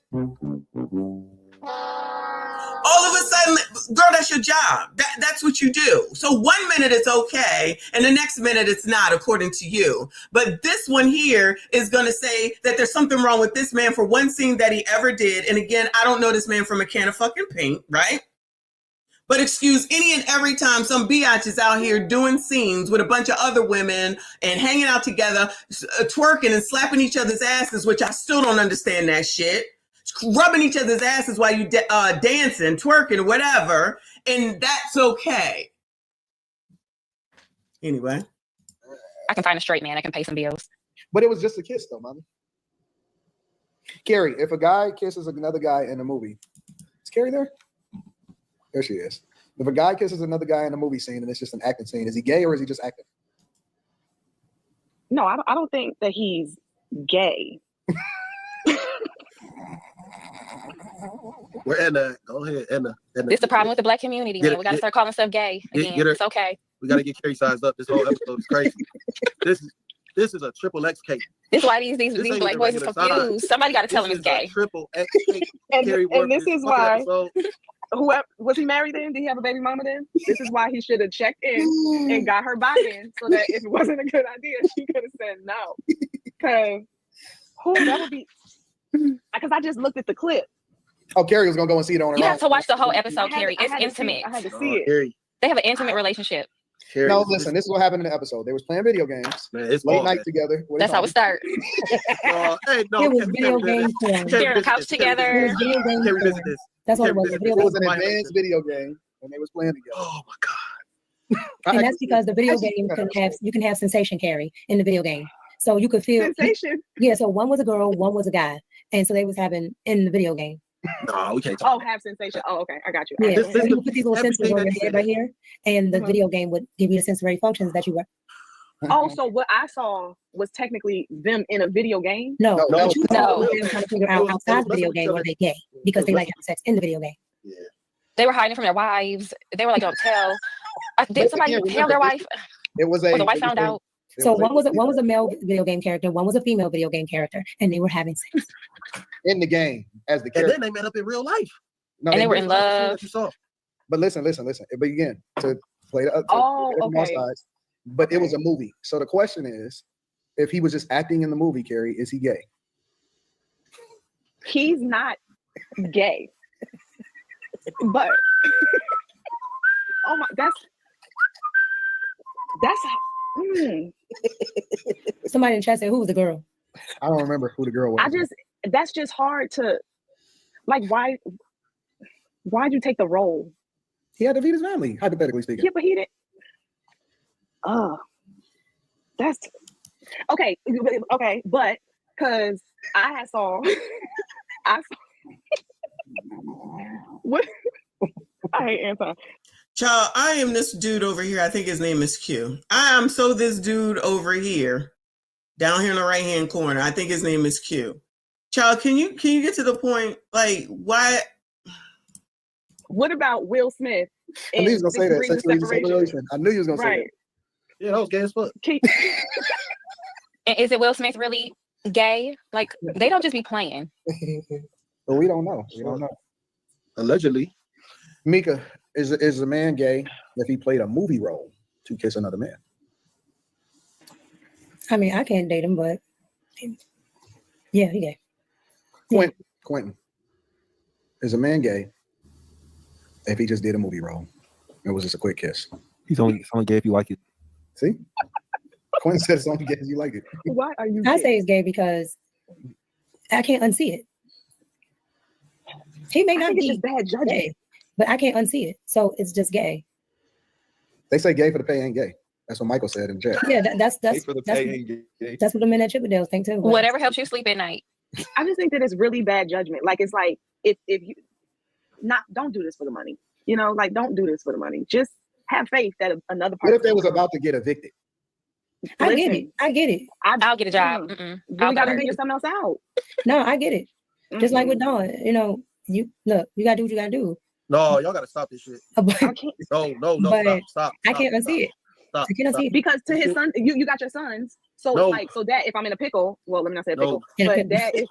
[SPEAKER 1] All of a sudden, girl, that's your job. That's what you do. So 1 minute it's okay, and the next minute it's not, according to you. But this one here is going to say that there's something wrong with this man for one scene that he ever did. And again, I don't know this man from a can of fucking paint, right? But excuse any and every time some biatch is out here doing scenes with a bunch of other women and hanging out together, twerking and slapping each other's asses, which I still don't understand that shit. Rubbing each other's asses while you dancing, twerking, whatever. And that's okay. Anyway.
[SPEAKER 12] I can find a straight man. I can pay some bills.
[SPEAKER 11] But it was just a kiss though, mommy. Carrie, if a guy kisses another guy in a movie, is Carrie there? There she is. If a guy kisses another guy in a movie scene and it's just an acting scene, is he gay or is he just acting?
[SPEAKER 13] No, I don't think that he's gay.
[SPEAKER 16] We're Edna. Go ahead, Edna.
[SPEAKER 12] This is the problem with the black community, man. We got to start calling stuff gay again. It's okay.
[SPEAKER 16] We got to get Carrie sized up. This whole episode is crazy. This is a triple X cake.
[SPEAKER 12] This is why these black boys is confused. Somebody got to tell him it's gay.
[SPEAKER 16] Triple X cake.
[SPEAKER 13] And this is why. Whoever was he married then? Did he have a baby mama then? This is why he should have checked in and got her buy-in, so that if it wasn't a good idea, she could have said no. Because that would be. Because I just looked at the clip.
[SPEAKER 11] Oh, Carrie was gonna go and see it on her own.
[SPEAKER 12] You have to watch the whole episode, Carrie. It's intimate.
[SPEAKER 13] I had to see it.
[SPEAKER 12] They have an intimate relationship.
[SPEAKER 11] Carrie, no, listen, this is what happened in the episode. They was playing video games.
[SPEAKER 16] Man, it's
[SPEAKER 11] late night together.
[SPEAKER 12] That's how it starts.
[SPEAKER 11] Hey, no,
[SPEAKER 14] it was video game porn.
[SPEAKER 12] They're on the couch together.
[SPEAKER 14] That's what it was.
[SPEAKER 11] It was an advanced video game, and they was playing together.
[SPEAKER 16] Oh my god!
[SPEAKER 14] And that's because the video game you can have sensation, Carrie, in the video game. So you could feel
[SPEAKER 13] sensation.
[SPEAKER 14] Yeah. So one was a girl, one was a guy, and so they was having in the video game.
[SPEAKER 16] No, we can't talk.
[SPEAKER 13] Oh, have sensation. Oh, okay, I got you.
[SPEAKER 14] Yeah, so you put these little sensors on your head right here, and the video game would give you the sensory functions that you were.
[SPEAKER 13] Oh, so what I saw was technically them in a video game?
[SPEAKER 14] No.
[SPEAKER 13] No.
[SPEAKER 14] They were trying to figure out outside the video game were they gay because they like having sex in the video game.
[SPEAKER 16] Yeah.
[SPEAKER 12] They were hiding from their wives. They were like, "Don't tell." Did somebody tell their wife?
[SPEAKER 11] It was
[SPEAKER 12] or the wife found out.
[SPEAKER 14] So one was a male video game character, one was a female video game character, and they were having sex
[SPEAKER 11] in the game as the character.
[SPEAKER 16] And then they met up in real life.
[SPEAKER 11] No,
[SPEAKER 12] and they were in love.
[SPEAKER 11] But listen. But again, to play the
[SPEAKER 13] okay.
[SPEAKER 11] sides, but it was a movie. So the question is, if he was just acting in the movie, Carrie, is he gay?
[SPEAKER 13] He's not gay. But oh my, that's
[SPEAKER 14] Somebody in chat said, who was the girl?
[SPEAKER 11] I don't remember who the girl was.
[SPEAKER 13] That's just hard to, like, why'd you take the role?
[SPEAKER 11] He had to feed his family, hypothetically speaking.
[SPEAKER 13] Yeah, but he didn't. That's okay. But because I saw what I hate Anton.
[SPEAKER 1] Child, I am this dude over here. I think his name is Q. I am so this dude over here, down here in the right hand corner. I think his name is Q. Child, can you get to the point? Like, why?
[SPEAKER 13] What about Will Smith?
[SPEAKER 11] I knew he was gonna say that. Sexual separation. I knew he was gonna say that.
[SPEAKER 16] Yeah, that was gay as fuck.
[SPEAKER 12] And is it Will Smith really gay? Like, they don't just be playing.
[SPEAKER 11] But we don't know. We don't know.
[SPEAKER 16] Allegedly.
[SPEAKER 11] Mika, is a man gay if he played a movie role to kiss another man?
[SPEAKER 14] I mean, I can't date him, but yeah, he gay.
[SPEAKER 11] Quinn, Quentin, is a man gay if he just did a movie role? It was just a quick kiss.
[SPEAKER 5] He's only gay if you like it.
[SPEAKER 11] See? Quentin said it's only gay if you like it.
[SPEAKER 13] Why are you?
[SPEAKER 14] I say it's gay because I can't unsee it. He may not be
[SPEAKER 13] just bad judging,
[SPEAKER 14] gay, but I can't unsee it. So it's just gay.
[SPEAKER 11] They say gay for the pay ain't gay. That's what Michael said in chat.
[SPEAKER 14] Yeah, that's
[SPEAKER 5] for the
[SPEAKER 14] that's,
[SPEAKER 5] pay ain't gay.
[SPEAKER 14] that's what the men at Chippendales think too.
[SPEAKER 12] Whatever helps you sleep at night.
[SPEAKER 13] I just think that it's really bad judgment. Like it's like if you don't do this for the money. You know, like don't do this for the money. Just have faith that another
[SPEAKER 11] What
[SPEAKER 13] person.
[SPEAKER 11] if they was about to get evicted?
[SPEAKER 14] I get it. I get it.
[SPEAKER 12] I'll get a job.
[SPEAKER 13] You gotta figure something else out.
[SPEAKER 14] No, I get it. Just like with Dawn, you know, you look, you gotta do what you gotta do.
[SPEAKER 15] No, y'all gotta stop this shit. No,
[SPEAKER 14] But
[SPEAKER 15] stop.
[SPEAKER 14] I can't unsee it.
[SPEAKER 15] Stop.
[SPEAKER 14] I can't unsee it.
[SPEAKER 13] Because to his son, you got your sons. So
[SPEAKER 15] No.
[SPEAKER 13] like, so that if I'm in a pickle, well, let me not say a
[SPEAKER 15] No.
[SPEAKER 13] pickle, but that is.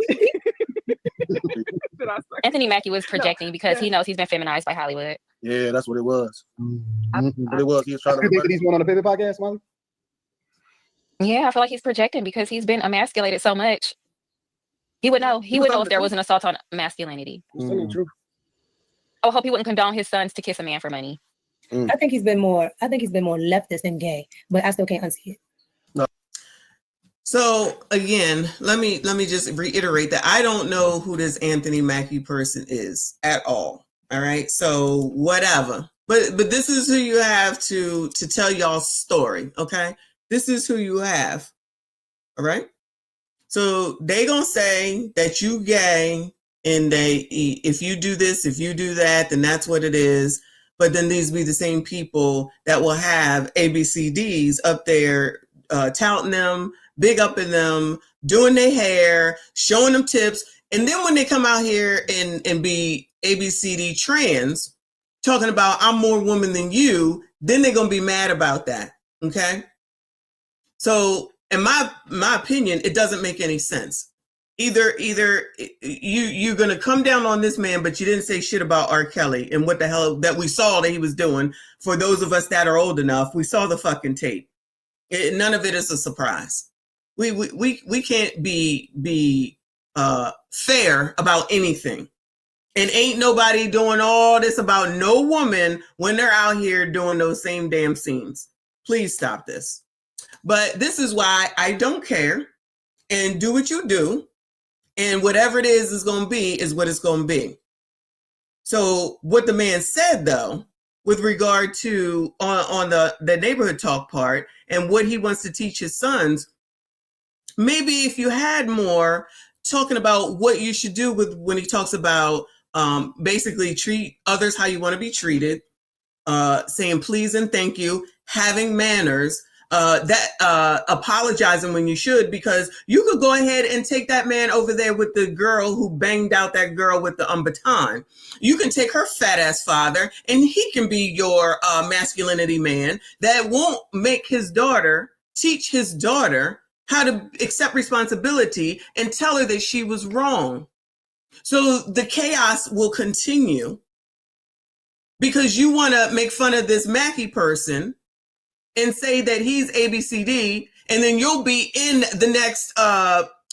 [SPEAKER 12] Anthony Mackie was projecting because he knows he's been feminized by Hollywood.
[SPEAKER 15] Yeah, that's what it was. What it was. He was trying to.
[SPEAKER 11] You think that he's going on the Pivot podcast, Molly?
[SPEAKER 12] Yeah, I feel like he's projecting because he's been emasculated so much. He would know. He would know if there was an assault on masculinity. I would hope he wouldn't condone his sons to kiss a man for money.
[SPEAKER 14] I think he's been more leftist than gay, but I still can't unsee it.
[SPEAKER 1] So again, let me just reiterate that I don't know who this Anthony Mackie person is at all. All right. So whatever. But this is who you have to tell y'all story. Okay. This is who you have. All right. So they gonna say that you gay and if you do this, if you do that, then that's what it is. But then these be the same people that will have ABCDs up there touting them, big up in them, doing their hair, showing them tips. And then when they come out here and be ABCD trans, talking about I'm more woman than you, then they're going to be mad about that. Okay. So in my opinion, it doesn't make any sense. Either you're going to come down on this man, but you didn't say shit about R. Kelly and what the hell that we saw that he was doing. For those of us that are old enough, we saw the fucking tape. None of it is a surprise. We can't be fair about anything. And ain't nobody doing all this about no woman when they're out here doing those same damn scenes. Please stop this. But this is why I don't care, and do what you do. And whatever it is going to be is what it's going to be. So what the man said, though, with regard to on the neighborhood talk part and what he wants to teach his sons, maybe if you had more talking about what you should do with when he talks about basically treat others how you want to be treated, saying please and thank you, having manners, apologizing when you should, because you could go ahead and take that man over there with the girl who banged out that girl with the baton. You can take her fat ass father and he can be your masculinity man that won't make teach his daughter how to accept responsibility and tell her that she was wrong. So the chaos will continue because you want to make fun of this Mackie person and say that he's ABCD, and then you'll be in the next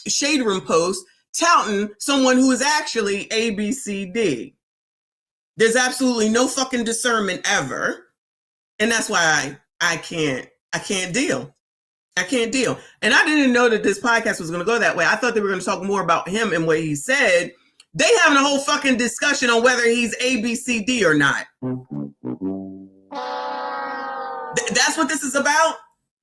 [SPEAKER 1] Shade Room post touting someone who is actually ABCD. There's absolutely no fucking discernment ever. And that's why I can't deal. I can't deal. And I didn't know that this podcast was going to go that way. I thought they were going to talk more about him and what he said. They having a whole fucking discussion on whether he's ABCD or not. That's what this is about.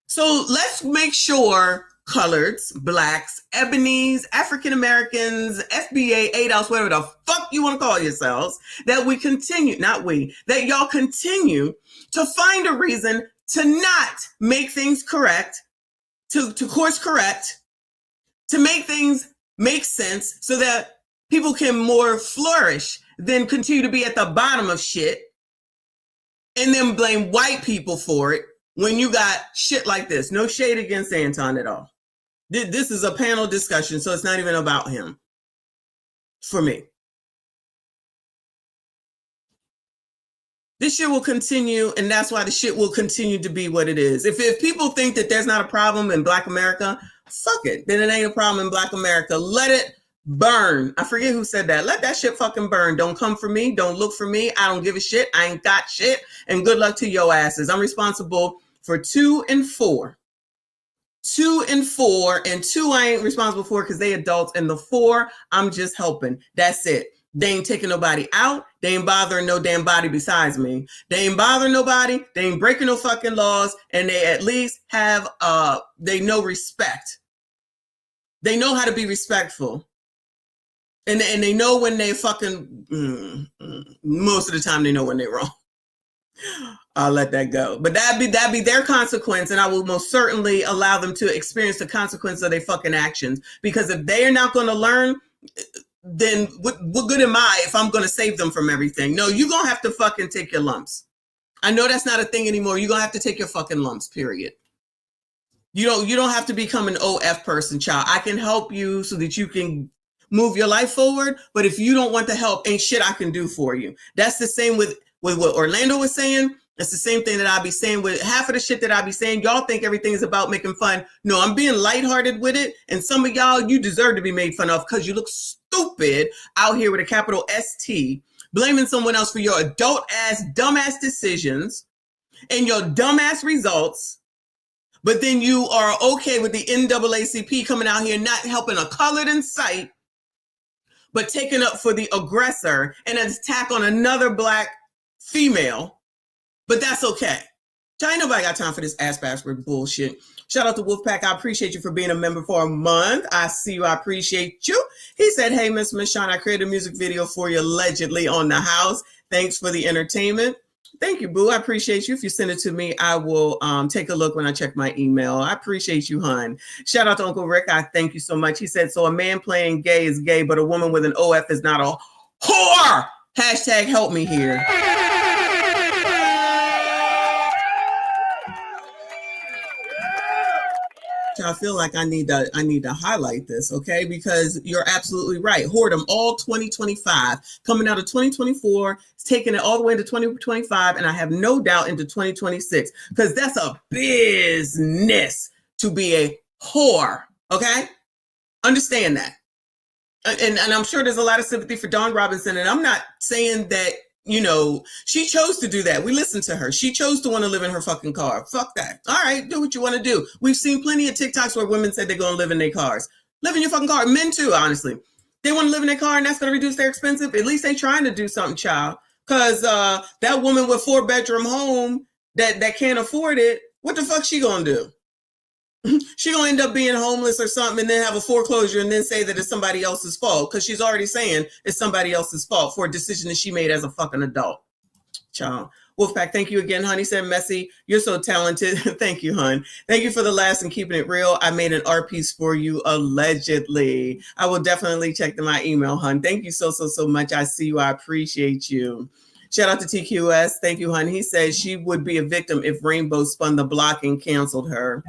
[SPEAKER 1] So let's make sure coloreds, blacks, ebonies, African Americans, FBA, ADOS, whatever the fuck you want to call yourselves, that we continue, that y'all continue to find a reason to not make things correct, to course correct, to make things make sense so that people can more flourish than continue to be at the bottom of shit and then blame white people for it when you got shit like this. No shade against Anton at all. This is a panel discussion, so it's not even about him for me. This shit will continue, and that's why the shit will continue to be what it is. If people think that there's not a problem in Black America, fuck it. Then it ain't a problem in Black America. Let it burn. I forget who said that. Let that shit fucking burn. Don't come for me. Don't look for me. I don't give a shit. I ain't got shit. And good luck to your asses. I'm responsible for 2 and 4. 2 and 4, and 2 I ain't responsible for because they adults, and the 4 I'm just helping. That's it. They ain't taking nobody out. They ain't bothering no damn body besides me. They ain't bothering nobody. They ain't breaking no fucking laws, and they at least have they know respect. They know how to be respectful. And they know when they fucking most of the time they know when they're wrong. I'll let that go. But that'd be their consequence, and I will most certainly allow them to experience the consequence of their fucking actions. Because if they are not going to learn, then what good am I if I'm going to save them from everything? No, you're going to have to fucking take your lumps. I know that's not a thing anymore. You're going to have to take your fucking lumps, period. You don't have to become an OF person, child. I can help you so that you can move your life forward. But if you don't want the help, ain't shit I can do for you. That's the same with what Orlando was saying. It's the same thing that I'll be saying with half of the shit that I'll be saying. Y'all think everything is about making fun. No, I'm being lighthearted with it. And some of y'all, you deserve to be made fun of because you look stupid out here with a capital ST, blaming someone else for your adult ass, dumbass decisions and your dumbass results. But then you are okay with the NAACP coming out here not helping a colored in sight, but taking up for the aggressor and an attack on another black female. But that's okay. Ain't nobody got time for this ass bastard bullshit. Shout out to Wolfpack. I appreciate you for being a member for a month. I see you. I appreciate you. He said, hey, Miss Michonne, I created a music video for you allegedly on the house. Thanks for the entertainment. Thank you, boo. I appreciate you. If you send it to me, I will take a look when I check my email. I appreciate you, hun. Shout out to Uncle Rick. I thank you so much. He said, so a man playing gay is gay, but a woman with an OF is not a whore. Hashtag help me here. I feel like I need to highlight this, okay? Because you're absolutely right. Whoredom all 2025, coming out of 2024, it's taking it all the way into 2025, and I have no doubt into 2026, because that's a business to be a whore, okay? Understand that. And I'm sure there's a lot of sympathy for Dawn Robinson, and I'm not saying that, you know, she chose to do that. We listened to her. She chose to want to live in her fucking car. Fuck that. All right, do what you want to do. We've seen plenty of TikToks where women said they're going to live in their cars. Live in your fucking car. Men too, honestly. They want to live in their car and that's going to reduce their expensive. At least they trying to do something, child. Because that woman with 4-bedroom home that can't afford it, what the fuck she going to do? She gonna end up being homeless or something and then have a foreclosure and then say that it's somebody else's fault because she's already saying it's somebody else's fault for a decision that she made as a fucking adult. Child. Wolfpack, thank you again, honey. Said Messy, you're so talented. Thank you, hun. Thank you for the last and keeping it real. I made an art piece for you allegedly. I will definitely check my email, hun. Thank you so much. I see you. I appreciate you. Shout out to TQS. Thank you, hun. He says she would be a victim if Rainbow spun the block and canceled her.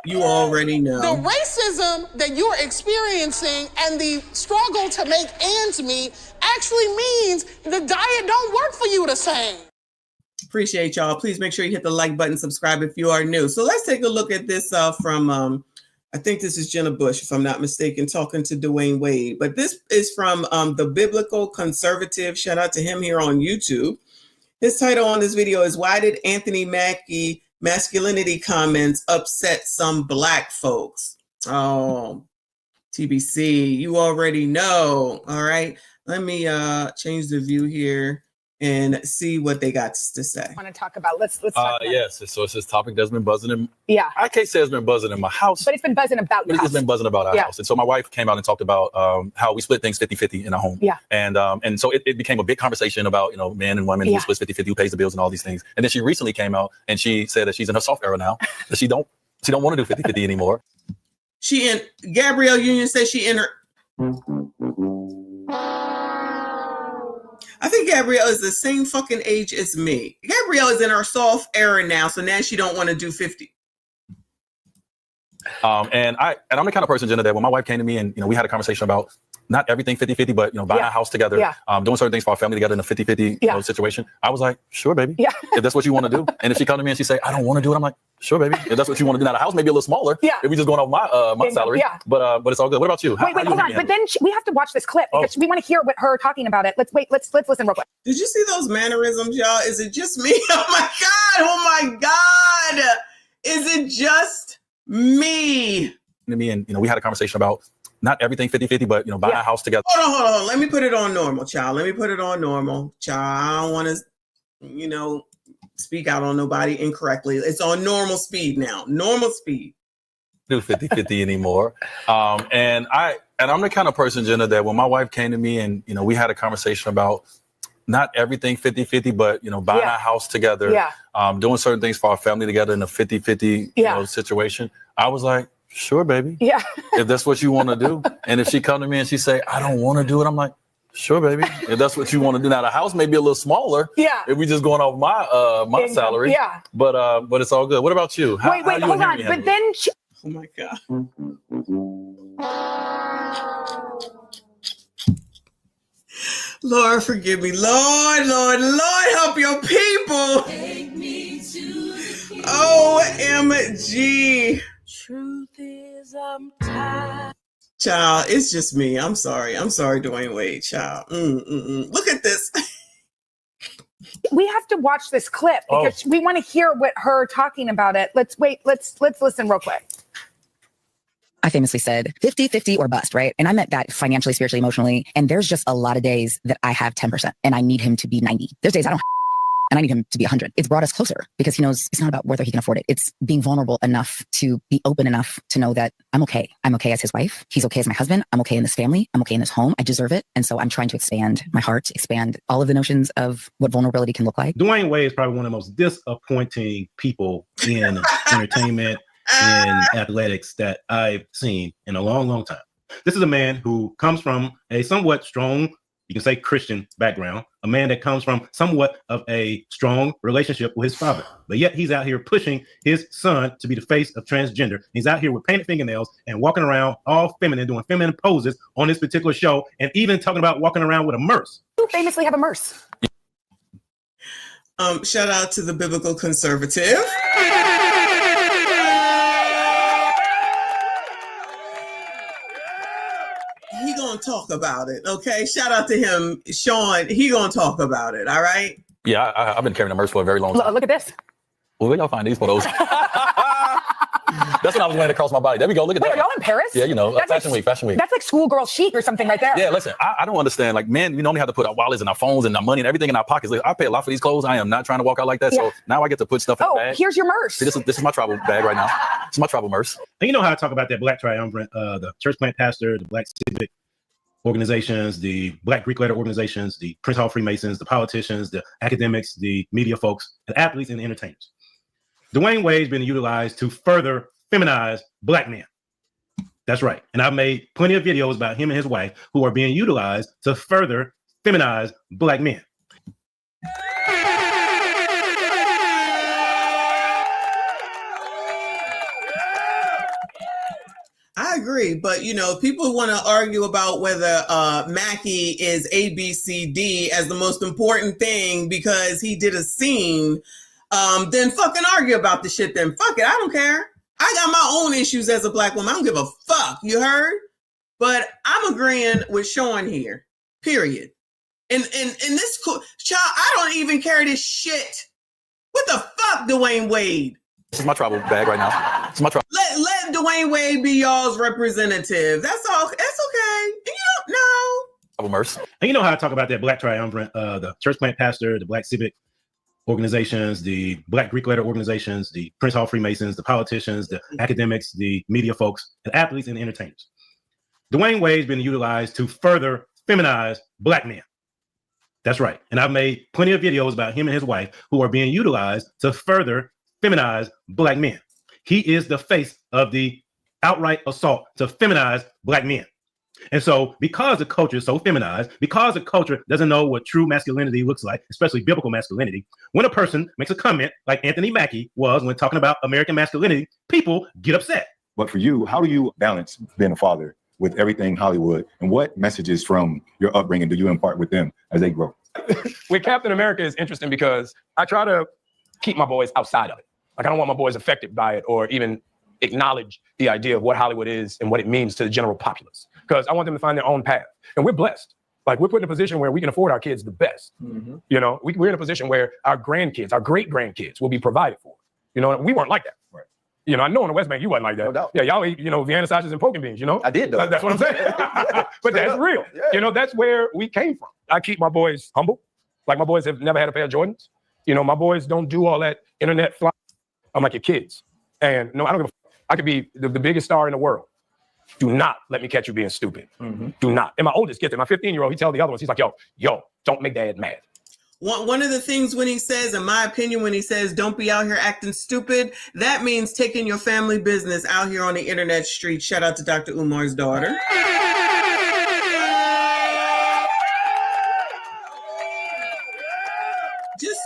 [SPEAKER 1] You already know.
[SPEAKER 26] The racism that you're experiencing and the struggle to make ends meet actually means the diet don't work for you the same.
[SPEAKER 1] Appreciate y'all. Please make sure you hit the like button, subscribe if you are new. So let's take a look at this from, I think this is Jenna Bush, if I'm not mistaken, talking to Dwayne Wade. But this is from the Biblical Conservative. Shout out to him here on YouTube. His title on this video is, Why Did Anthony Mackie Masculinity Comments Upset Some Black Folks? Oh, TBC, you already know. All right, let me change the view here and see what they got to say.
[SPEAKER 13] I want to talk about, let's talk about
[SPEAKER 8] yes, so it's this topic that's been buzzing in,
[SPEAKER 13] yeah.
[SPEAKER 8] I can't say it's been buzzing in my house.
[SPEAKER 13] But it's been buzzing about your house.
[SPEAKER 8] It's been buzzing about our house. And so my wife came out and talked about how we split things 50-50 in our home.
[SPEAKER 13] Yeah.
[SPEAKER 8] And so it became a big conversation about, you know, men and women who splits 50-50, who pays the bills and all these things. And then she recently came out and she said that she's in her soft era now, that she don't want to do 50-50 anymore.
[SPEAKER 1] She in Gabrielle Union says she in her. I think Gabrielle is the same fucking age as me. Gabrielle is in her soft era now, so now she don't want to do 50.
[SPEAKER 8] And I'm the kind of person, Jenna, that when my wife came to me and, you know, we had a conversation about not everything 50-50, but, you know, buying a house together, doing certain things for our family together in a 50-50 you know, situation. I was like, sure, baby. Yeah. If that's what you want to do. And if she come to me and she say, I don't want to do it, I'm like, sure, baby. If that's what you want to do. Now the house may be a little smaller.
[SPEAKER 9] Yeah.
[SPEAKER 8] If we just going off my salary.
[SPEAKER 9] Yeah.
[SPEAKER 8] But it's all good. What about you?
[SPEAKER 9] Wait, hold on. But then we have to watch this clip because we want to hear what her talking about it. Let's listen real quick.
[SPEAKER 1] Did you see those mannerisms, y'all? Is it just me? Oh my God. Oh my God. Is it just me?
[SPEAKER 8] Me and we had a conversation about not everything 50-50, but buying a house together.
[SPEAKER 1] Hold on. Let me put it on normal, child. Let me put it on normal, child. I don't want to, speak out on nobody incorrectly. It's on normal speed now. Normal speed.
[SPEAKER 8] Do 50-50 anymore. And I'm the kind of person, Jenna, that when my wife came to me and we had a conversation about not everything 50-50, but buying a house together, doing certain things for our family together in a 50-50 situation, I was like, sure, baby.
[SPEAKER 9] Yeah.
[SPEAKER 8] If that's what you want to do. And if she come to me and she say, I don't want to do it, I'm like, sure, baby. If that's what you want to do. Now the house may be a little smaller.
[SPEAKER 9] Yeah.
[SPEAKER 8] If we just going off my salary.
[SPEAKER 9] Yeah.
[SPEAKER 8] But it's all good. What about you?
[SPEAKER 9] Wait, hold on. But then
[SPEAKER 1] oh my God. Lord, forgive me. Lord, help your people. OMG.
[SPEAKER 7] Truth is, I'm tired.
[SPEAKER 1] Child, it's just me. I'm sorry, Dwayne Wade, child. Look at this.
[SPEAKER 9] we have to watch this clip because we want to hear what her talking about it. Let's listen real quick.
[SPEAKER 17] I famously said 50-50 or bust, right? And I meant that financially, spiritually, emotionally. And there's just a lot of days that I have 10% and I need him to be 90. There's days I don't and I need him to be 100. It's brought us closer because he knows it's not about whether he can afford it. It's being vulnerable enough to be open enough to know that I'm okay. I'm okay as his wife. He's okay as my husband. I'm okay in this family. I'm okay in this home. I deserve it. And so I'm trying to expand my heart, expand all of the notions of what vulnerability can look like.
[SPEAKER 10] Dwayne Wade is probably one of the most disappointing people in entertainment and athletics that I've seen in a long, long time. This is a man who comes from a somewhat strong, you can say Christian background, a man that comes from somewhat of a strong relationship with his father. But yet he's out here pushing his son to be the face of transgender. He's out here with painted fingernails and walking around all feminine, doing feminine poses on this particular show, and even talking about walking around with a Merce.
[SPEAKER 9] You famously have a Merce.
[SPEAKER 1] Shout out to the biblical conservative. He gonna talk about it, okay? Shout out to him, Sean. He gonna talk about it, all right?
[SPEAKER 8] Yeah, I've been carrying a Merce for a very long time.
[SPEAKER 9] Look at this.
[SPEAKER 8] Well, where y'all find these photos? That's when I was laying across my body. There we go. Look at that.
[SPEAKER 9] Are y'all in Paris?
[SPEAKER 8] Yeah,
[SPEAKER 9] That's
[SPEAKER 8] Fashion Week.
[SPEAKER 9] That's like schoolgirl chic or something right there.
[SPEAKER 8] Yeah, listen, I don't understand. Like, man, we normally have to put our wallets and our phones and our money and everything in our pockets. Like, I pay a lot for these clothes. I am not trying to walk out like that.
[SPEAKER 9] Yeah.
[SPEAKER 8] So now I get to put stuff in the bag.
[SPEAKER 9] Here's your Merce.
[SPEAKER 8] See, this is my travel bag right now. It's my travel Merce.
[SPEAKER 10] And you know how I talk about that Black triumvirate, the church plant pastor, the Black civic organizations, the Black Greek letter organizations, the Prince Hall Freemasons, the politicians, the academics, the media folks, the athletes, and the entertainers. Dwayne Wade's been utilized to further feminize Black men. That's right. And I've made plenty of videos about him and his wife who are being utilized to further feminize Black men.
[SPEAKER 1] I agree, but people want to argue about whether Mackie is ABCD as the most important thing because he did a scene. Then fucking argue about the shit. Then fuck it, I don't care. I got my own issues as a Black woman. I don't give a fuck. You heard? But I'm agreeing with Sean here. Period. And this child, I don't even carry this shit. What the fuck, Dwayne Wade?
[SPEAKER 8] This is my travel bag right now. It's my travel.
[SPEAKER 1] Let Dwayne Wade be y'all's representative. That's all. That's okay. And you don't know.
[SPEAKER 8] Travel Merce.
[SPEAKER 10] And you know how I talk about that Black triumvirate, the church plant pastor, the Black civic organizations, the Black Greek letter organizations, the Prince Hall Freemasons, the politicians, the academics, the media folks, the athletes, and the entertainers. Dwayne Wade's been utilized to further feminize Black men. That's right. And I've made plenty of videos about him and his wife who are being utilized to further feminize Black men. He is the face of the outright assault to feminize Black men. And so because the culture is so feminized, because the culture doesn't know what true masculinity looks like, especially biblical masculinity, when a person makes a comment like Anthony Mackie was when talking about American masculinity, people get upset.
[SPEAKER 18] But for you, how do you balance being a father with everything Hollywood? And what messages from your upbringing do you impart with them as they grow?
[SPEAKER 10] With Captain America is interesting because I try to keep my boys outside of it. Like, I don't want my boys affected by it or even acknowledge the idea of what Hollywood is and what it means to the general populace. Because I want them to find their own path. And we're blessed. Like, we're put in a position where we can afford our kids the best. You know, we're in a position where our grandkids, our great-grandkids will be provided for. You know, we weren't like that. Right. You know, I know in the West Bank, you wasn't like that. No doubt. Yeah, y'all ate, you know, Vienna sausages and poke and beans, you know?
[SPEAKER 16] I did, though.
[SPEAKER 10] That's what I'm saying. But that's real. Yeah. You know, that's where we came from. I keep my boys humble. Like, my boys have never had a pair of Jordans. You know, my boys don't do all that internet fly. I'm like your kids. And no, I don't give a I could be the biggest star in the world. Do not let me catch you being stupid. Do not. And my oldest gets it. My 15-year-old, he tells the other ones, he's like, yo, don't make dad mad.
[SPEAKER 1] One of the things when he says, in my opinion, when he says, don't be out here acting stupid, that means taking your family business out here on the internet street. Shout out to Dr. Umar's daughter.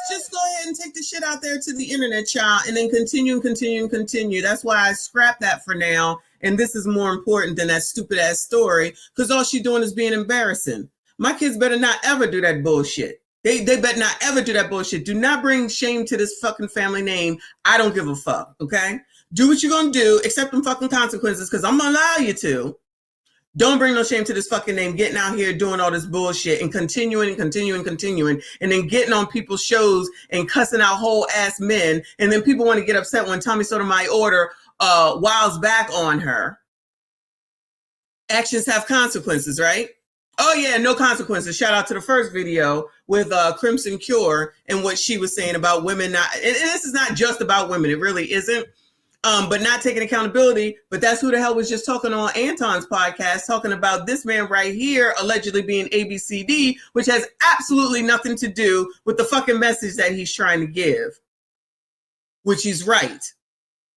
[SPEAKER 1] Just go ahead and take the shit out there to the internet, child, and then continue. That's why I scrap that for now. And this is more important than that stupid ass story, because all she's doing is being embarrassing. My kids better not ever do that bullshit. They better not ever do that bullshit. Do not bring shame to this fucking family name. I don't give a fuck, okay? Do what you're gonna do, accept them fucking consequences, because I'm gonna allow you to. Don't bring no shame to this fucking name, getting out here doing all this bullshit and continuing, and then getting on people's shows and cussing out whole ass men. And then people want to get upset when Tommy Sotomayor whiles back on her. Actions have consequences, right? Oh yeah, no consequences. Shout out to the first video with Crimson Cure and what she was saying about women not, and this is not just about women, it really isn't. But not taking accountability. But that's who the hell was just talking on Anton's podcast, talking about this man right here allegedly being ABCD, which has absolutely nothing to do with the fucking message that he's trying to give, which he's right.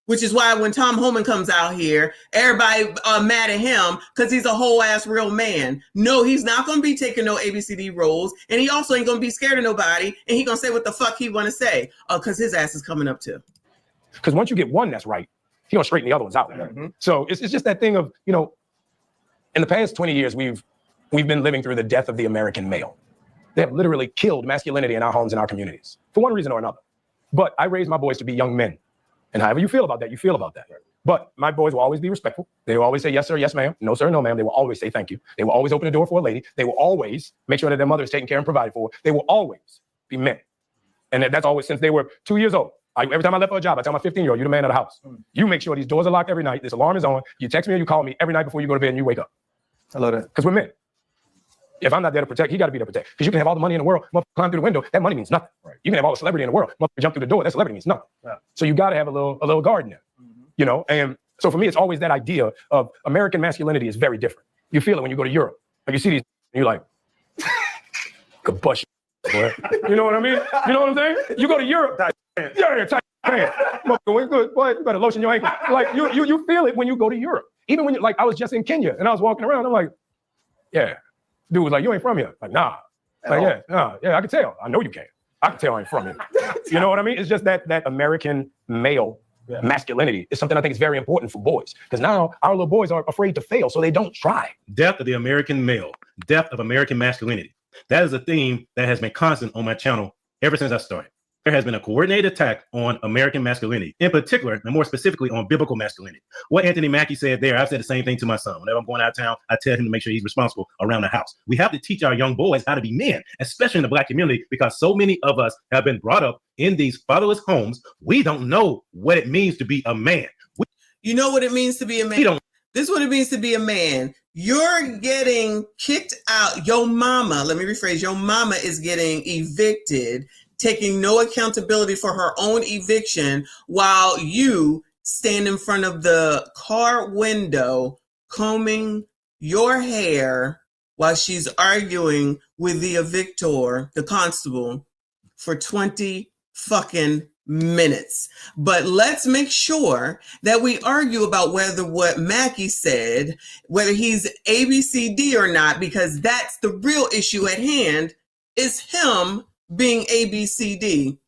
[SPEAKER 1] Which is why when Tom Homan comes out here, everybody mad at him because he's a whole ass real man. No, he's not going to be taking no ABCD roles, and he also ain't going to be scared of nobody, and he going to say what the fuck he want to say because his ass is coming up too.
[SPEAKER 10] Because once you get one that's right, he gonna straighten the other ones out. So it's just that thing of, you know, in the past 20 years, we've been living through the death of the American male. They have literally killed masculinity in our homes and our communities for one reason or another. But I raised my boys to be young men. And however you feel about that, you feel about that. But my boys will always be respectful. They will always say, yes, sir, yes, ma'am. No, sir, no, ma'am. They will always say thank you. They will always open the door for a lady. They will always make sure that their mother is taken care and provided for. They will always be men. And that's always since they were 2 yeyears old. Every time I left for a job, I tell my 15-year-old, you're the man of the house. You make sure these doors are locked every night. This alarm is on. You text me or you call me every night before you go to bed and you wake up.
[SPEAKER 16] I love that.
[SPEAKER 10] Because we're men. If I'm not there to protect, he got to be there to protect. Because you can have all the money in the world, climb through the window, that money means nothing. Right. You can have all the celebrity in the world, jump through the door, that celebrity means nothing. Yeah. So you got to have a little guard in there. You know, and so for me, it's always that idea of American masculinity is very different. You feel it when you go to Europe. Like you see these, and you're like, kabush. You know what I mean? You know what I'm saying? You go to Europe, tight pants. Good, boy, you better lotion your ankle. Like you feel it when you go to Europe. Even when you, like, I was just in Kenya and I was walking around, I'm like, yeah. Dude was like, you ain't from here. Like, nah. Like, yeah, I can tell. I know you can. I can tell I ain't from here. You know what I mean? It's just that American male masculinity is something I think is very important for boys. Because now our little boys are afraid to fail, so they don't try.
[SPEAKER 4] Death of the American male. Death of American masculinity. That is a theme that has been constant on my channel ever since I started. There has been a coordinated attack on American masculinity, in particular, and more specifically on biblical masculinity. What Anthony Mackie said there, I've said the same thing to my son. Whenever I'm going out of town, I tell him to make sure he's responsible around the house. We have to teach our young boys how to be men, especially in the Black community, because so many of us have been brought up in these fatherless homes. We don't know what it means to be a man.
[SPEAKER 1] You know what it means to be a man? This is what it means to be a man. You're getting kicked out. Your mama, let me rephrase, your mama is getting evicted, taking no accountability for her own eviction while you stand in front of the car window combing your hair while she's arguing with the evictor, the constable, for 20 fucking minutes. But let's make sure that we argue about whether what Mackie said, whether he's ABCD or not, because that's the real issue at hand, is him being ABCD.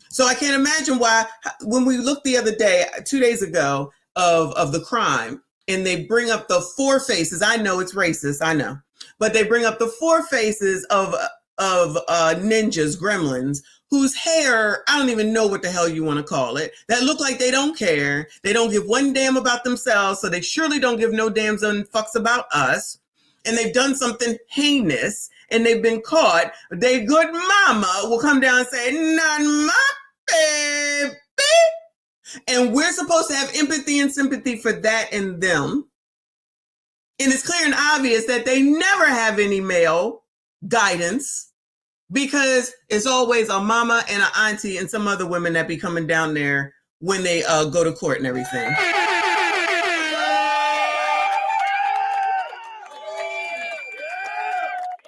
[SPEAKER 1] So I can't imagine why, when we looked the other day, 2 days ago, of the crime, and they bring up the four faces. I know it's racist, I know, but they bring up the four faces of ninjas, gremlins, whose hair, I don't even know what the hell you want to call it, that look like they don't care. They don't give one damn about themselves, so they surely don't give no damn fucks about us. And they've done something heinous, and they've been caught. They good mama will come down and say, not my baby. And we're supposed to have empathy and sympathy for that in them. And it's clear and obvious that they never have any male guidance, because it's always a mama and an auntie and some other women that be coming down there when they go to court and everything.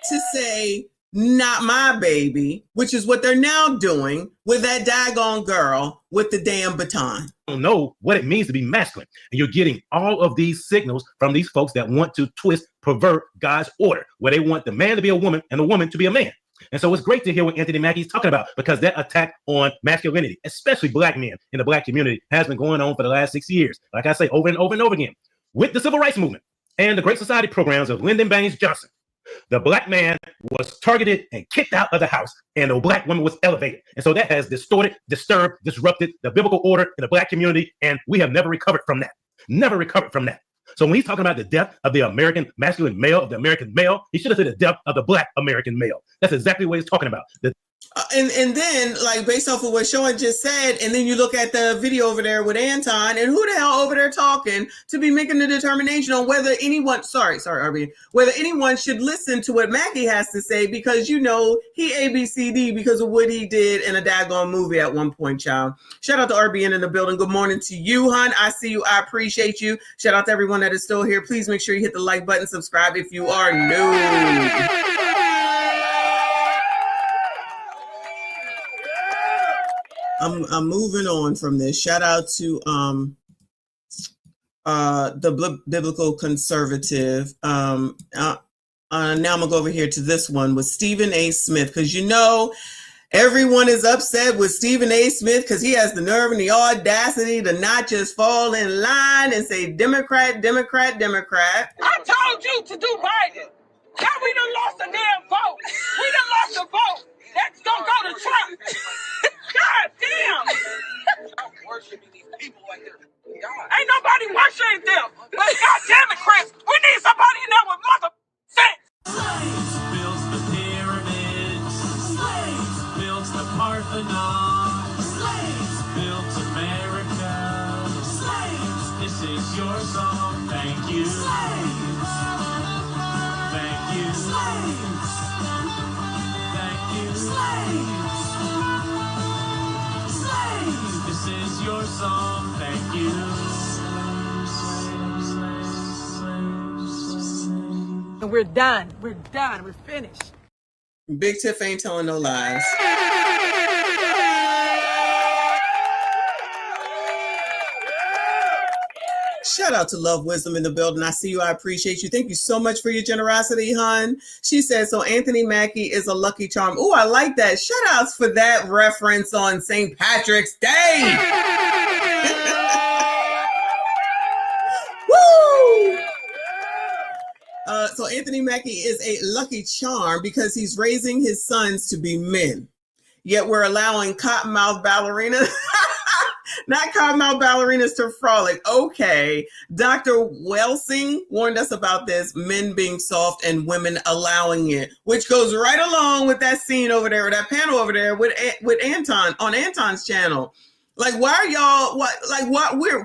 [SPEAKER 1] To say, not my baby, which is what they're now doing with that daggone girl with the damn baton.
[SPEAKER 4] Don't know what it means to be masculine. And you're getting all of these signals from these folks that want to twist, pervert God's order, where they want the man to be a woman and the woman to be a man. And so it's great to hear what Anthony Mackie's talking about, because that attack on masculinity, especially black men in the black community, has been going on for the last 6 years. Like I say, over and over and over again. With the Civil Rights Movement and the Great Society programs of Lyndon Baines Johnson, the black man was targeted and kicked out of the house, and the black woman was elevated. And so that has distorted, disturbed, disrupted the biblical order in the black community, and we have never recovered from that. Never recovered from that. So when he's talking about the death of the American masculine male, of the American male, he should have said the death of the black American male. That's exactly what he's talking about.
[SPEAKER 1] And then, like, based off of what Sean just said, and then you look at the video over there with Anton, and who the hell over there talking to be making the determination on whether anyone, sorry, RB, whether anyone should listen to what Mackie has to say, because, you know, he ABCD because of what he did in a daggone movie at one point, child. Shout out to RBN in the building. Good morning to you, hon. I see you. I appreciate you. Shout out to everyone that is still here. Please make sure you hit the like button, subscribe if you are new. I'm moving on from this. Shout out to the biblical conservative. Now I'm gonna go over here to this one with Stephen A. Smith, because you know everyone is upset with Stephen A. Smith because he has the nerve and the audacity to not just fall in line and say Democrat, Democrat, Democrat.
[SPEAKER 7] I told you to do Biden. Now we done lost a damn vote. We done lost a vote. That's gonna go to Trump. God damn! I'm worshiping these people like they're God. Ain't nobody worshiping them. But God damn it, Chris, we need somebody in there with mother sense.
[SPEAKER 3] Slaves built the pyramids. Slaves built the Parthenon. Slaves built America. Slaves, this is your song. Thank you. Slaves. Thank you. Slaves. Thank you. Slaves. This is your song, thank you.
[SPEAKER 7] And we're done. We're done. We're finished.
[SPEAKER 1] Big Tiff ain't telling no lies. Shout out to Love Wisdom in the building. I see you. I appreciate you. Thank you so much for your generosity, hon. She said, so Anthony Mackie is a lucky charm. Oh, I like that. Shout outs for that reference on St. Patrick's Day. Woo! So Anthony Mackie is a lucky charm because he's raising his sons to be men. Yet we're allowing cottonmouth ballerinas. Not cottonmouth ballerinas to frolic. Okay. Dr. Welsing warned us about this, men being soft and women allowing it, which goes right along with that scene over there, or that panel over there with Anton on Anton's channel. Like, why are y'all,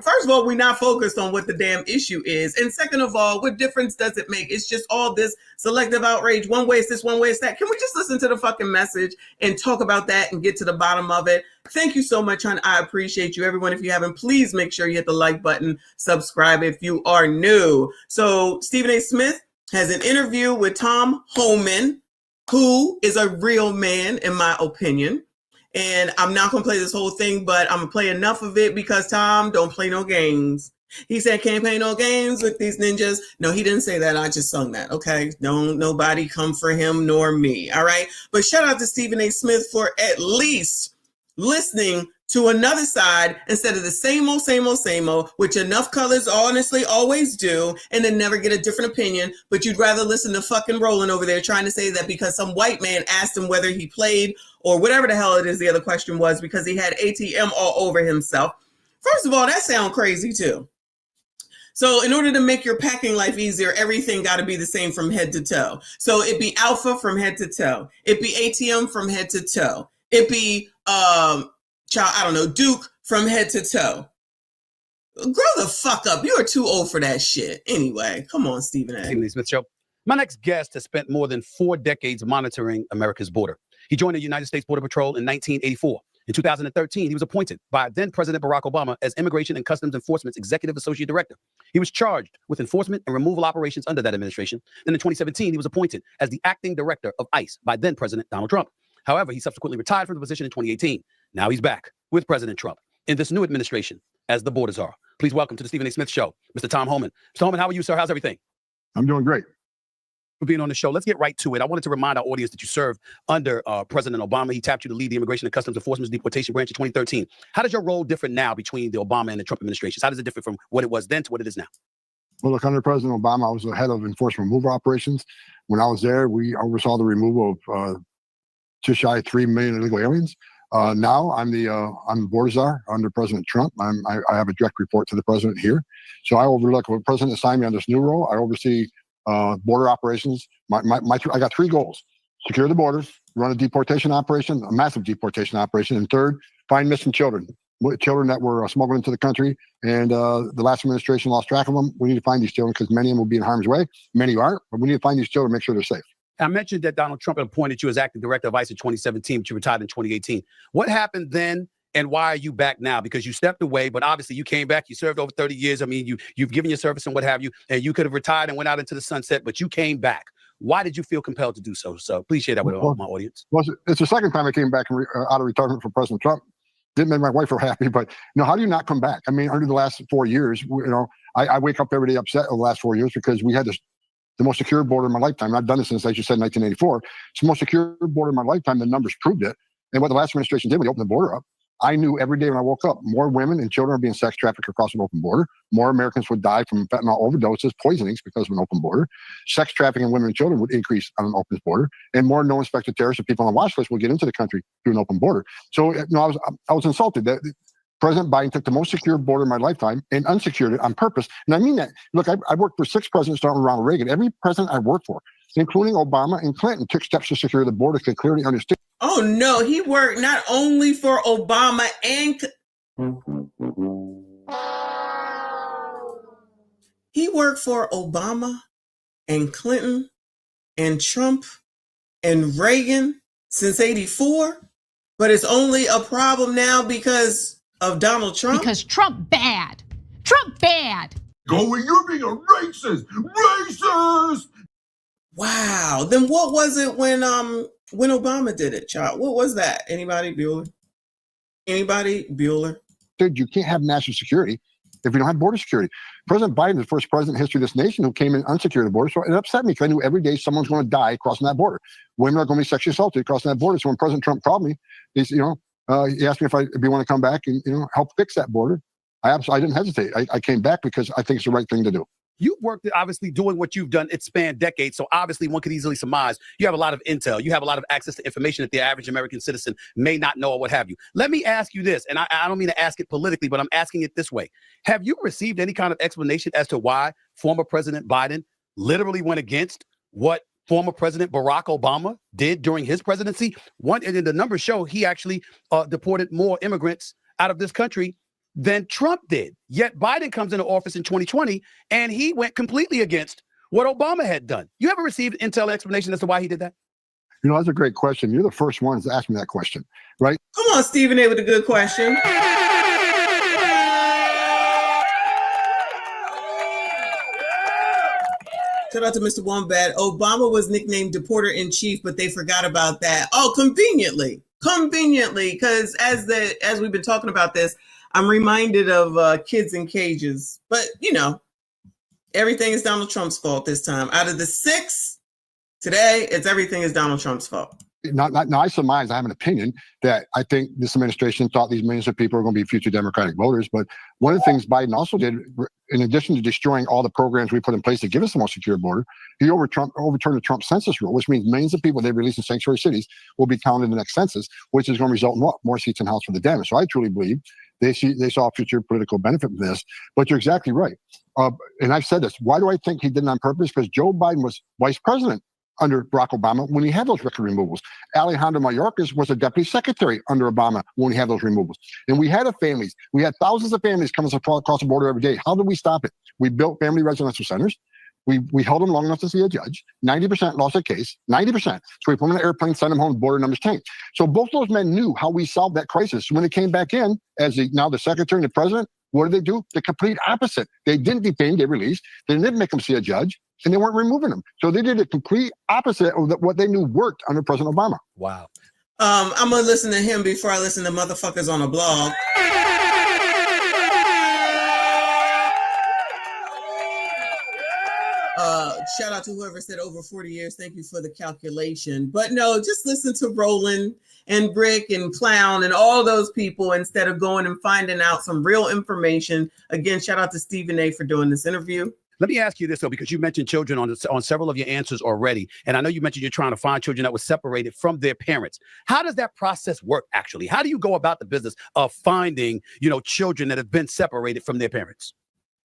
[SPEAKER 1] first of all, we're not focused on what the damn issue is. And second of all, what difference does it make? It's just all this selective outrage. One way it's this, one way it's that. Can we just listen to the fucking message and talk about that and get to the bottom of it? Thank you so much, hon. I appreciate you. Everyone, if you haven't, please make sure you hit the like button, subscribe if you are new. So Stephen A. Smith has an interview with Tom Homan, who is a real man, in my opinion. And I'm not going to play this whole thing, but I'm going to play enough of it because Tom don't play no games. He said, can't play no games with these ninjas. No, he didn't say that. I just sung that. Okay. Don't nobody come for him nor me. All right. But shout out to Stephen A. Smith for at least listening to another side instead of the same old, which enough colors honestly always do, and then never get a different opinion. But you'd rather listen to fucking Roland over there trying to say that because some white man asked him whether he played or whatever the hell it is the other question was because he had ATM all over himself. First of all, that sounds crazy too. So in order to make your packing life easier, everything got to be the same from head to toe. So it be Alpha from head to toe. It be ATM from head to toe. It be, Duke from head to toe. Grow the fuck up. You are too old for that shit. Anyway, come on, Stephen A.
[SPEAKER 19] Stephen A. Smith Show. My next guest has spent more than 4 decades monitoring America's border. He joined the United States Border Patrol in 1984. In 2013, he was appointed by then President Barack Obama as Immigration and Customs Enforcement's Executive Associate Director. He was charged with enforcement and removal operations under that administration. Then in 2017, he was appointed as the Acting Director of ICE by then President Donald Trump. However, he subsequently retired from the position in 2018. Now he's back with President Trump in this new administration as the border czar. Please welcome to the Stephen A. Smith Show, Mr. Tom Homan. Mr. Homan, how are you, sir? How's everything?
[SPEAKER 20] I'm doing great.
[SPEAKER 19] For being on the show. Let's get right to it. I wanted to remind our audience that you served under President Obama. He tapped you to lead the Immigration and Customs Enforcement's deportation branch in 2013. How does your role differ now between the Obama and the Trump administrations? How does it differ from what it was then to what it is now?
[SPEAKER 20] Well, look, under President Obama, I was the head of enforcement removal operations. When I was there, we oversaw the removal of just shy of 3 million illegal aliens. Now I'm the border czar under President Trump. I have a direct report to the president here. So I overlook when the president assigned me on this new role. I oversee border operations. I got 3 goals: secure the borders, run a deportation operation, a massive deportation operation, and third, find missing children that were smuggled into the country. And the last administration lost track of them. We need to find these children because many of them will be in harm's way. Many aren't, but we need to find these children, make sure they're safe.
[SPEAKER 19] I mentioned that Donald Trump appointed you as acting director of ICE in 2017, but you retired in 2018. What happened then, and why are you back now? Because you stepped away, but obviously you came back. You served over 30 years. I mean, you've given your service and what have you, and you could have retired and went out into the sunset, but you came back. Why did you feel compelled to do so? So please share that with my audience.
[SPEAKER 20] Well, it's the second time I came back out of retirement for President Trump. Didn't make my wife real happy, but how do you not come back? I mean, under the last 4 years, I wake up every day upset over the last 4 years because we had the most secure border in my lifetime. I've done this since, as you said, 1984. It's the most secure border in my lifetime. The numbers proved it. And what the last administration did when they opened the border up, I knew every day when I woke up, more women and children are being sex trafficked across an open border. More Americans would die from fentanyl overdoses, poisonings because of an open border. Sex trafficking in women and children would increase on an open border. And more known suspected terrorists and people on the watch list would get into the country through an open border. So I was insulted that President Biden took the most secure border in my lifetime and unsecured it on purpose. And I mean that. Look, I worked for 6 presidents starting with Ronald Reagan. Every president I worked for, including Obama and Clinton, took steps to secure the border because they clearly understood.
[SPEAKER 1] Oh, no, he worked not only for Obama and he worked for Obama and Clinton and Trump and Reagan since 84, but it's only a problem now because of Donald Trump.
[SPEAKER 21] Because Trump bad. Trump bad.
[SPEAKER 3] Going, you're being a racist. Racist.
[SPEAKER 1] Wow. Then what was it when Obama did it, child? What was that? Anybody, Bueller?
[SPEAKER 20] Dude, you can't have national security if you don't have border security. President Biden is the first president in history of this nation who came in unsecured the border. So it upset me because I knew every day someone's going to die crossing that border. Women are going to be sexually assaulted crossing that border. So when President Trump called me, he asked me if you want to come back and help fix that border. I didn't hesitate. I came back because I think it's the right thing to do.
[SPEAKER 19] You've worked, obviously, doing what you've done. It spanned decades. So obviously, one could easily surmise you have a lot of intel. You have a lot of access to information that the average American citizen may not know or what have you. Let me ask you this, and I don't mean to ask it politically, but I'm asking it this way. Have you received any kind of explanation as to why former President Biden literally went against what former President Barack Obama did during his presidency? And the numbers show he actually deported more immigrants out of this country than Trump did. Yet Biden comes into office in 2020 and he went completely against what Obama had done. You ever received intel explanation as to why he did that?
[SPEAKER 20] That's a great question. You're the first ones to ask me that question, right?
[SPEAKER 1] Come on, Stephen A. with a good question. Shout out to Mr. Wombat. Obama was nicknamed Deporter-in-Chief, but they forgot about that. Oh, conveniently, because as we've been talking about this, I'm reminded of Kids in Cages. But, everything is Donald Trump's fault this time. Out of the 6, today, everything is Donald Trump's fault.
[SPEAKER 20] now I surmise, I have an opinion that I think this administration thought these millions of people are going to be future Democratic voters. But one of the things Biden also did, in addition to destroying all the programs we put in place to give us a more secure border, he overturned the Trump census rule, which means millions of people they released in sanctuary cities will be counted in the next census, which is going to result in what? More seats in the House for the Dems. So I truly believe they saw future political benefit from this. But you're exactly right. And I've said this. Why do I think he did it on purpose? Because Joe Biden was vice president under Barack Obama when he had those record removals. Alejandro Mayorkas was a deputy secretary under Obama when he had those removals. And we had families. We had thousands of families coming across the border every day. How did we stop it? We built family residential centers. We held them long enough to see a judge. 90% lost a case, 90%. So we put them in an airplane, sent them home, border numbers tanked. So both those men knew how we solved that crisis. When they came back in, as now the secretary and the president, what did they do? The complete opposite. They didn't detain, they released. They didn't make them see a judge, and they weren't removing them. So they did the complete opposite of what they knew worked under President Obama.
[SPEAKER 16] Wow.
[SPEAKER 1] I'm gonna listen to him before I listen to motherfuckers on a blog. Shout out to whoever said over 40 years. Thank you for the calculation. But no, just listen to Roland and Brick and Clown and all those people instead of going and finding out some real information. Again, shout out to Stephen A. for doing this interview.
[SPEAKER 19] Let me ask you this, though, because you mentioned children on several of your answers already. And I know you mentioned you're trying to find children that were separated from their parents. How does that process work, actually? How do you go about the business of finding, children that have been separated from their parents?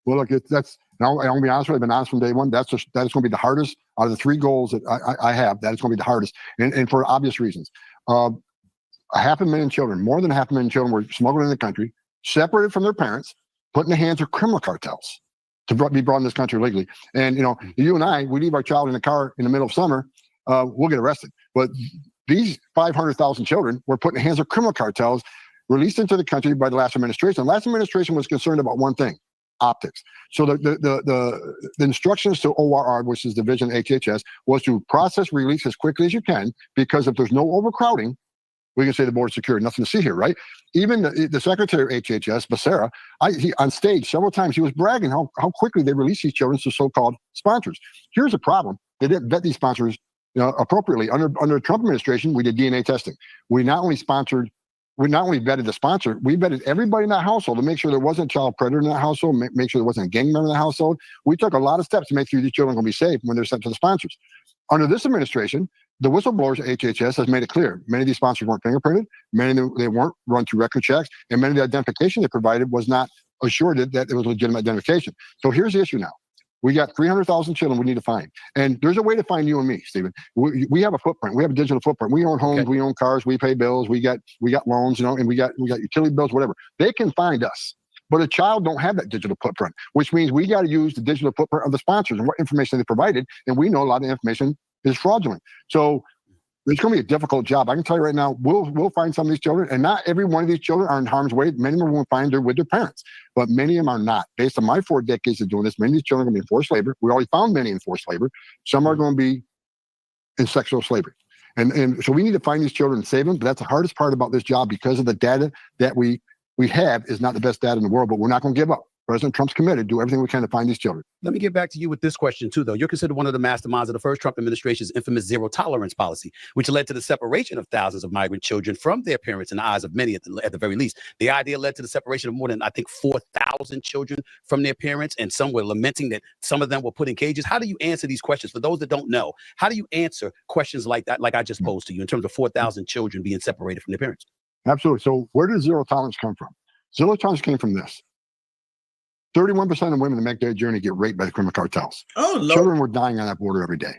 [SPEAKER 20] Well, look, I'm going to be honest with you. I've been honest from day one. That is going to be the hardest out of the three goals that I have. That is going to be the hardest, and for obvious reasons. 500,000 children, more than 500,000 children were smuggled in the country, separated from their parents, put in the hands of criminal cartels to be brought in this country legally. And, you and I, we leave our child in the car in the middle of summer, we'll get arrested. But these 500,000 children were put in the hands of criminal cartels, released into the country by the last administration. The last administration was concerned about one thing: optics. So the instructions to ORR, which is Division HHS, was to process release as quickly as you can, because if there's no overcrowding, we can say the border's secure. Nothing to see here, right? Even the secretary of HHS, Becerra, on stage several times, he was bragging how quickly they release these children to so-called sponsors. Here's the problem: they didn't vet these sponsors appropriately. Under the Trump administration, we did DNA testing. We not only vetted the sponsor, we vetted everybody in that household to make sure there wasn't a child predator in that household, make sure there wasn't a gang member in the household. We took a lot of steps to make sure these children are going to be safe when they're sent to the sponsors. Under this administration, the whistleblowers at HHS has made it clear many of these sponsors weren't fingerprinted, many of them, they weren't run through record checks, and many of the identification they provided was not assured that it was legitimate identification. So here's the issue now. We got 300,000 children we need to find. And there's a way to find you and me, Stephen. We have a footprint. We have a digital footprint. We own homes, we own cars, we pay bills, we got loans, and we got utility bills, whatever. They can find us. But a child don't have that digital footprint, which means we got to use the digital footprint of the sponsors and what information they provided. And we know a lot of information is fraudulent. So it's going to be a difficult job. I can tell you right now, we'll find some of these children, and not every one of these children are in harm's way. Many of them will find they're with their parents, but many of them are not. Based on my 4 decades of doing this, many of these children are going to be in forced labor. We already found many in forced labor. Some are going to be in sexual slavery. And so we need to find these children and save them. But that's the hardest part about this job, because of the data that we have is not the best data in the world, but we're not going to give up. President Trump's committed. Do everything we can to find these children.
[SPEAKER 19] Let me get back to you with this question, too, though. You're considered one of the masterminds of the first Trump administration's infamous zero tolerance policy, which led to the separation of thousands of migrant children from their parents in the eyes of many, at the very least. The idea led to the separation of more than, I think, 4,000 children from their parents, and some were lamenting that some of them were put in cages. How do you answer these questions? For those that don't know, how do you answer questions like that, like I just posed to you, in terms of 4,000 children being separated from their parents?
[SPEAKER 20] Absolutely. So where did zero tolerance come from? Zero tolerance came from this. 31% of women that make that journey get raped by the criminal cartels.
[SPEAKER 1] Oh, Lord.
[SPEAKER 20] Children were dying on that border every day.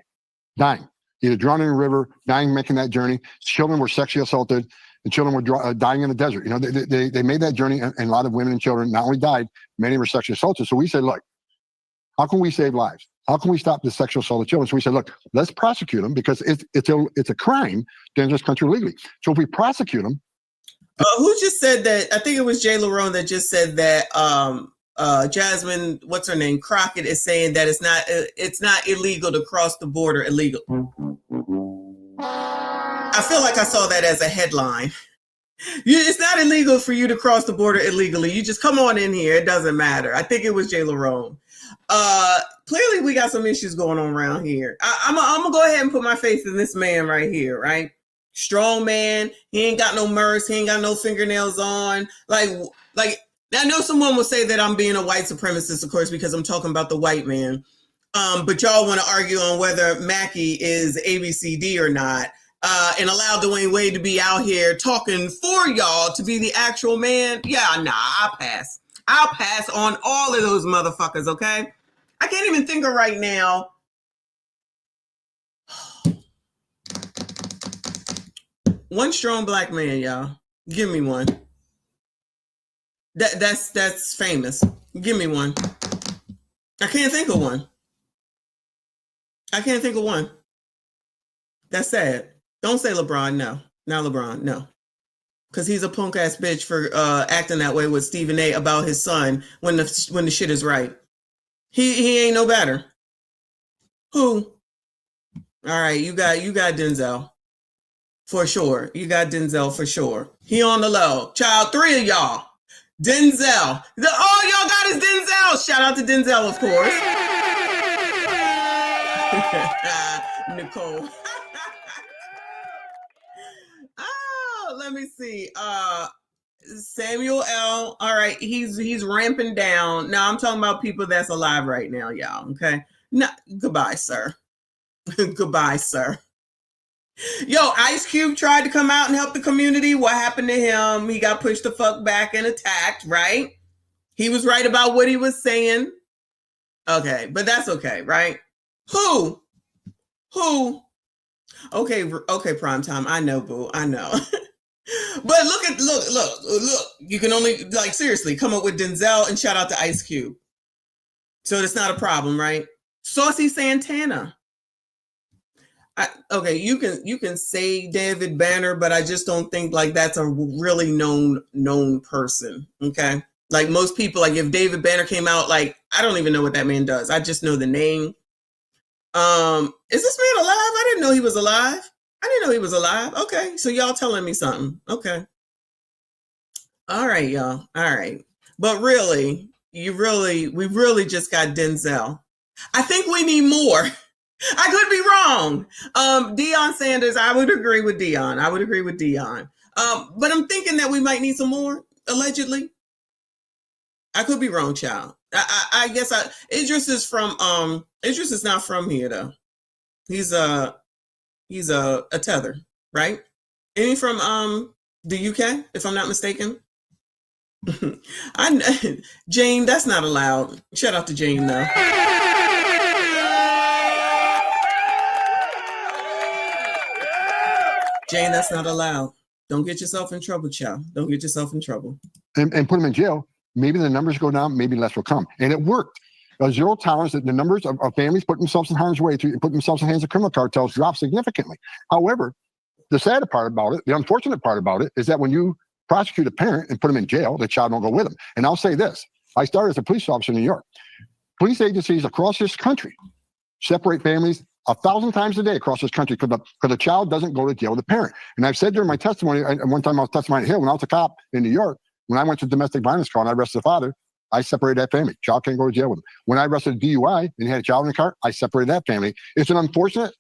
[SPEAKER 20] Dying. Either drowning in a river, dying making that journey. Children were sexually assaulted, and children were dying in the desert. They made that journey, and a lot of women and children not only died, many were sexually assaulted. So we said, look, how can we save lives? How can we stop the sexual assault of children? So we said, look, let's prosecute them, because it's a crime to enter this country legally. So if we prosecute them.
[SPEAKER 1] Who just said that? I think it was Jay Lerone that just said that Jasmine, what's her name, Crockett, is saying that it's not illegal to cross the border illegal. I feel like I saw that as a headline. It's not illegal for you to cross the border illegally. You just come on in here. It doesn't matter. I think it was Jay Lerone. Clearly, we got some issues going on around here. I'm going to go ahead and put my faith in this man right here, right? Strong man. He ain't got no mercy. He ain't got no fingernails on. Like I know someone will say that I'm being a white supremacist, of course, because I'm talking about the white man. But y'all want to argue on whether Mackie is ABCD or not, and allow Dwayne Wade to be out here talking for y'all to be the actual man. Yeah, nah, I'll pass. I'll pass on all of those motherfuckers, okay? I can't even think of right now. One strong black man, y'all. Give me one. That's famous. Give me one. I can't think of one. I can't think of one. That's sad. Don't say LeBron, no. Not LeBron, no. Because he's a punk ass bitch for acting that way with Stephen A about his son when the shit is right. He ain't no better. Who? All right, you got Denzel. For sure. You got Denzel for sure. He on the low. Child, 3 of y'all. Denzel. All y'all got is Denzel. Shout out to Denzel, of course. Nicole. Oh, let me see. Samuel L. All right, he's ramping down. Now I'm talking about people that's alive right now, y'all. Okay. No, goodbye, sir. Goodbye, sir. Yo, Ice Cube tried to come out and help the community. What happened to him? He got pushed the fuck back and attacked, right? He was right about what he was saying. Okay, but that's okay, right? Who? Okay, prime time. I know, boo. I know. But look. You can only, like, seriously, come up with Denzel and shout out to Ice Cube. So it's not a problem, right? Saucy Santana. Okay, you can say David Banner, but I just don't think like that's a really known person. Okay, like most people, like if David Banner came out, like I don't even know what that man does. I just know the name. Is this man alive? I didn't know he was alive. Okay, so y'all telling me something. Okay, all right, y'all. All right, but really, we really just got Denzel. I think we need more. I could be wrong. Deion Sanders, I would agree with Deion. But I'm thinking that we might need some more, allegedly. I could be wrong, child. I guess Idris is not from here though. He's a tether, right? Ain't he from the UK, if I'm not mistaken? Jane, that's not allowed. Shout out to Jane though. Jane, that's not allowed. Don't get yourself in trouble, child. Don't get yourself in trouble.
[SPEAKER 20] And put them in jail. Maybe the numbers go down, maybe less will come. And it worked. Zero tolerance, the numbers of families putting themselves in harm's way, putting themselves in the hands of criminal cartels dropped significantly. However, the sad part about it, the unfortunate part about it, is that when you prosecute a parent and put them in jail, the child don't go with them. And I'll say this. I started as a police officer in New York. Police agencies across this country separate families 1,000 times a day across this country because the child doesn't go to jail with the parent. And I've said during my testimony, and one time I was testifying at Hill, when I was a cop in New York, when I went to domestic violence trial and I arrested the father, I separated that family. Child can't go to jail with him. When I arrested a DUI and he had a child in the car, I separated that family. It's an unfortunate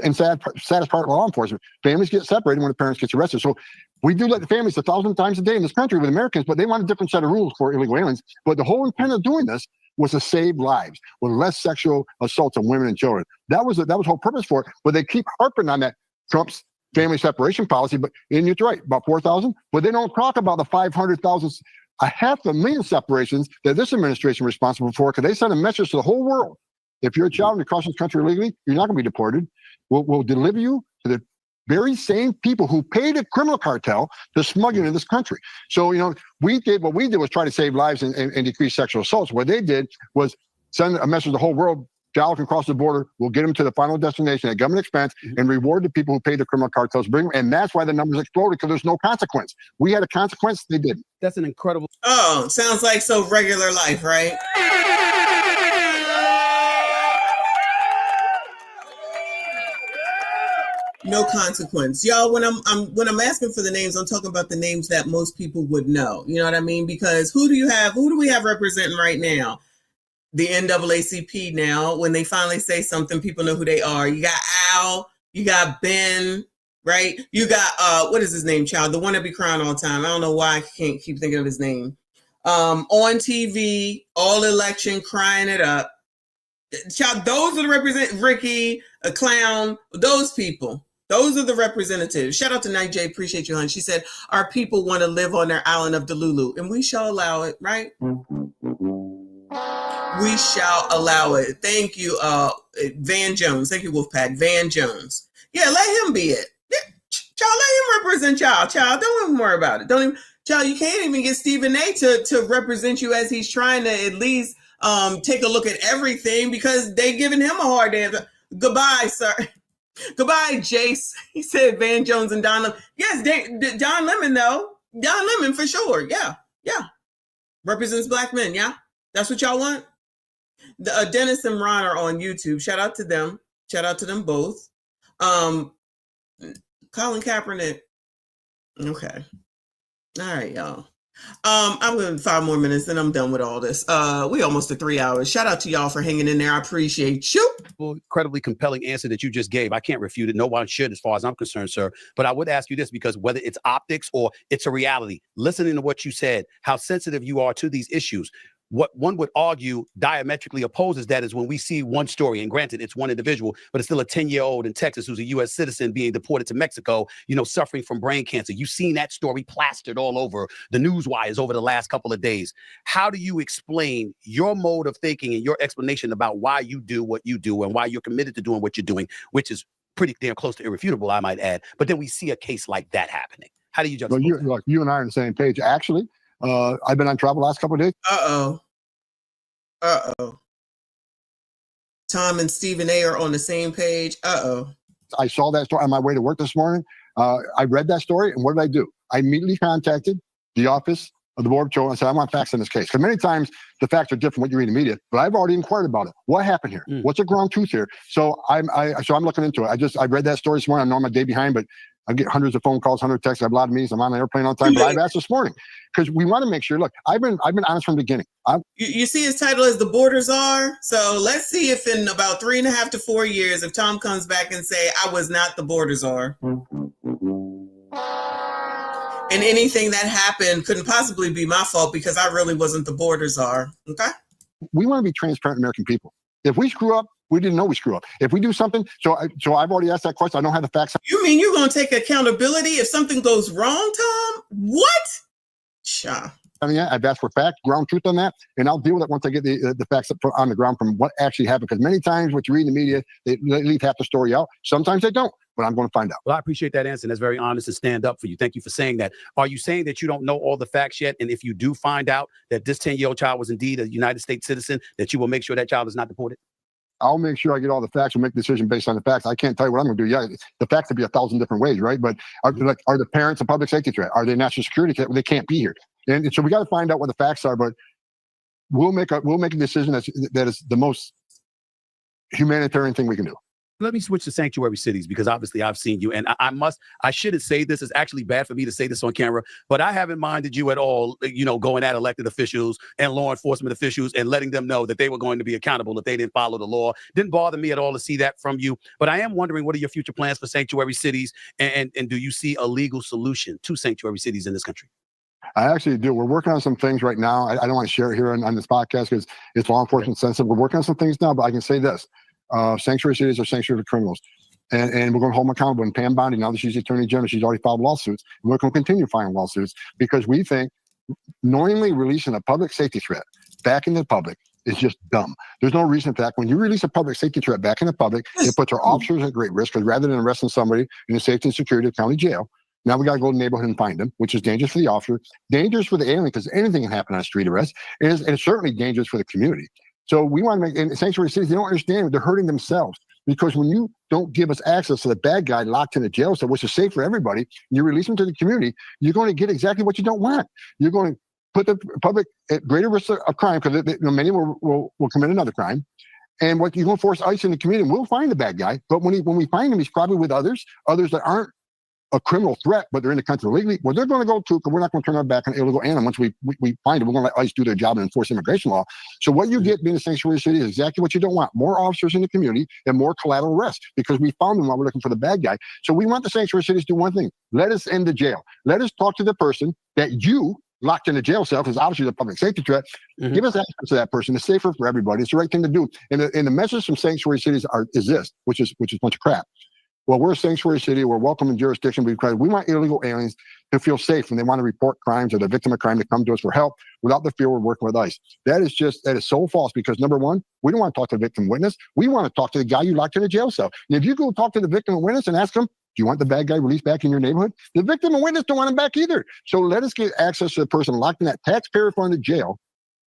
[SPEAKER 20] and saddest part of law enforcement. Families get separated when the parents get arrested. So we do let the families 1,000 times a day in this country with Americans, but they want a different set of rules for illegal aliens. But the whole intent of doing this was to save lives with less sexual assaults on women and children. That was the whole purpose for it. But they keep harping on that Trump's family separation policy. But and you're right, about 4,000. But they don't talk about the 500,000, 500,000 separations that this administration is responsible for, because they send a message to the whole world. If you're a child and you cross this country illegally, you're not going to be deported. We'll deliver you to the very same people who paid a criminal cartel to smuggle into this country. So, what we did was try to save lives and decrease sexual assaults. What they did was send a message to the whole world. Child can cross the border. We'll get them to the final destination at government expense and reward the people who paid the criminal cartels. Bring them, and that's why the numbers exploded, because there's no consequence. We had a consequence. They didn't.
[SPEAKER 19] That's an incredible.
[SPEAKER 1] Oh, sounds like so regular life, right? No consequence, y'all. When I'm asking for the names, I'm talking about the names that most people would know. You know what I mean? Because who do we have representing right now? The NAACP now. When they finally say something, people know who they are. You got Al, you got Ben, right? You got what is his name, child? The one that be crying all the time. I don't know why I can't keep thinking of his name. On TV, all election, crying it up. Child, those are the represent Ricky, a clown, those people. Those are the representatives. Shout out to Night J. Appreciate you, hon. She said, our people want to live on their island of Delulu, and we shall allow it, right? We shall allow it. Thank you, Van Jones. Thank you, Wolfpack. Van Jones. Yeah, let him be it. Yeah, child, let him represent y'all. Child, don't even worry about it. Don't even, child, you can't even get Stephen A. to represent you as he's trying to at least take a look at everything because they giving him a hard answer. Goodbye, sir. Goodbye, Jace. He said Van Jones and Don Lemon. Yes, Don Lemon, though. Don Lemon for sure. Yeah. Represents black men. Yeah. That's what y'all want? The Dennis and Ron are on YouTube. Shout out to them. Shout out to them both. Colin Kaepernick. Okay. All right, y'all. I'm going 5 more minutes, then I'm done with all this. We almost at 3 hours. Shout out to y'all for hanging in there. I appreciate you.
[SPEAKER 19] Incredibly compelling answer that you just gave. I can't refute it. No one should, as far as I'm concerned, sir. But I would ask you this, because whether it's optics or it's a reality, listening to what you said, how sensitive you are to these issues, what one would argue diametrically opposes that is when we see one story, and granted, it's one individual, but it's still a 10-year-old in Texas who's a U.S. citizen being deported to Mexico, suffering from brain cancer. You've seen that story plastered all over the news wires over the last couple of days. How do you explain your mode of thinking and your explanation about why you do what you do and why you're committed to doing what you're doing, which is pretty damn close to irrefutable, I might add, but then we see a case like that happening? How do you judge?
[SPEAKER 20] Well, you and I are on the same page. Actually, I've been on travel the last couple of days.
[SPEAKER 1] Tom and Stephen A are on the same page.
[SPEAKER 20] I saw that story on my way to work this morning. I read that story, and what did I do? I immediately contacted the office of the Board of Children and said, I want facts in this case. Because many times the facts are different from what you read in the media, but I've already inquired about it. What happened here? What's the ground truth here? So I'm looking into it. I read that story this morning. I know I'm a day behind, but I get hundreds of phone calls, 100 texts. I have a lot of meetings. I'm on the airplane all the time. But I've asked this morning because we want to make sure. Look, I've been honest from the beginning.
[SPEAKER 1] You see his title as The Borders Are. So let's see if in about 3.5 to 4 years, if Tom comes back and say, I was not the Borders Are. And anything that happened couldn't possibly be my fault because I really wasn't the Borders Are. Okay.
[SPEAKER 20] We want to be transparent American people. If we screw up, we didn't know we screw up. If we do something, so I've already asked that question. I don't have the facts.
[SPEAKER 1] You mean you're going to take accountability if something goes wrong, Tom? What?
[SPEAKER 20] I mean, I've asked for facts, ground truth on that, and I'll deal with it once I get the facts on the ground from what actually happened. Because many times what you read in the media, they leave half the story out. Sometimes they don't, but I'm going to find out.
[SPEAKER 19] Well, I appreciate that answer. That's very honest and stand up for you. Thank you for saying that. Are you saying that you don't know all the facts yet? And if you do find out that this 10-year-old child was indeed a United States citizen, that you will make sure that child is not deported?
[SPEAKER 20] I'll make sure I get all the facts and make a decision based on the facts. I can't tell you what I'm going to do. Yeah, the facts could be 1,000 different ways, right? But are the parents a public safety threat? Are they national security threat? Well, they can't be here. And so we got to find out what the facts are. But we'll make a decision that is the most humanitarian thing we can do.
[SPEAKER 19] Let me switch to sanctuary cities, because obviously I've seen you, and I shouldn't say this. It's actually bad for me to say this on camera, but I haven't minded you at all, going at elected officials and law enforcement officials and letting them know that they were going to be accountable if they didn't follow the law. Didn't bother me at all to see that from you, but I am wondering, what are your future plans for sanctuary cities, and do you see a legal solution to sanctuary cities in this country?
[SPEAKER 20] I actually do. We're working on some things right now. I don't want to share it here on this podcast because it's law enforcement sensitive. We're working on some things now, but I can say this. Sanctuary cities are sanctuary for criminals. And we're going to hold them accountable. And Pam Bondi, now that she's the Attorney General, she's already filed lawsuits. And we're going to continue filing lawsuits because we think knowingly releasing a public safety threat back in the public is just dumb. There's no reason for that. When you release a public safety threat back in the public, it puts our officers at great risk, because rather than arresting somebody in the safety and security of county jail, now we got to go to the neighborhood and find them, which is dangerous for the officer, dangerous for the alien, because anything can happen on a street arrest, and it's certainly dangerous for the community. So we want to make, in sanctuary cities, they don't understand, they're hurting themselves, because when you don't give us access to the bad guy locked in a jail cell, which is safe for everybody, you release them to the community, you're going to get exactly what you don't want. You're going to put the public at greater risk of crime, because many will commit another crime. And what you're going to force ICE in the community, we'll find the bad guy, but when we find him, he's probably with others that aren't a criminal threat, but they're in the country illegally, well, they're going to go to, because we're not going to turn our back on illegal animals once we find it. We're going to let ICE do their job and enforce immigration law. So what you get being a sanctuary city is exactly what you don't want. More officers in the community and more collateral arrest, because we found them while we're looking for the bad guy. So we want the sanctuary cities to do one thing. Let us end the jail. Let us talk to the person that you locked in a jail cell, because obviously the public safety threat. Give us access to that person. It's safer for everybody. It's the right thing to do. And the message from sanctuary cities is this, which is a bunch of crap. Well, we're a sanctuary city. We're welcoming jurisdiction because we want illegal aliens to feel safe when they want to report crimes or the victim of crime to come to us for help without the fear we're working with ICE. That is so false, because number one, we don't want to talk to the victim witness. We want to talk to the guy you locked in a jail cell. And if you go talk to the victim and witness and ask him, do you want the bad guy released back in your neighborhood? The victim and witness don't want him back either. So let us get access to the person locked in that taxpayer-funded jail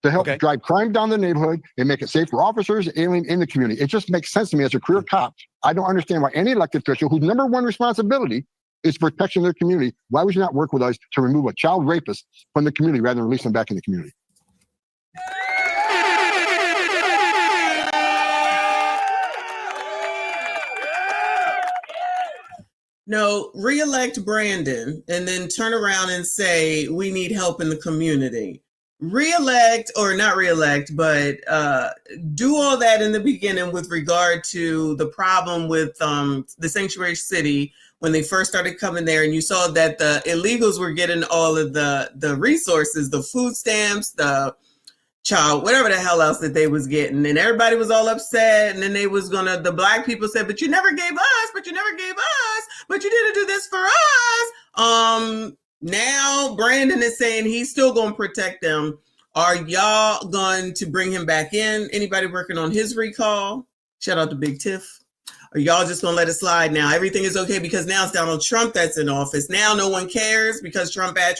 [SPEAKER 20] to help drive crime down the neighborhood and make it safe for officers and alien in the community. It just makes sense to me as a career cop. I don't understand why any elected official whose number one responsibility is protection of their community, why would you not work with us to remove a child rapist from the community rather than release them back in the community?
[SPEAKER 1] No, re-elect Brandon and then turn around and say, we need help in the community. Re-elect or not re-elect, but do all that in the beginning with regard to the problem with the sanctuary city when they first started coming there, and you saw that the illegals were getting all of the resources, the food stamps, the child, whatever the hell else that they was getting, and everybody was all upset, and then they was gonna, the black people said, but you never gave us, but you never gave us, but you didn't do this for us. Now Brandon is saying he's still gonna protect them. Are y'all going to bring him back in? Anybody working on his recall? Shout out to Big Tiff. Or y'all just gonna let it slide now? Everything is okay because now it's Donald Trump that's in office. Now no one cares because Trump bad.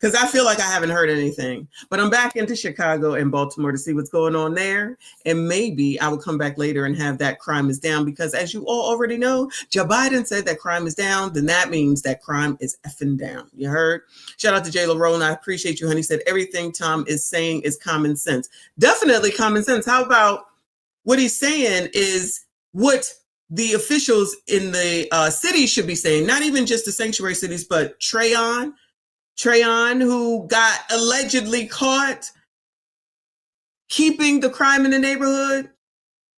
[SPEAKER 1] Because I feel like I haven't heard anything. But I'm back into Chicago and Baltimore to see what's going on there. And maybe I will come back later and have that crime is down. Because as you all already know, Joe Biden said that crime is down. Then that means that crime is effing down. You heard? Shout out to J. LaRone. I appreciate you, honey. Said everything Tom is saying is common sense. Definitely common sense. How about what he's saying is what the officials in the city should be saying? Not even just the sanctuary cities, but Trayon, who got allegedly caught keeping the crime in the neighborhood.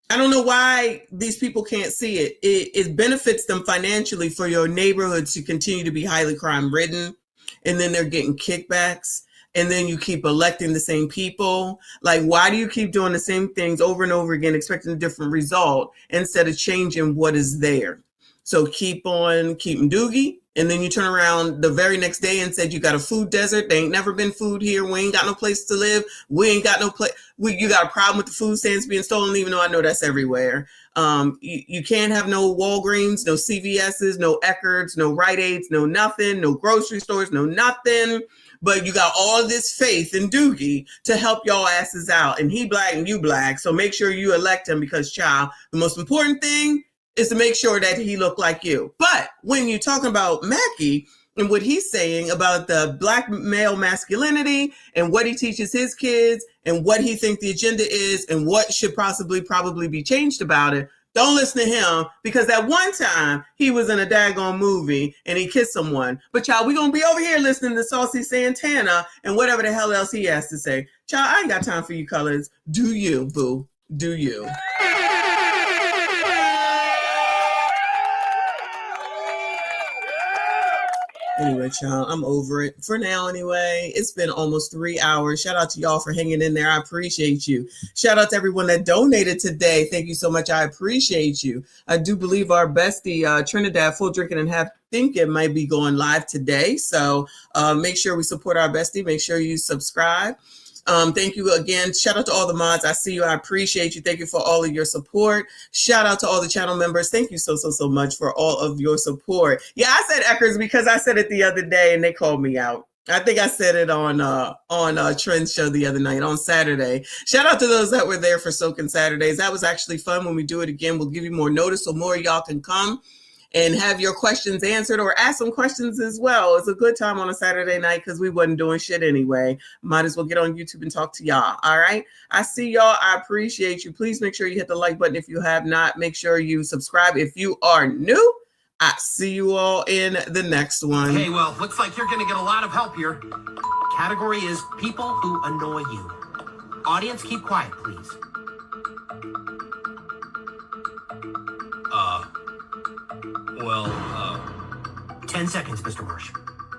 [SPEAKER 1] I don't know why these people can't see it. It benefits them financially for your neighborhood to continue to be highly crime ridden. And then they're getting kickbacks. And then you keep electing the same people. Like, why do you keep doing the same things over and over again, expecting a different result instead of changing what is there? So keep on keeping Doogie. And then you turn around the very next day and said, you got a food desert. There ain't never been food here. We ain't got no place to live. We ain't got no place. You got a problem with the food stamps being stolen, even though I know that's everywhere. You can't have no Walgreens, no CVS's, no Eckarts, no Rite Aids, no nothing, no grocery stores, no nothing. But you got all this faith in Doogie to help y'all asses out. And he black and you black. So make sure you elect him because, child, the most important thing is to make sure that he look like you. But when you're talking about Mackey and what he's saying about the black male masculinity and what he teaches his kids and what he thinks the agenda is and what should probably be changed about it, don't listen to him, because at one time he was in a daggone movie and he kissed someone. But y'all, we gonna be over here listening to Saucy Santana and whatever the hell else he has to say. Child, I ain't got time for you colors. Do you, boo? Do you? Anyway, child, I'm over it for now anyway. It's been almost 3 hours. Shout out to y'all for hanging in there. I appreciate you. Shout out to everyone that donated today. Thank you so much. I appreciate you. I do believe our bestie, Trinidad Full Drinking and Half Thinking, might be going live today. So make sure we support our bestie. Make sure you subscribe. Thank you again. Shout out to all the mods. I see you. I appreciate you. Thank you for all of your support. Shout out to all the channel members. Thank you so much for all of your support. Yeah, I said Eckers because I said it the other day and they called me out. I think I said it on Trend's show the other night on Saturday. Shout out to those that were there for Soaking Saturdays. That was actually fun. When we do it again, we'll give you more notice so more of y'all can come and have your questions answered or ask some questions as well. It's a good time on a Saturday night because we wasn't doing shit anyway. Might as well get on YouTube and talk to y'all. All right. I see y'all. I appreciate you. Please make sure you hit the like button if you have not. Make sure you subscribe if you are new. I see you all in the next one.
[SPEAKER 2] Okay, well, looks like you're going to get a lot of help here. Category is people who annoy you. Audience, keep quiet, please. 10 seconds, Mr. Marsh.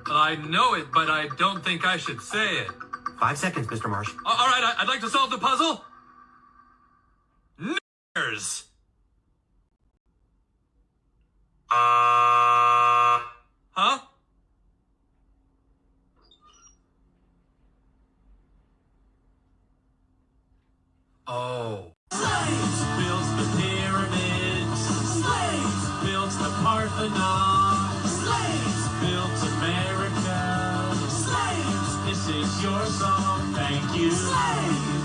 [SPEAKER 6] I know it, but I don't think I should say it.
[SPEAKER 2] 5 seconds, Mr. Marsh.
[SPEAKER 6] All right, I'd like to solve the puzzle. Niggers. Huh? Oh.
[SPEAKER 3] Slaves built the pyramids. Slaves built the Parthenon. Slaves built America. Slaves, this is your song. Thank you. Slaves.